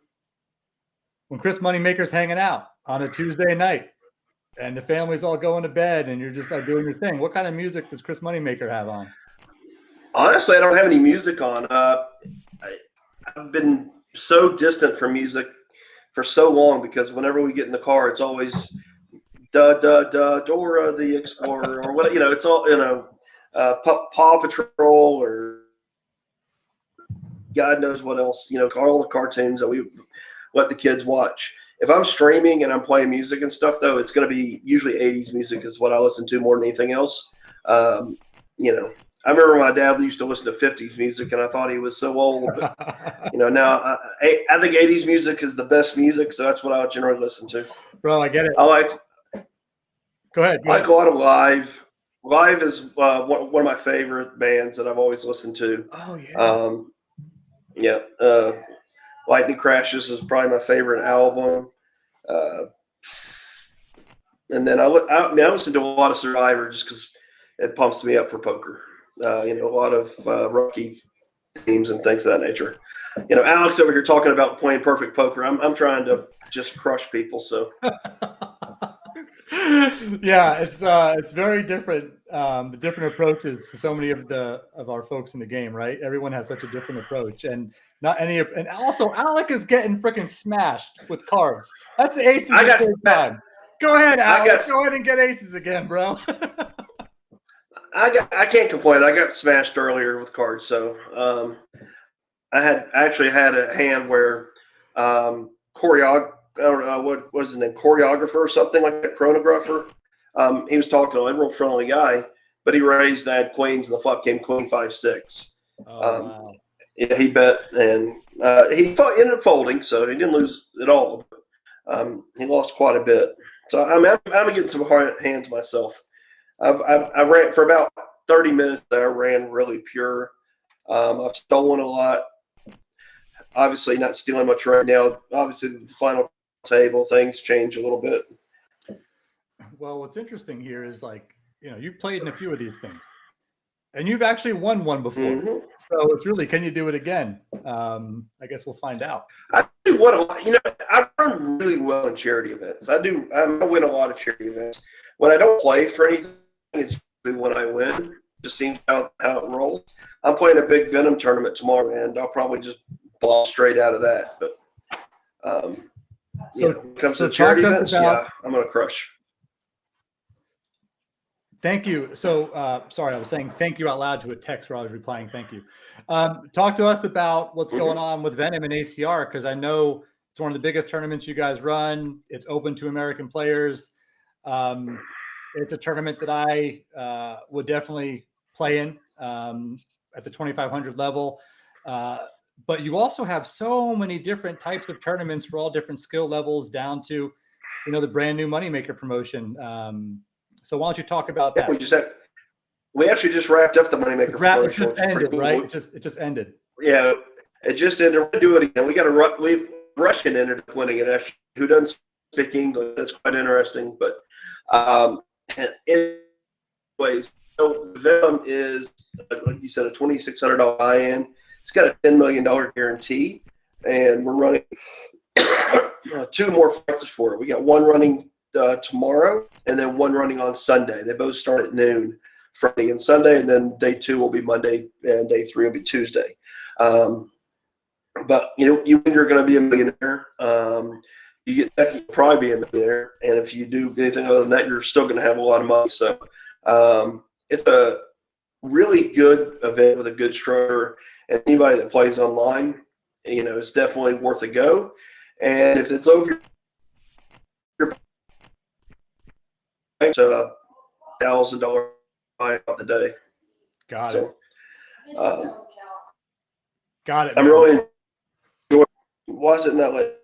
when Chris Moneymaker's hanging out on a Tuesday night and the family's all going to bed and you're just like doing your thing, what kind of music does Chris Moneymaker have on? Honestly, I don't have any music on. I've been so distant from music for so long because whenever we get in the car, it's always Dora the Explorer or what, it's all, Paw Patrol or God knows what else, all the cartoons that we let the kids watch. If I'm streaming and I'm playing music and stuff, though, it's going to be usually 80s music is what I listen to more than anything else. I remember my dad used to listen to 50s music, and I thought he was so old. But, now I think 80s music is the best music, so that's what I generally listen to. Bro, I get it. Go ahead. I like a lot of Live. Live is one of my favorite bands that I've always listened to. Oh, yeah. Lightning Crashes is probably my favorite album. And then I listen to a lot of Survivor just because it pumps me up for poker. A lot of rookie themes and things of that nature. Alex over here talking about playing perfect poker. I'm trying to just crush people. So yeah, it's very different. The different approaches to so many of our folks in the game, right? Everyone has such a different approach, and and also Alec is getting freaking smashed with cards. That's aces at the same time. Go ahead, Alec. Go ahead and get aces again, bro. I can't complain. I got smashed earlier with cards, so I actually had a hand where I don't know what was his name, choreographer or something like that, chronographer. He was talking to a real friendly guy, but he raised that queens and the flop came queen 5-6. Wow. Yeah, he bet and he ended up folding, so he didn't lose at all. But, he lost quite a bit. So I'm getting some hard hands myself. I ran for about 30 minutes. I ran really pure. I've stolen a lot. Obviously, not stealing much right now. Obviously, the final table things change a little bit. Well, what's interesting here is you've played in a few of these things, and you've actually won one before. Mm-hmm. So it's really, can you do it again? I guess we'll find out. I do what a lot. I run really well in charity events. I win a lot of charity events. When I don't play for anything, it's when I win. Just seems how it rolls. I'm playing a big Venom tournament tomorrow, and I'll probably just ball straight out of that. But when it comes to charity events, I'm going to crush. Thank you. So, sorry, I was saying thank you out loud to a text where I was replying thank you. Talk to us about what's going on with Venom and ACR, because I know it's one of the biggest tournaments you guys run. It's open to American players. It's a tournament that I would definitely play in at the 2,500 level. But you also have so many different types of tournaments for all different skill levels down to, the brand new Moneymaker promotion. So why don't you talk about that? We actually just wrapped up the Moneymaker promotion. It just ended, right? It just ended. Yeah, it just ended. We're gonna do it again. We got to Russian ended up winning it. Actually, who doesn't speak English? That's quite interesting. But anyways, so Venom is, like you said, a $2,600 buy-in. It's got a $10 million guarantee, and we're running 2 more fights for it. We got one running tomorrow, and then one running on Sunday. They both start at noon, Friday and Sunday, and then day 2 will be Monday, and day 3 will be Tuesday. But you're going to be a millionaire. You'll probably be a millionaire, and if you do anything other than that, you're still going to have a lot of money. So it's a really good event with a good structure, and anybody that plays online, is definitely worth a go. And if it's over your $1,000 out the day. Got it. Got it. I'm really enjoying. Why is it not like?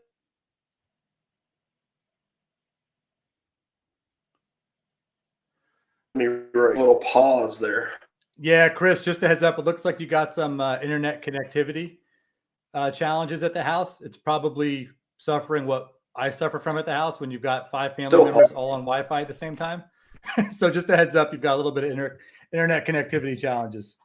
A little pause there. Yeah, Chris, just a heads up. It looks like you got some internet connectivity challenges at the house. It's probably suffering what I suffer from at the house when you've got 5 family members all on Wi-Fi at the same time. So just a heads up, you've got a little bit of internet connectivity challenges.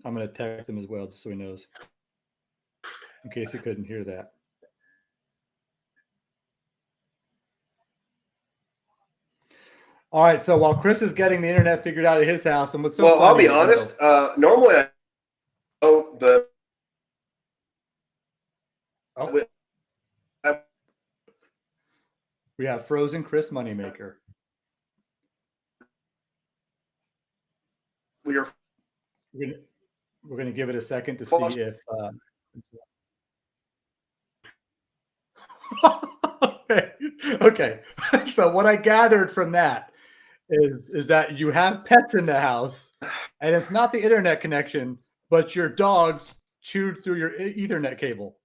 I'm going to text him as well, just so he knows, in case he couldn't hear that. All right. So while Chris is getting the internet figured out at his house, and what's so funny, I'll be honest. Normally, we have frozen Chris Moneymaker. We're gonna give it a second to see if. Okay. So what I gathered from that is that you have pets in the house, and it's not the internet connection, but your dogs chewed through your Ethernet cable.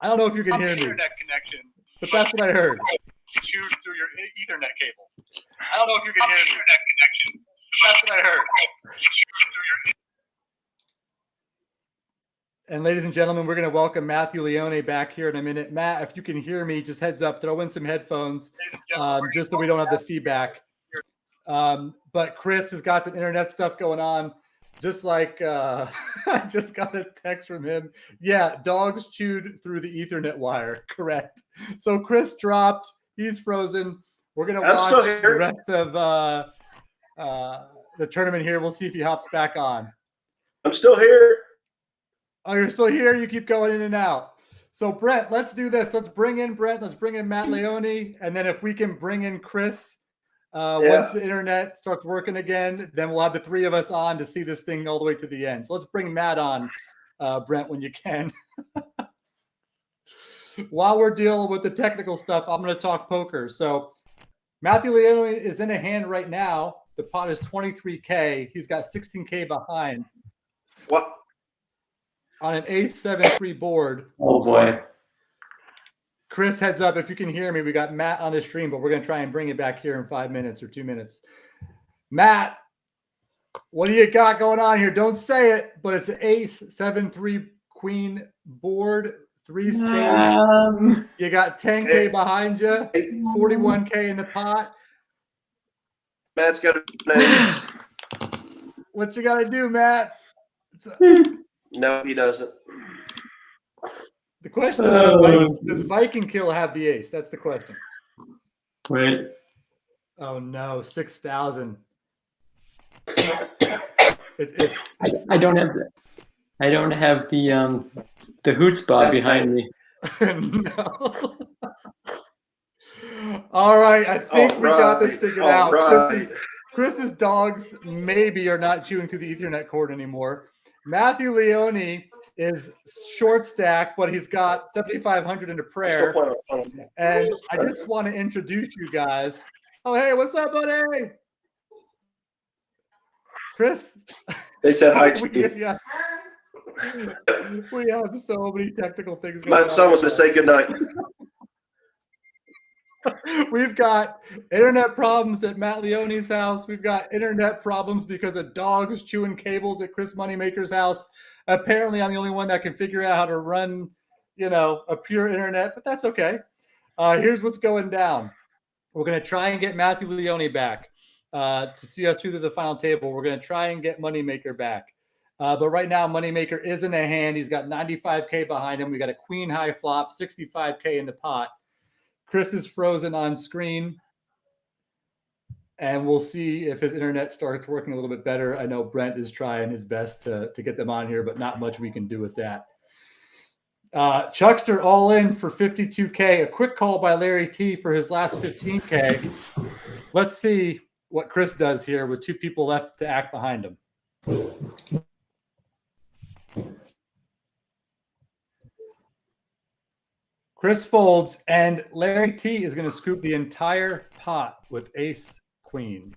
I don't know if you can hear me. Internet connection, but that's what I heard. Chewed through your Ethernet cable. I don't know if you can hear me. Internet connection, but that's what I heard. And ladies and gentlemen, we're going to welcome Matthew Leone back here in a minute. Matt, if you can hear me, just heads up, throw in some headphones, just so we don't have the feedback. But Chris has got some internet stuff going on, just like I just got a text from him. Yeah, dogs chewed through the Ethernet wire. Correct. So Chris dropped. He's frozen. We're going to watch the rest of the tournament here. We'll see if he hops back on. I'm still here. Oh, you're still here? You keep going in and out. So, Brent, let's do this. Let's bring in Brent. Let's bring in Matt Leone. And then if we can bring in Chris, once the internet starts working again, then we'll have the three of us on to see this thing all the way to the end. So let's bring Matt on, Brent, when you can. While we're dealing with the technical stuff, I'm going to talk poker. So Matthew Leone is in a hand right now. The pot is 23K. He's got 16K behind. What? On an ace 7-3 board. Oh boy. Chris, heads up if you can hear me. We got Matt on the stream, but we're going to try and bring it back here in 5 minutes or 2 minutes. Matt, what do you got going on here? Don't say it, but it's an ace 7-3 queen board, 3 spades. You got 10K behind you, 41K in the pot. Matt's got an ace. What you got to do, Matt? No, he doesn't. The question is, does Viking Kill have the ace? That's the question. Wait. Oh no, 6,000. I don't have the. I don't have the hoot spot behind me. No. All right, I think we got this figured out. Right. Chris's dogs maybe are not chewing through the Ethernet cord anymore. Matthew Leone is short stack, but he's got 7,500 into prayer. And I just want to introduce you guys. Oh, hey, what's up, buddy? Chris? They said hi to you. Yeah. We have so many technical things going on. My son was going to say goodnight. We've got internet problems at Matt Leone's house. We've got internet problems because of dogs chewing cables at Chris Moneymaker's house. Apparently, I'm the only one that can figure out how to run, a pure internet, but that's okay. Here's what's going down. We're going to try and get Matthew Leone back to see us through to the final table. We're going to try and get Moneymaker back. But right now, Moneymaker is in a hand. He's got 95K behind him. We got a queen high flop, 65K in the pot. Chris is frozen on screen, and we'll see if his internet starts working a little bit better. I know Brent is trying his best to get them on here, but not much we can do with that. Chuckster all in for 52K. A quick call by Larry T for his last 15K. Let's see what Chris does here with two people left to act behind him. Chris folds, and Larry T is going to scoop the entire pot with ace queen.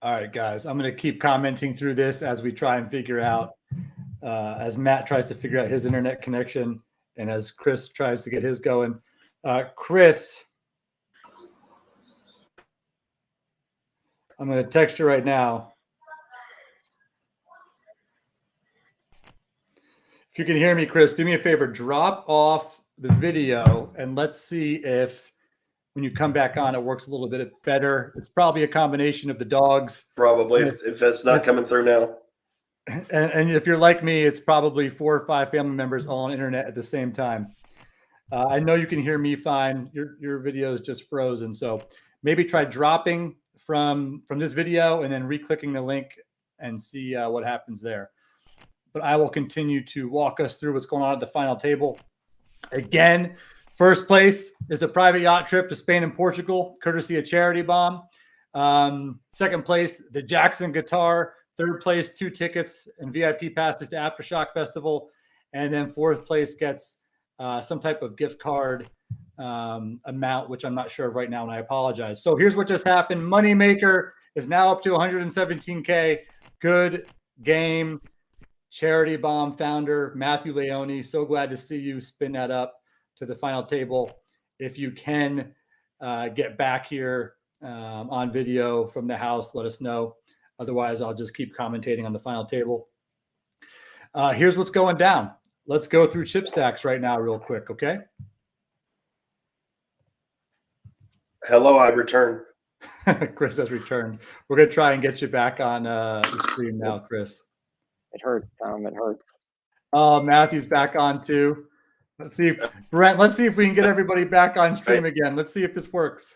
All right, guys, I'm going to keep commenting through this as we try and figure out, as Matt tries to figure out his internet connection and as Chris tries to get his going. Chris, I'm going to text you right now. If you can hear me, Chris, do me a favor, drop off the video and let's see if when you come back on, it works a little bit better. It's probably a combination of the dogs. Probably, if that's not coming through now. And if you're like me, it's probably 4 or 5 family members all on internet at the same time. I know you can hear me fine. Your video is just frozen. So maybe try dropping from this video and then re-clicking the link and see what happens there. But I will continue to walk us through what's going on at the final table. Again, first place is a private yacht trip to Spain and Portugal, courtesy of Charity Bomb. Second place, the Jackson Guitar. Third place, 2 tickets and VIP passes to Aftershock Festival. And then fourth place gets some type of gift card amount, which I'm not sure of right now, and I apologize. So here's what just happened. Moneymaker is now up to 117K. Good game. Charity Bomb founder, Matthew Leone. So glad to see you spin that up to the final table. If you can get back here on video from the house, let us know. Otherwise, I'll just keep commentating on the final table. Here's what's going down. Let's go through chip stacks right now real quick, okay? Hello, I return. Chris has returned. We're going to try and get you back on the screen now, Chris. It hurts, Tom. It hurts. Oh, Matthew's back on too. Let's see if Brent, let's see if we can get everybody back on stream again. Let's see if this works.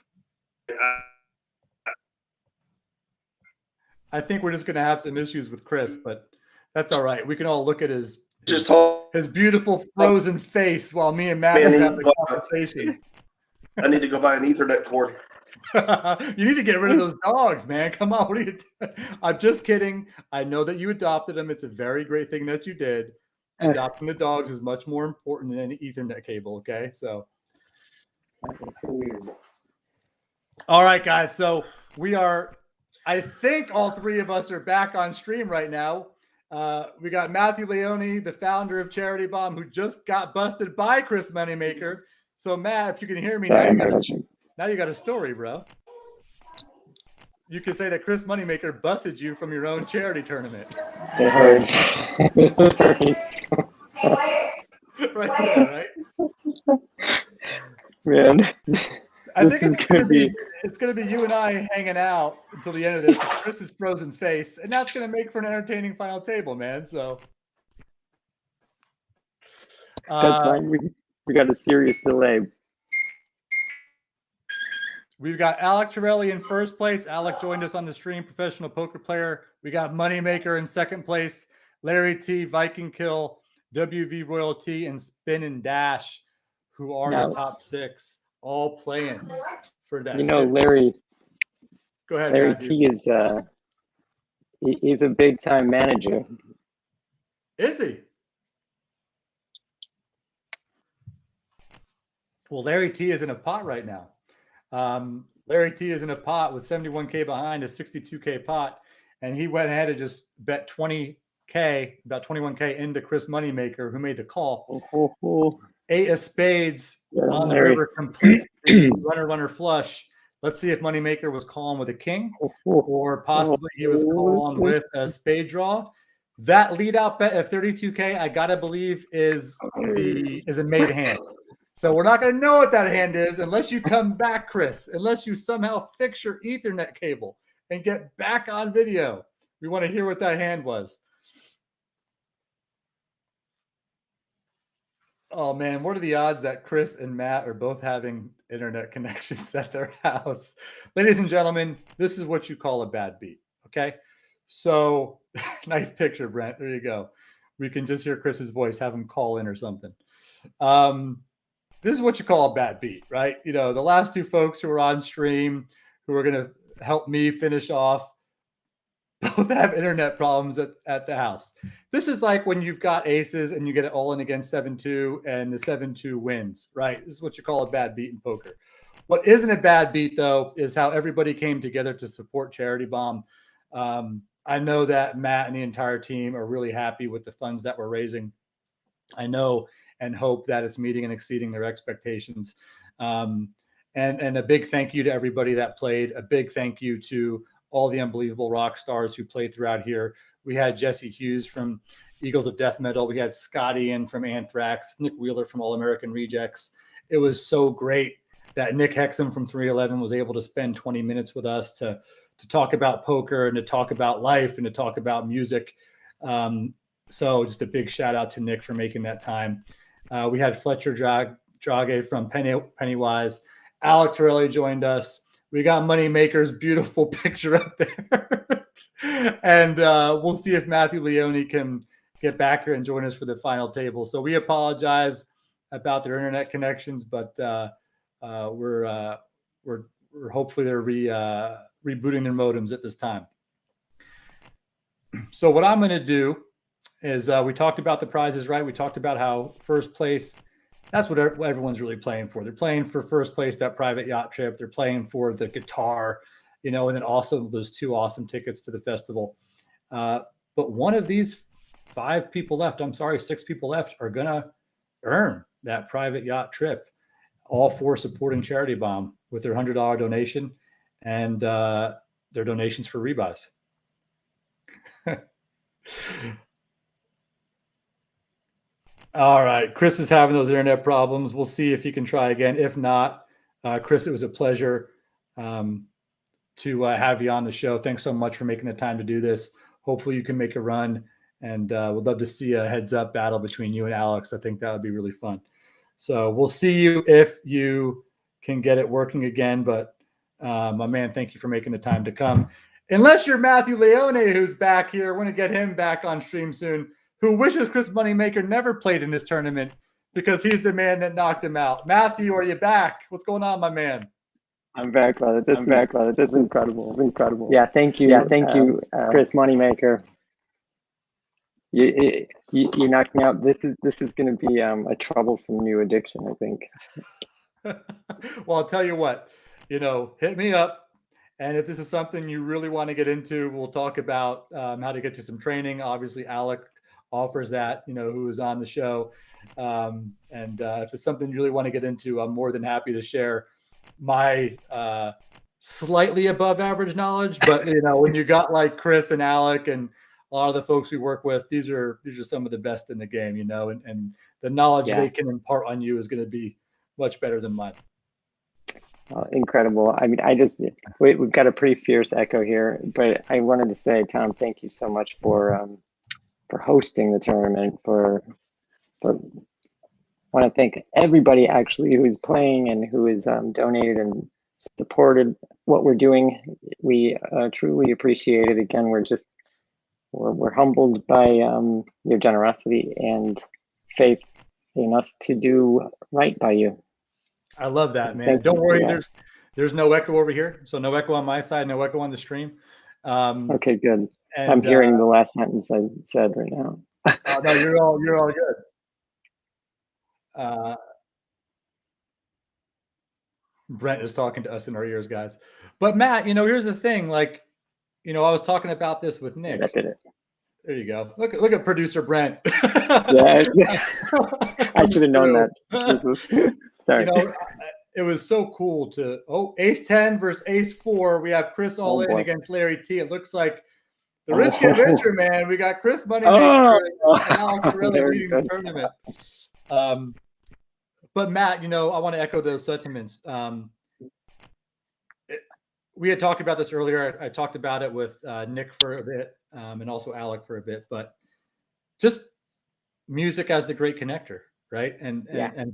I think we're just going to have some issues with Chris, but that's all right. We can all look at his beautiful frozen face while me and Matt have the conversation. I need to go buy an Ethernet cord. You need to get rid of those dogs, man. Come on. What are you doing? I'm just kidding. I know that you adopted them. It's a very great thing that you did. Adopting the dogs is much more important than any Ethernet cable, okay? So, all right, guys. So we are, I think all three of us are back on stream right now. We got Matthew Leone, the founder of Charity Bomb, who just got busted by Chris Moneymaker. So, Matt, if you can hear me now you got a story, bro. You can say that Chris Moneymaker busted you from your own charity tournament. It hurts. Right there, right? Man, I think it's gonna be you and I hanging out until the end of this. Chris's frozen face, and that's gonna make for an entertaining final table, man. So that's fine. We got a serious delay. We've got Alex Torelli in first place. Alec joined us on the stream, professional poker player. We got Moneymaker in second place. Larry T, Viking Kill, WV Royalty, and Spin and Dash, who are the top six, all playing for that. You know, Larry. Go ahead. Larry Matthew. T is he's a big time manager. Is he? Well, Larry T is in a pot right now. Larry T is in a pot with 71K behind a 62K pot, and he went ahead and just bet 20K, about 21K into Chris Moneymaker, who made the call. 8 of spades on the river, completes the runner flush. Let's see if Moneymaker was calling with a king, or possibly he was calling with a spade draw. That lead out bet of 32K, I gotta believe, is a made hand. So we're not going to know what that hand is unless you come back, Chris, unless you somehow fix your Ethernet cable and get back on video. We want to hear what that hand was. Oh, man, what are the odds that Chris and Matt are both having internet connections at their house? Ladies and gentlemen, this is what you call a bad beat, okay? So nice picture, Brent. There you go. We can just hear Chris's voice, have him call in or something. This is what you call a bad beat, right? You know, the last two folks who are on stream who are going to help me finish off both have internet problems at the house. This is like when you've got aces and you get it all in against 7-2 and the 7-2 wins, right? This is what you call a bad beat in poker. What isn't a bad beat, though, is how everybody came together to support Charity Bomb. I know that Matt and the entire team are really happy with the funds that we're raising. I know and hope that it's meeting and exceeding their expectations. And a big thank you to everybody that played. A big thank you to all the unbelievable rock stars who played throughout here. We had Jesse Hughes from Eagles of Death Metal. We had Scott in from Anthrax, Nick Wheeler from All American Rejects. It was so great that Nick Hexum from 311 was able to spend 20 minutes with us to talk about poker and to talk about life and to talk about music. So just a big shout out to Nick for making that time. We had Fletcher Dragge from Pennywise. Alec Torelli joined us. We got Moneymaker's beautiful picture up there. And we'll see if Matthew Leone can get back here and join us for the final table. So we apologize about their internet connections, but we're hopefully they're rebooting their modems at this time. So what I'm going to do is we talked about the prizes, right? We talked about how first place, that's what everyone's really playing for. They're playing for first place, that private yacht trip. They're playing for the guitar, you know, and then also those 2 awesome tickets to the festival. But one of these 6 people left are going to earn that private yacht trip, all for supporting Charity Bomb with their $100 donation. and their donations for rebuys. All right. Chris is having those internet problems. We'll see if he can try again. If not, Chris, it was a pleasure to have you on the show. Thanks so much for making the time to do this. Hopefully you can make a run, and we'd love to see a heads up battle between you and Alex. I think that would be really fun. So we'll see you if you can get it working again. But my man, thank you for making the time to come. Unless you're Matthew Leone, who's back here, I want to get him back on stream soon, who wishes Chris Moneymaker never played in this tournament because he's the man that knocked him out. Matthew, are you back? What's going on, my man? I'm back, brother. This is incredible. It's incredible. Yeah, thank you. Chris Moneymaker. You knocked me out. This is going to be a troublesome new addiction, I think. Well, I'll tell you what, hit me up. And if this is something you really want to get into, we'll talk about how to get you some training. Obviously, Alec offers that, who is on the show. And if it's something you really want to get into, I'm more than happy to share my slightly above average knowledge. But, when you got like Chris and Alec and a lot of the folks we work with, these are some of the best in the game, and the knowledge they can impart on you is going to be much better than mine. Incredible. I mean, we've got a pretty fierce echo here, but I wanted to say, Tom, thank you so much for hosting the tournament. I want to thank everybody actually who is playing and who has donated and supported what we're doing. We truly appreciate it. Again, we're humbled by your generosity and faith in us to do right by you. I love that, man. Don't worry, there's no echo over here. So no echo on my side, no echo on the stream. Okay, good. And, I'm hearing the last sentence I said right now. No, you're all good. Brent is talking to us in our ears, guys. But Matt, here's the thing. Like, I was talking about this with Nick. That did it. There you go. Look at producer Brent. Yeah, I should have known that. Jesus. Sorry. It was so cool to ace 10 versus ace 4. We have Chris all in against Larry T. It looks like the rich get richer, man. We got Chris Moneymaker and Alex really leading the tournament. But Matt, I want to echo those sentiments. We had talked about this earlier. I talked about it with Nick for a bit and also Alec for a bit, but just music as the great connector, right? And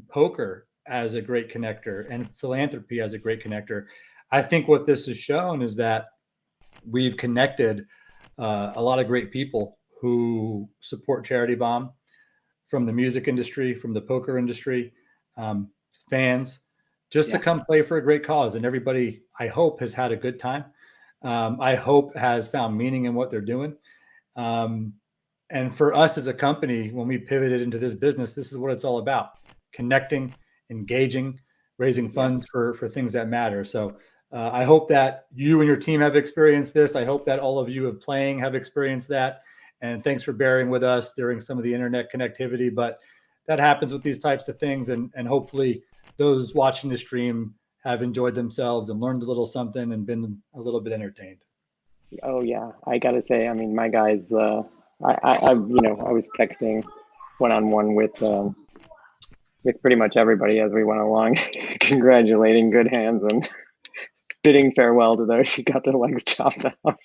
poker as a great connector and philanthropy as a great connector. I think what this has shown is that we've connected a lot of great people who support Charity Bomb from the music industry, from the poker industry, fans, just to come play for a great cause. And everybody, I hope, has had a good time. I hope has found meaning in what they're doing. And for us as a company, when we pivoted into this business, this is what it's all about: connecting, engaging, raising funds for things that matter. So I hope that you and your team have experienced this. I hope that all of you have experienced that. And thanks for bearing with us during some of the internet connectivity, but that happens with these types of things. And hopefully those watching the stream have enjoyed themselves and learned a little something and been a little bit entertained. Oh yeah. I got to say, I mean, my guys, I was texting one-on-one with pretty much everybody as we went along, congratulating good hands and bidding farewell to those who got their legs chopped off.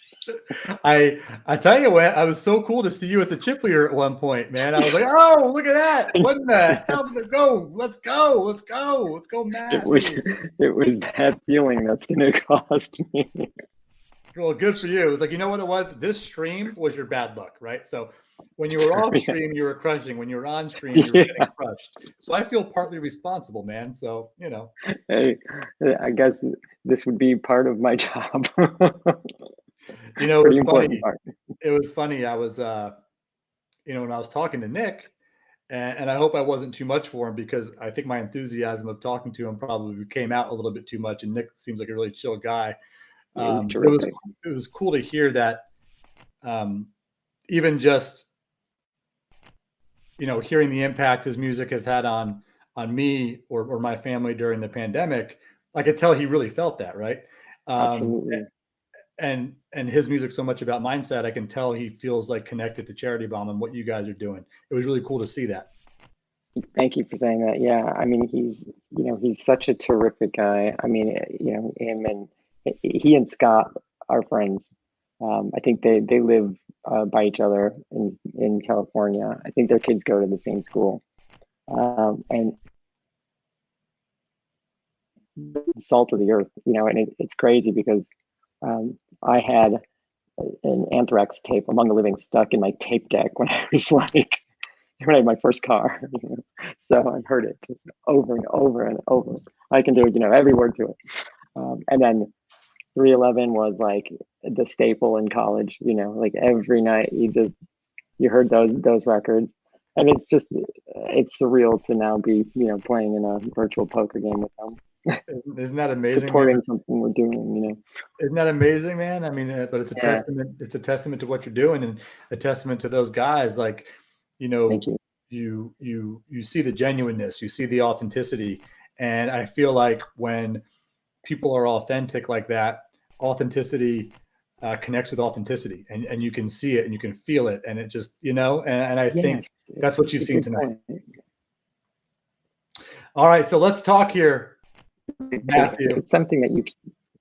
I tell you what, I was so cool to see you as a chip leader at one point, man. I was like, oh, look at that. What in the hell did it go? Let's go, Matt. It was that feeling that's going to cost me. Well, good for you. It was like, you know what it was? This stream was your bad luck, right? So when you were off stream, you were crushing. When you were on stream, you were getting crushed. So I feel partly responsible, man. So, Hey, I guess this would be part of my job. It was funny. I was, when I was talking to Nick, and I hope I wasn't too much for him, because I think my enthusiasm of talking to him probably came out a little bit too much. And Nick seems like a really chill guy. It was cool to hear that, even just, hearing the impact his music has had on me or my family during the pandemic. I could tell he really felt that, right? Absolutely. And his music's so much about mindset. I can tell he feels like connected to Charity Bomb and what you guys are doing. It was really cool to see that. Thank you for saying that. Yeah, I mean, he's such a terrific guy. I mean, him and he and Scott are friends. I think they live by each other in California. I think their kids go to the same school. And the salt of the earth, and it's crazy because I had an Anthrax tape, Among the Living, stuck in my tape deck when I was like, when I had my first car. So I've heard it just over and over and over. I can do, every word to it. And then 311 was like the staple in college, like every night you heard those records. And it's surreal to now be, playing in a virtual poker game with them. Isn't that amazing? Supporting something we're doing, Isn't that amazing, man? I mean, but it's a testament. It's a testament to what you're doing, and a testament to those guys. Like, Thank you. You see the genuineness, you see the authenticity, and I feel like when people are authentic like that, authenticity connects with authenticity, and you can see it and you can feel it, and it just and I think that's what you've seen tonight. All right, so let's talk here. Matthew. It's something that you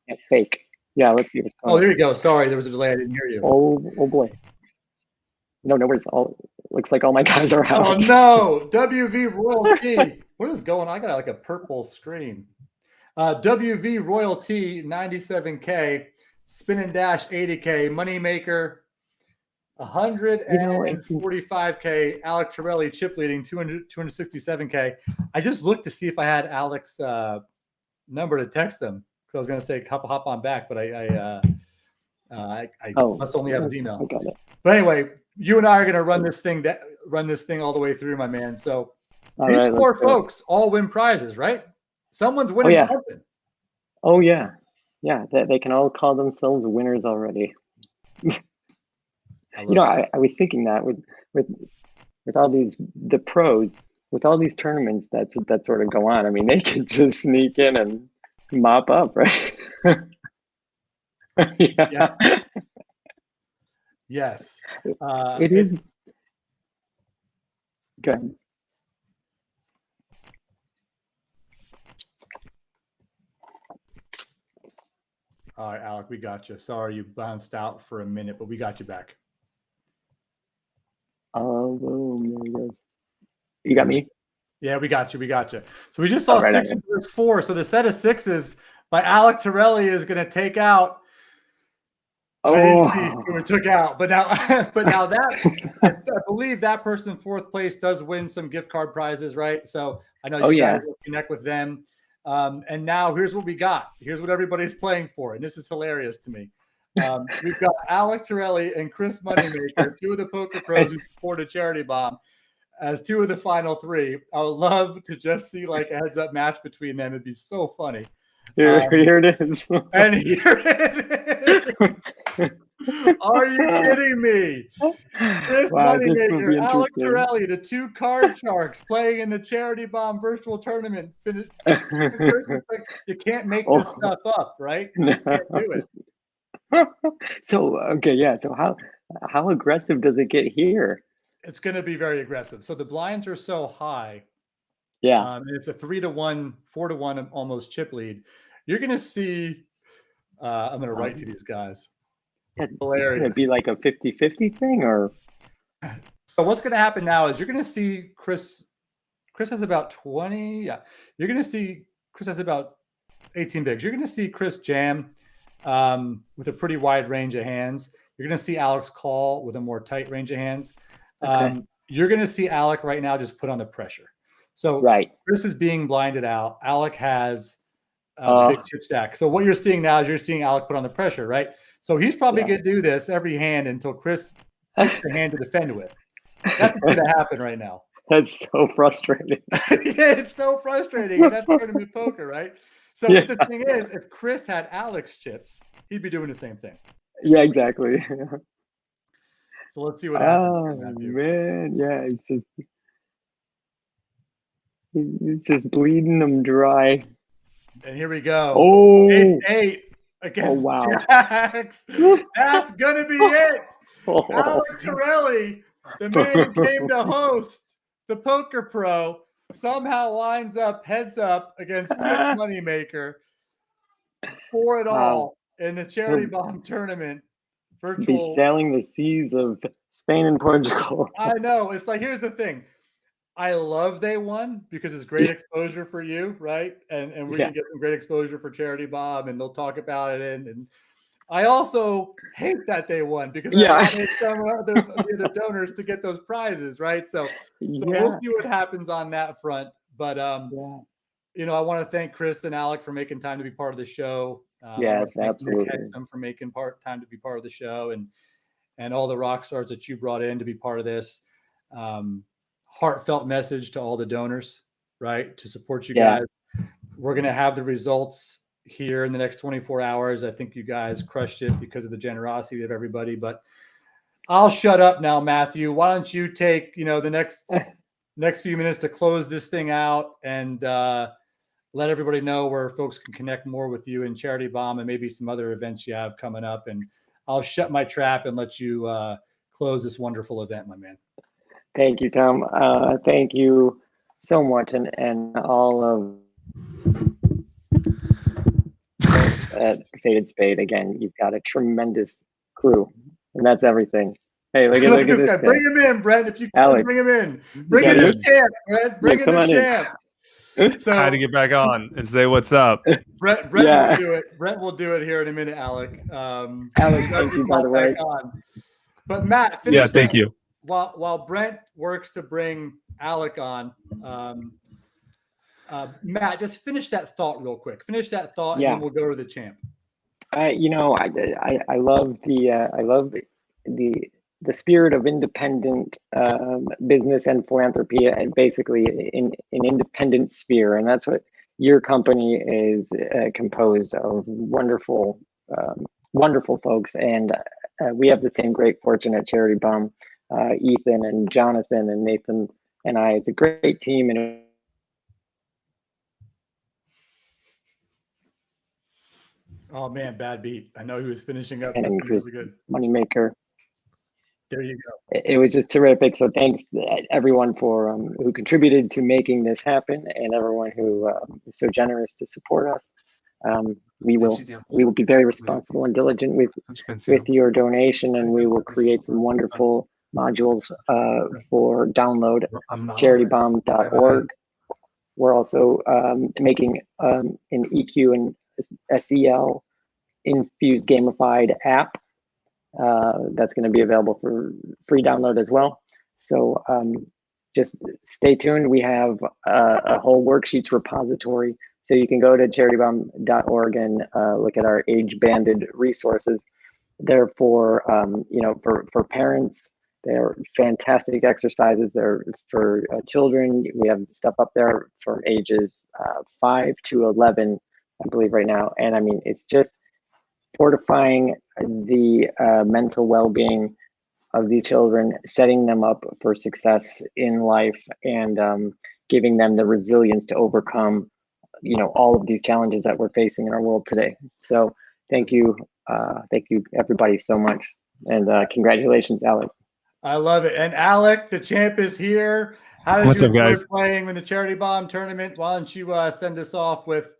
can't fake. Yeah, let's do this. Oh, there you go. Sorry, there was a delay. I didn't hear you. Oh boy. No worries. Looks like all my guys are out. Oh no, WV Royalty. What is going on? I got like a purple screen. WV Royalty 97K, Spin and Dash 80K, Moneymaker 145K, Alex Torelli chip leading 267K. I just looked to see if I had Alex number to text them because I was going to say hop on back, but I must only have his email. I got it. But anyway, you and I are going to run this thing all the way through, my man. So these four folks all win prizes, right? Someone's winning something. Oh yeah, they can all call themselves winners already. I was thinking that with all the pros, with all these tournaments that sort of go on. I mean, they could just sneak in and mop up, right? Yeah. Yes. It is. Go ahead. All right, Alec, we got you. Sorry you bounced out for a minute, but we got you back. Oh, boom. There he goes. You got me? Yeah, we got you. So we just saw 6 versus 4. So the set of 6s by Alex Torelli is going to take out. I didn't see who it took out, but now that I believe that person in 4th place does win some gift card prizes, right? So I know you guys will connect with them. And now here's what we got. Here's what everybody's playing for, and this is hilarious to me. We've got Alex Torelli and Chris Moneymaker, 2 of the poker pros who supported Charity Bomb, as 2 of the final 3. I would love to just see like a heads-up match between them. It'd be so funny. Here it is. And here it is. Are you kidding me? Chris Moneymaker, Alex Torelli, the 2 card sharks playing in the Charity Bomb virtual tournament. You can't make this stuff up, right? You just can't do it. So how aggressive does it get here? It's going to be very aggressive. So the blinds are so high. Yeah. And it's a 3-1, 4-1 almost chip lead. You're going to see. I'm going to write to these guys. Hilarious. It'd be like a 50-50 thing, or so what's going to happen now is you're going to see Chris has about 20. Yeah, you're going to see Chris has about 18 bigs. You're going to see Chris jam with a pretty wide range of hands. You're going to see Alex call with a more tight range of hands. You're going to see Alec right now just put on the pressure. So Chris is being blinded out. Alec has the big chip stack. So what you're seeing now is you're seeing Alec put on the pressure, right? So he's probably going to do this every hand until Chris picks a hand to defend with. That's what's going to happen right now. That's so frustrating. Yeah, it's so frustrating. And that's tournament poker, right? So the thing is, if Chris had Alex chips, he'd be doing the same thing. Yeah, exactly. So let's see what happens. Oh man, yeah, it's just bleeding them dry. And here we go. Oh, Ace 8. against wow. Jax. That's gonna be it. Alec Torelli, the man who came to host the Poker Pro, somehow lines up heads up against Chris Moneymaker for it all in the Charity Bomb tournament. Be Virtual. sailing the seas of Spain and Portugal. I know. It's like, here's the thing. I love they won because it's great exposure for you, right? And we're gonna get some great exposure for Charity Bomb, and they'll talk about it. And I also hate that they won because I wanted some other donors to get those prizes, right? So we'll see what happens on that front. But you know, I want to thank Chris and Alec for making time to be part of the show. Yes, absolutely. Hexum for making time to be part of the show, and all the rock stars that you brought in to be part of this. Heartfelt message to all the donors, right? To support you guys. We're going to have the results here in the next 24 hours. I think you guys crushed it because of the generosity of everybody, but I'll shut up now, Matthew. Why don't you take, you know, the next few minutes to close this thing out and let everybody know where folks can connect more with you and Charity Bomb and maybe some other events you have coming up. And I'll shut my trap and let you close this wonderful event, my man. Thank you, Tom. Thank you so much, and all of at Faded Spade. Again, you've got a tremendous crew, and that's everything. Hey, look at this guy. Bring him in, Brent. If you can, Alex. bring him in. Bring in the champ, Brent. Bring in the champ. So I had to get back on and say what's up. Brent will do it. Brent will do it here in a minute, Alec. Alex, thank you, by the way. But Matt, thank you. While Brent works to bring Alec on, Matt, just finish that thought real quick. Finish that thought, and then we'll go to the champ. You know, I love the spirit of independent business and philanthropy, and basically in an independent sphere, and that's what your company is composed of. Wonderful folks, and we have the same great fortune at Charity Bomb. Ethan and Jonathan and Nathan and I. It's a great team, and oh man, bad beat. I know he was finishing up. And Chris really good. Moneymaker. There you go. It was just terrific. So thanks to everyone for who contributed to making this happen, and everyone who was so generous to support us. We will be very responsible and diligent with your donation, and we will create some wonderful modules for download. CharityBomb.org. We're also making an EQ and SEL infused gamified app that's going to be available for free download as well. So just stay tuned. We have a whole worksheets repository, so you can go to CharityBomb.org and look at our age-banded resources. They're for for parents. They're fantastic exercises. They're for children. We have stuff up there from ages 5 to 11, I believe, right now. And I mean, it's just fortifying the mental well-being of these children, setting them up for success in life, and giving them the resilience to overcome, all of these challenges that we're facing in our world today. So thank you everybody so much, and congratulations, Alec. I love it. And Alec, the champ, is here. How did you enjoy playing in the Charity Bomb tournament? Why don't you send us off with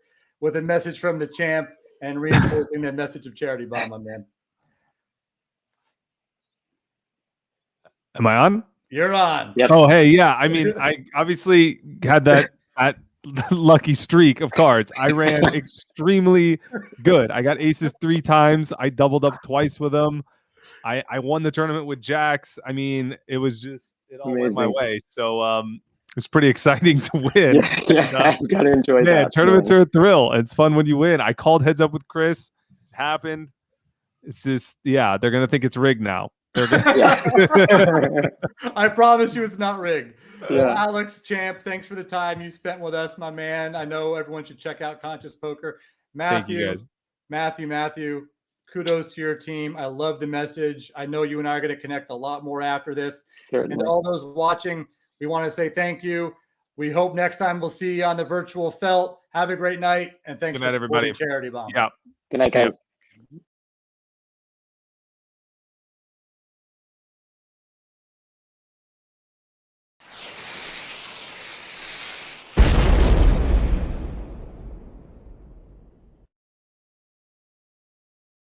a message from the champ and reinforcing the message of Charity Bomb, my man? Am I on? You're on. Yep. Oh, hey, yeah. I mean, I obviously had that lucky streak of cards. I ran extremely good. I got aces 3 times. I doubled up twice with them. I won the tournament with Jax. I mean, it was just, it all went my way. So it was pretty exciting to win. Yeah, you got to enjoy that. Tournaments are a thrill. It's fun when you win. I called heads up with Chris. It happened. It's just, they're going to think it's rigged now. I promise you it's not rigged. Alex, champ, thanks for the time you spent with us, my man. I know everyone should check out Conscious Poker. Matthew, kudos to your team. I love the message. I know you and I are going to connect a lot more after this. Certainly. And all those watching, we want to say thank you. We hope next time we'll see you on the virtual felt. Have a great night, and thanks for supporting Charity Bomb. Yeah. Good night, guys.